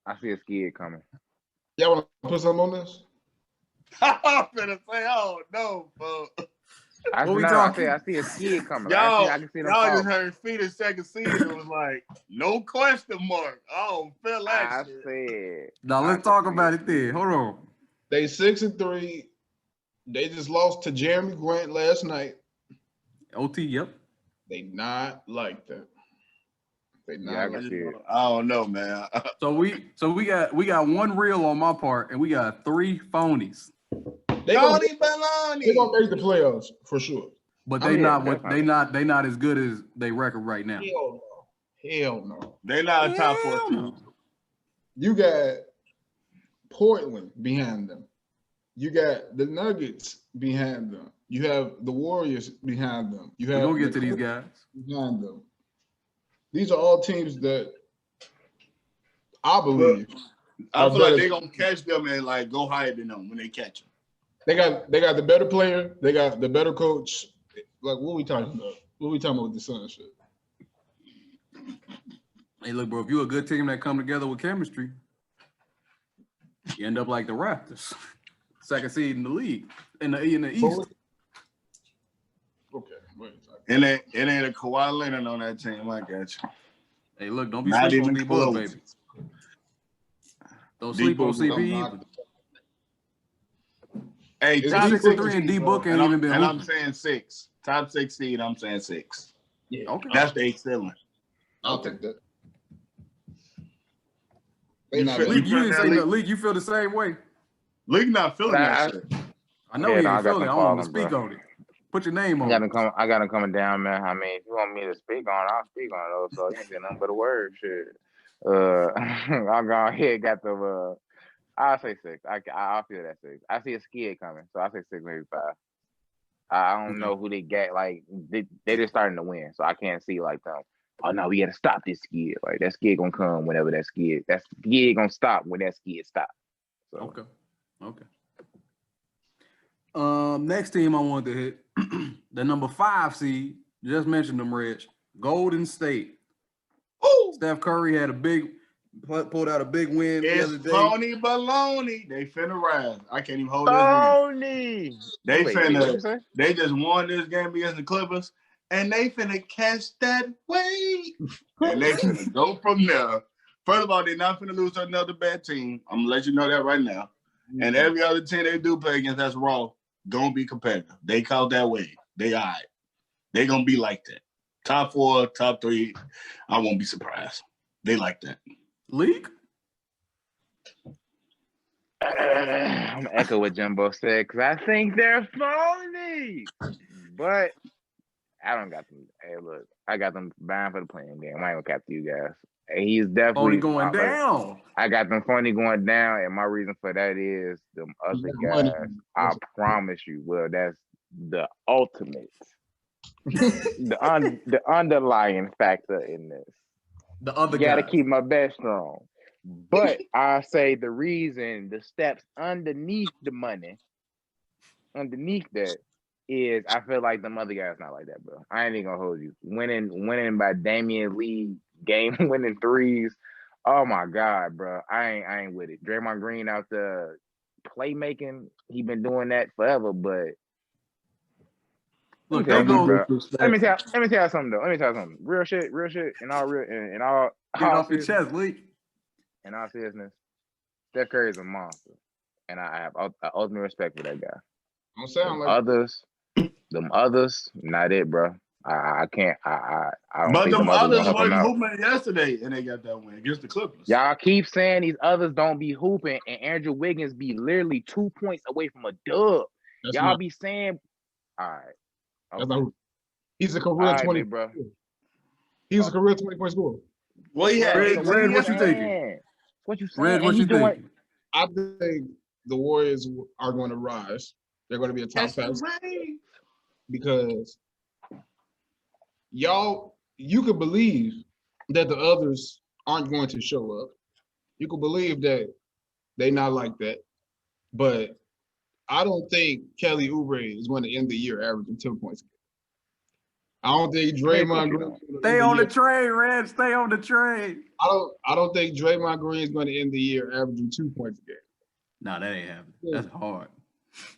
I see a skid coming. Y'all want to put something on this? I'm gonna say, oh no, bro. I see a skid coming. Y'all, I can see them y'all just heard Phoenix second season. It was like no question mark. I don't feel like I shit. said. Now let's talk about it then. Hold on. They 6-3. They just lost to Jeremy Grant last night. OT, yep. They not like that. They not. Yeah, I like can see it. I don't know, man. So we got one real on my part, and we got 3 phonies. They gonna Baloney. make the playoffs for sure. But they not as good as they record right now. Hell no. They not a top 4 team. You got Portland behind them. You got the Nuggets behind them. You have the Warriors behind them. You have We're gonna get to these guys behind them. These are all teams that I believe. I feel like they're gonna catch them and like go higher than them when they catch them. They got the better player. They got the better coach. Like, what are we talking about? What are we talking about with the Suns shit? Hey, look, bro, if you're a good team that come together with chemistry, you end up like the Raptors, second seed in the league, in the East. Okay, wait a second. And it ain't a Kawhi Leonard on that team. I got you. Hey, look, don't be Not sleeping on even D-Book, close. baby. Don't sleep on CP either. Hey, It's top 6-3 and D-Book ain't even been and I'm hooping. saying 6. Top 6 seed, I'm saying 6. Yeah, Okay. That's the excellent. I'll take that. You not feel- bad. League, you didn't that say league? the league. You feel the same way. League not feeling that shit. I know Yeah, you no, I ain't got feeling it. them I want to falling, speak bro. on it. Put your name on it. I got them coming down, man. I mean, if you want me to speak on it, I'll speak on it. Also, you ain't saying nothing but a word, shit. I'll go ahead. Got the. I'll say 6. I'll feel that 6. I see a skid coming, so I say 6, maybe 5. I don't know who they get. Like they just starting to win, so I can't see like them. Oh no, we got to stop this skid. Like that skid gonna come whenever that skid gonna stop when that skid stops. So. Okay. Next team I wanted to hit, the number 5 seed. Just mentioned them, Reg. Golden State. Ooh, Steph Curry had pulled out a big win the other it's day. Phony baloney. They finna rise. I can't even hold this. Phony. They Wait, finna. what you say? They just won this game against the Clippers, and they finna catch that wave, and they finna go from there. First of all, they're not finna lose to another bad team. I'm gonna let you know that right now. And every other team they do play against that's raw, gonna be competitive. They caught that wave. They all right. They gonna be like that. Top 4, top 3. I won't be surprised. They like that. League? I'm gonna echo what Jumbo said because I think they're phony. But I don't got them. Hey, look, I got them bound for the playing game. I ain't gonna cap to you guys. He's definitely Phony going down. I got them Phony going down, and my reason for that is them other guys. I promise you, well, that's the ultimate, the underlying factor in this. The other You gotta guys. keep my bet strong. But I say the reason, the steps underneath the money, underneath that, is I feel like them other guys not like that, bro. I ain't even gonna hold you. Winning by Damian Lee, game-winning threes. Oh my God, bro. I ain't with it. Draymond Green out there playmaking, he been doing that forever, but Look, let they go. me tell you something though. Let me tell you something. Real shit, and all real and all Get off your chest, League. in all seriousness, Steph Curry is a monster. And I have ultimate respect for that guy. Don't sound like Them others, not it, bro. I can't. I don't But think them them others others gonna help him wasn't out. hooping yesterday, and they got that win against the Clippers. Y'all keep saying these others don't be hooping, and Andrew Wiggins be literally 2 points away from a dub. Y'all be saying, all right. Okay. He's a career 20, bro. He's a career 20-point scorer. Well, he had Red, what you thinking? What you saying? Red, what you thinking? I think the Warriors are going to rise. They're going to be a top 5 because you could believe that the others aren't going to show up. You could believe that they not like that. But I don't think Kelly Oubre is going to end the year averaging 10 points. I don't think Draymond Green. Stay on the train, Red. Stay on the train. I don't think Draymond Green is going to end the year averaging 2 points a game. No, that ain't happening. That's hard.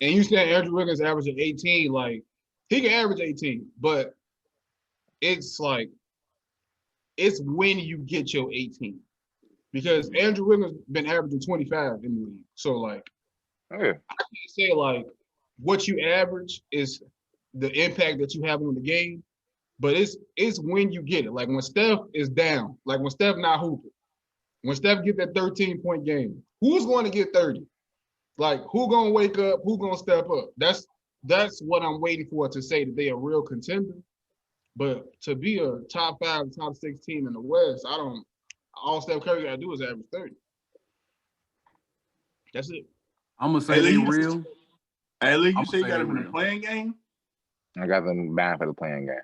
And you said Andrew Wiggins averaging 18, like he can average 18, but it's like it's when you get your 18. Because Andrew Wiggins been averaging 25 in the league. So like I can't say like what you average is the impact that you have on the game, but it's when you get it. Like when Steph is down, like when Steph not hooping, when Steph get that 13-point game, who's going to get 30? Like who gonna wake up? Who gonna step up? That's what I'm waiting for to say that they a real contender. But to be a top 5, top 6 team in the West, all Steph Curry gotta do is average 30. That's it. I'm gonna say they real. Hey, Lee, you say you got them in the playing game? I got them banned for the playing game.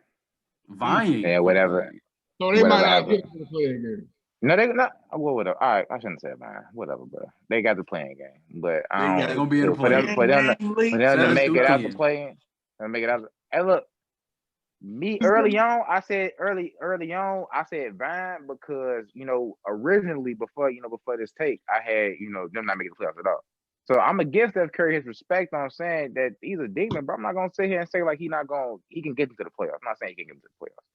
Vying. Yeah, whatever. So they might not get to the playing game. No, they not. Well, whatever. All right, I shouldn't say mine. Whatever, bro. They got the playing game, but they're gonna be in the playing game. For them to make it out the playing, and make it out. Hey, look, me early on, I said I said Vine because originally before this take, I had them not making the playoffs at all. So I'm gonna give Steph Curry his respect on saying that he's a demon, but I'm not gonna sit here and say like he can get into the playoffs. I'm not saying he can get into the playoffs,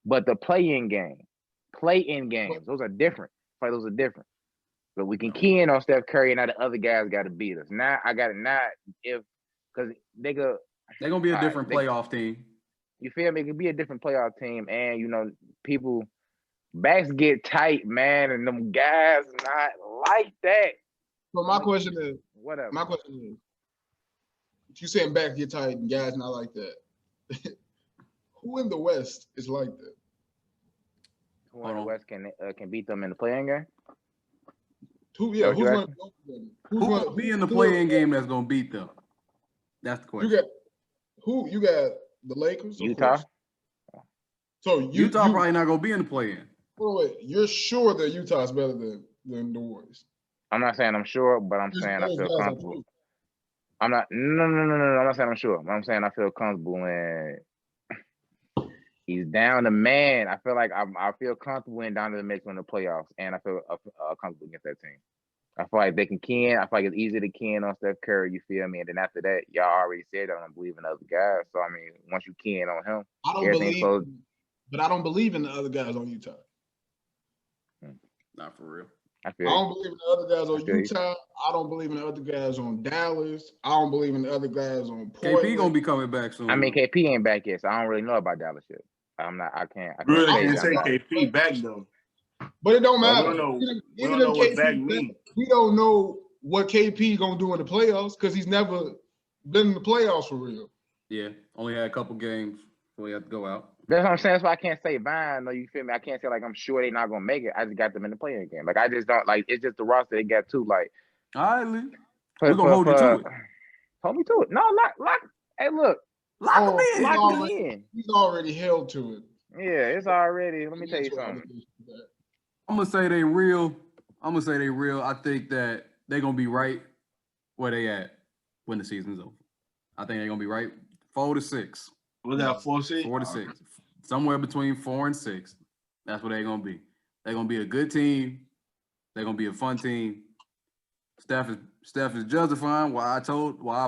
but the play-in games, those are different. Those are different. So we can key in on Steph Curry, and now the other guys got to beat us. Now I got it. Now because they're gonna be a different playoff team. You feel me? It can be a different playoff team, and people backs get tight, man, and them guys not like that. So my question is, whatever. My question is, you saying backs get tight and guys not like that? Who in the West is like that? Who in the West can beat them in the playing game? Who's going to be in the playing game that's going to beat them? That's the question. You got the Lakers, Utah. So Utah probably not going to be in the play-in. Wait, you're sure that Utah's better than the Warriors? I'm not saying I'm sure, but I'm saying I feel comfortable. I'm not. No. I'm not saying I'm sure. I'm saying I feel comfortable and he's down the man. I feel like I feel comfortable in down to the mix in the playoffs, and I feel comfortable against that team. I feel like they can key in. I feel like it's easy to key in on Steph Curry. You feel me? And then after that, y'all already said I don't believe in other guys. So I mean, once you key in on him, but I don't believe in the other guys on Utah. Not for real. I don't believe in the other guys on Utah. I don't believe in the other guys on Dallas. I don't believe in the other guys on Portland. KP gonna be coming back soon. I mean, KP ain't back yet, so I don't really know about Dallas yet. I can't say KP back though. But it don't matter. We don't know what back means. We don't know what KP gonna do in the playoffs because he's never been in the playoffs for real. Yeah, only had a couple games before he had to go out. That's what I'm saying. That's why I can't say Vine. No, you feel me? I can't say like I'm sure they're not gonna make it. I just got them in the playing game. Like I just don't like. It's just the roster they got too. Like, all right, Lee. We're gonna hold you to it. Hold me to it. No, lock. Hey, look. Lock him in. Lock me in. He's already held to it. Yeah, it's already. Let me tell you something. I'm gonna say they real. I think that they're gonna be right where they at when the season's over. I think they're gonna be right 4 to 6. Was that 4 6? 4 to 6. Somewhere between 4 and 6. That's what they're gonna be. They're gonna be a good team. They're gonna be a fun team. Steph is justifying why I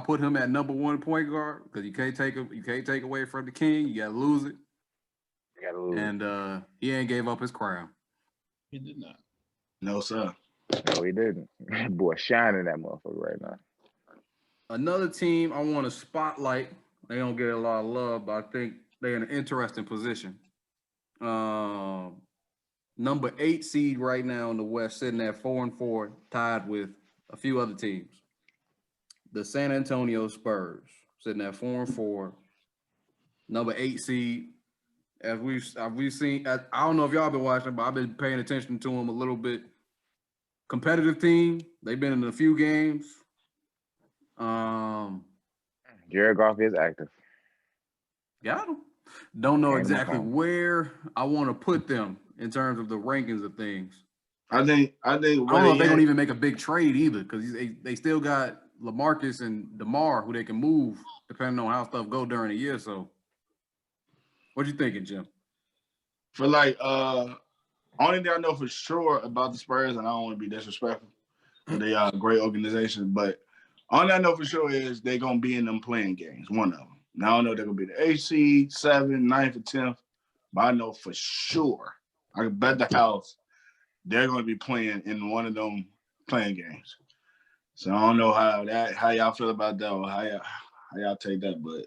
put him at number 1 point guard, because you can't take away from the king. You gotta lose it. And he ain't gave up his crown. He did not. No, sir. No, he didn't. Boy, shining that motherfucker right now. Another team I want to spotlight. They don't get a lot of love, but I think they're in an interesting position. Number 8 seed right now in the West, sitting at 4-4, tied with a few other teams. The San Antonio Spurs, sitting at 4-4. Number 8 seed. As we've seen, I don't know if y'all been watching, but I've been paying attention to them a little bit. Competitive team. They've been in a few games. Jared Goff is active. Got him. Don't know exactly where I want to put them in terms of the rankings of things. I don't know if they're gonna even make a big trade either, because they still got LaMarcus and DeMar, who they can move depending on how stuff go during the year. So, what you thinking, Jim? For like, only thing I know for sure about the Spurs, and I don't want to be disrespectful, but they are a great organization. But only I know for sure is they're gonna be in them playing games. One of them. Now I don't know if they're gonna be the 8th seed, 7th, 9th, or 10th, but I know for sure. I can bet the house they're gonna be playing in one of them playing games. So I don't know how y'all feel about that or how y'all take that, but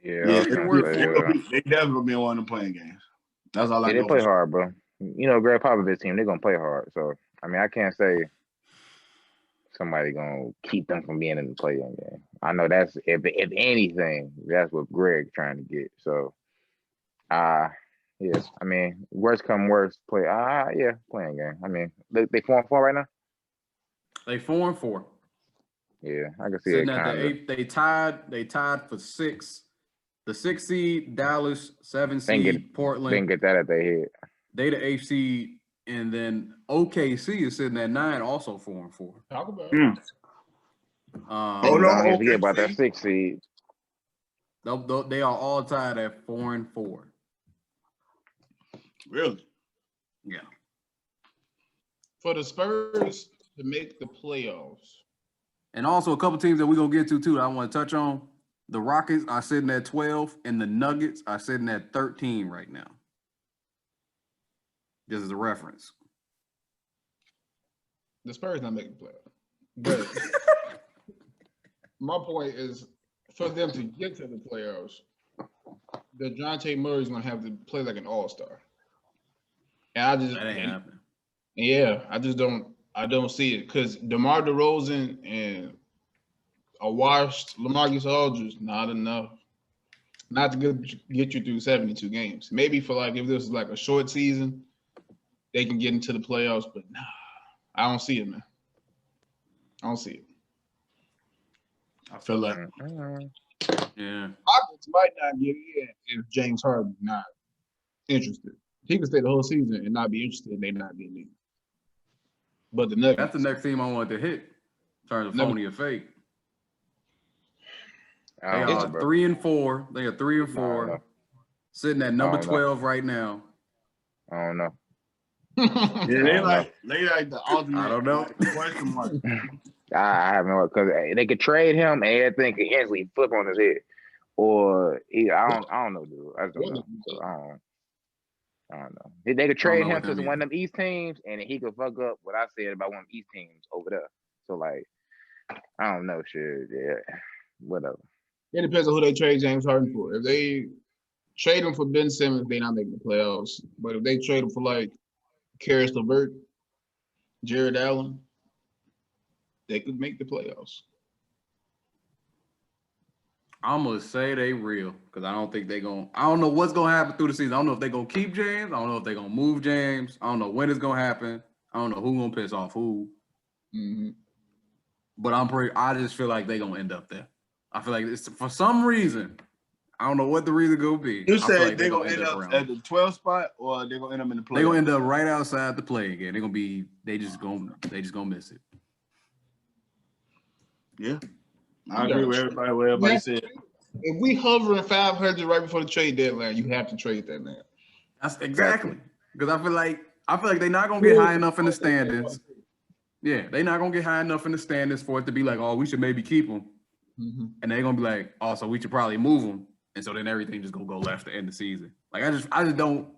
Yeah, they definitely gonna be in one of them playing games. That's all I know. They play hard, bro. You know, Greg Popovich's team, they're gonna play hard. So I mean, I can't say somebody gonna keep them from being in the play-in game. I know that's if anything, that's what Greg's trying to get. So yes, I mean, worst come worst, play playing game. I mean, they 4-4 right now. They 4-4. Yeah, I can see Sitting it. at the 8th, they tied for 6th. The 6th seed, Dallas, 7th seed, Portland. They can get that at their head. They the 8th seed, and then OKC is sitting at 9, also 4-4. Talk about it. Don't forget about that 6th seed. They are all tied at 4-4. Really? Yeah. For the Spurs to make the playoffs. And also a couple teams that we're going to get to, too, that I want to touch on. The Rockets are sitting at 12, and the Nuggets are sitting at 13 right now. This is a reference. The Spurs not making the playoffs. But my point is, for them to get to the playoffs, DeJounte Murray's going to have to play like an all-star. And That ain't happening. Yeah, I don't see it because DeMar DeRozan and a washed LaMarcus Aldridge, not enough. Not to get you through 72 games. Maybe for like if this is like a short season, they can get into the playoffs, but nah, I don't see it, man. I don't see it. I feel like Yeah. Rockets might not get in if James Harden not interested. He could stay the whole season and not be interested, and they not getting in. But the Nuggets. That's the next team I want to hit in terms of phony or fake. They are 3-4. They are 3-4. Sitting at number 12 right now. I don't know. Yeah, they like the ultimate. I don't know. Question mark. I have no because they could trade him and everything could instantly flip on his head. Or I don't know, dude. I just don't know. So I don't know. They could trade him to one of them East teams, and he could fuck up what I said about one of them East teams over there. So like, I don't know, shit. Yeah, whatever. It depends on who they trade James Harden for. If they trade him for Ben Simmons, they're not making the playoffs. But if they trade him for like Karis LeVert, Jared Allen, they could make the playoffs. I'm gonna say they real because I don't think they gonna. I don't know what's gonna happen through the season. I don't know if they gonna keep James. I don't know if they gonna move James. I don't know when it's gonna happen. I don't know who gonna piss off who. Mm-hmm. But I just feel like they gonna end up there. I feel like it's for some reason. I don't know what the reason gonna be. You said like they're gonna end up at the 12th spot, or they're gonna end up in the playoffs? They're gonna end up right outside the play again. They're gonna be. They just gonna miss it. Yeah. I agree with everybody. What everybody said. If we hovering 500 right before the trade deadline, you have to trade that man. That's exactly because I feel like they're not gonna get high enough in the standings. Yeah, they're not gonna get high enough in the standings for it to be like, oh, we should maybe keep them, and they're gonna be like, oh, so we should probably move them, and so then everything just gonna go left to end the season. Like I just don't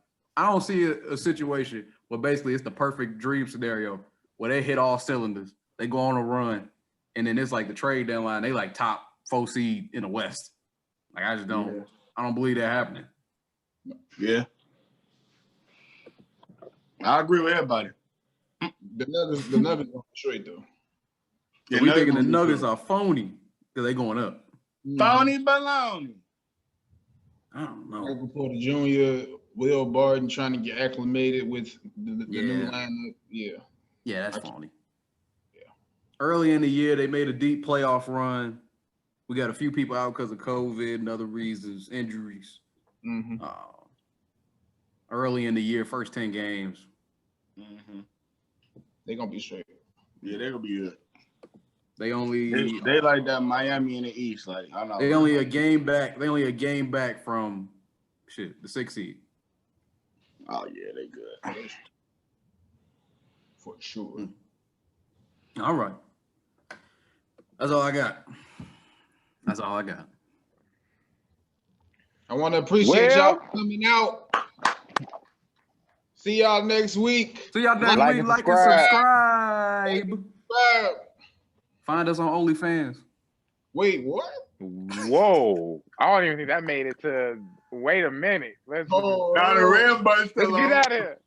see a situation where basically it's the perfect dream scenario where they hit all cylinders, they go on a run. And then it's like the trade deadline, they like top 4 seed in the West. Like I just don't, I don't believe that happening. Yeah, I agree with everybody. The Nuggets are straight though. So we thinking the Nuggets are phony because they going up. Phony baloney. I don't know. Michael Porter Jr., Will Barton trying to get acclimated with the new lineup. Yeah, that's phony. Early in the year, they made a deep playoff run. We got a few people out because of COVID and other reasons, injuries. Early in the year, first 10 games. They're going to be straight. Yeah, they're going to be good. They only they like that Miami in the East. Like I don't know. They only a game back. They only a game back from the 6th seed. Oh yeah, they good for sure. All right. That's all I got. I want to appreciate y'all coming out. See y'all next week. See y'all next week. Like and subscribe. Find us on OnlyFans. Wait, what? Whoa. I don't even think that made it to. Wait a minute. Let's the red button. get out of here.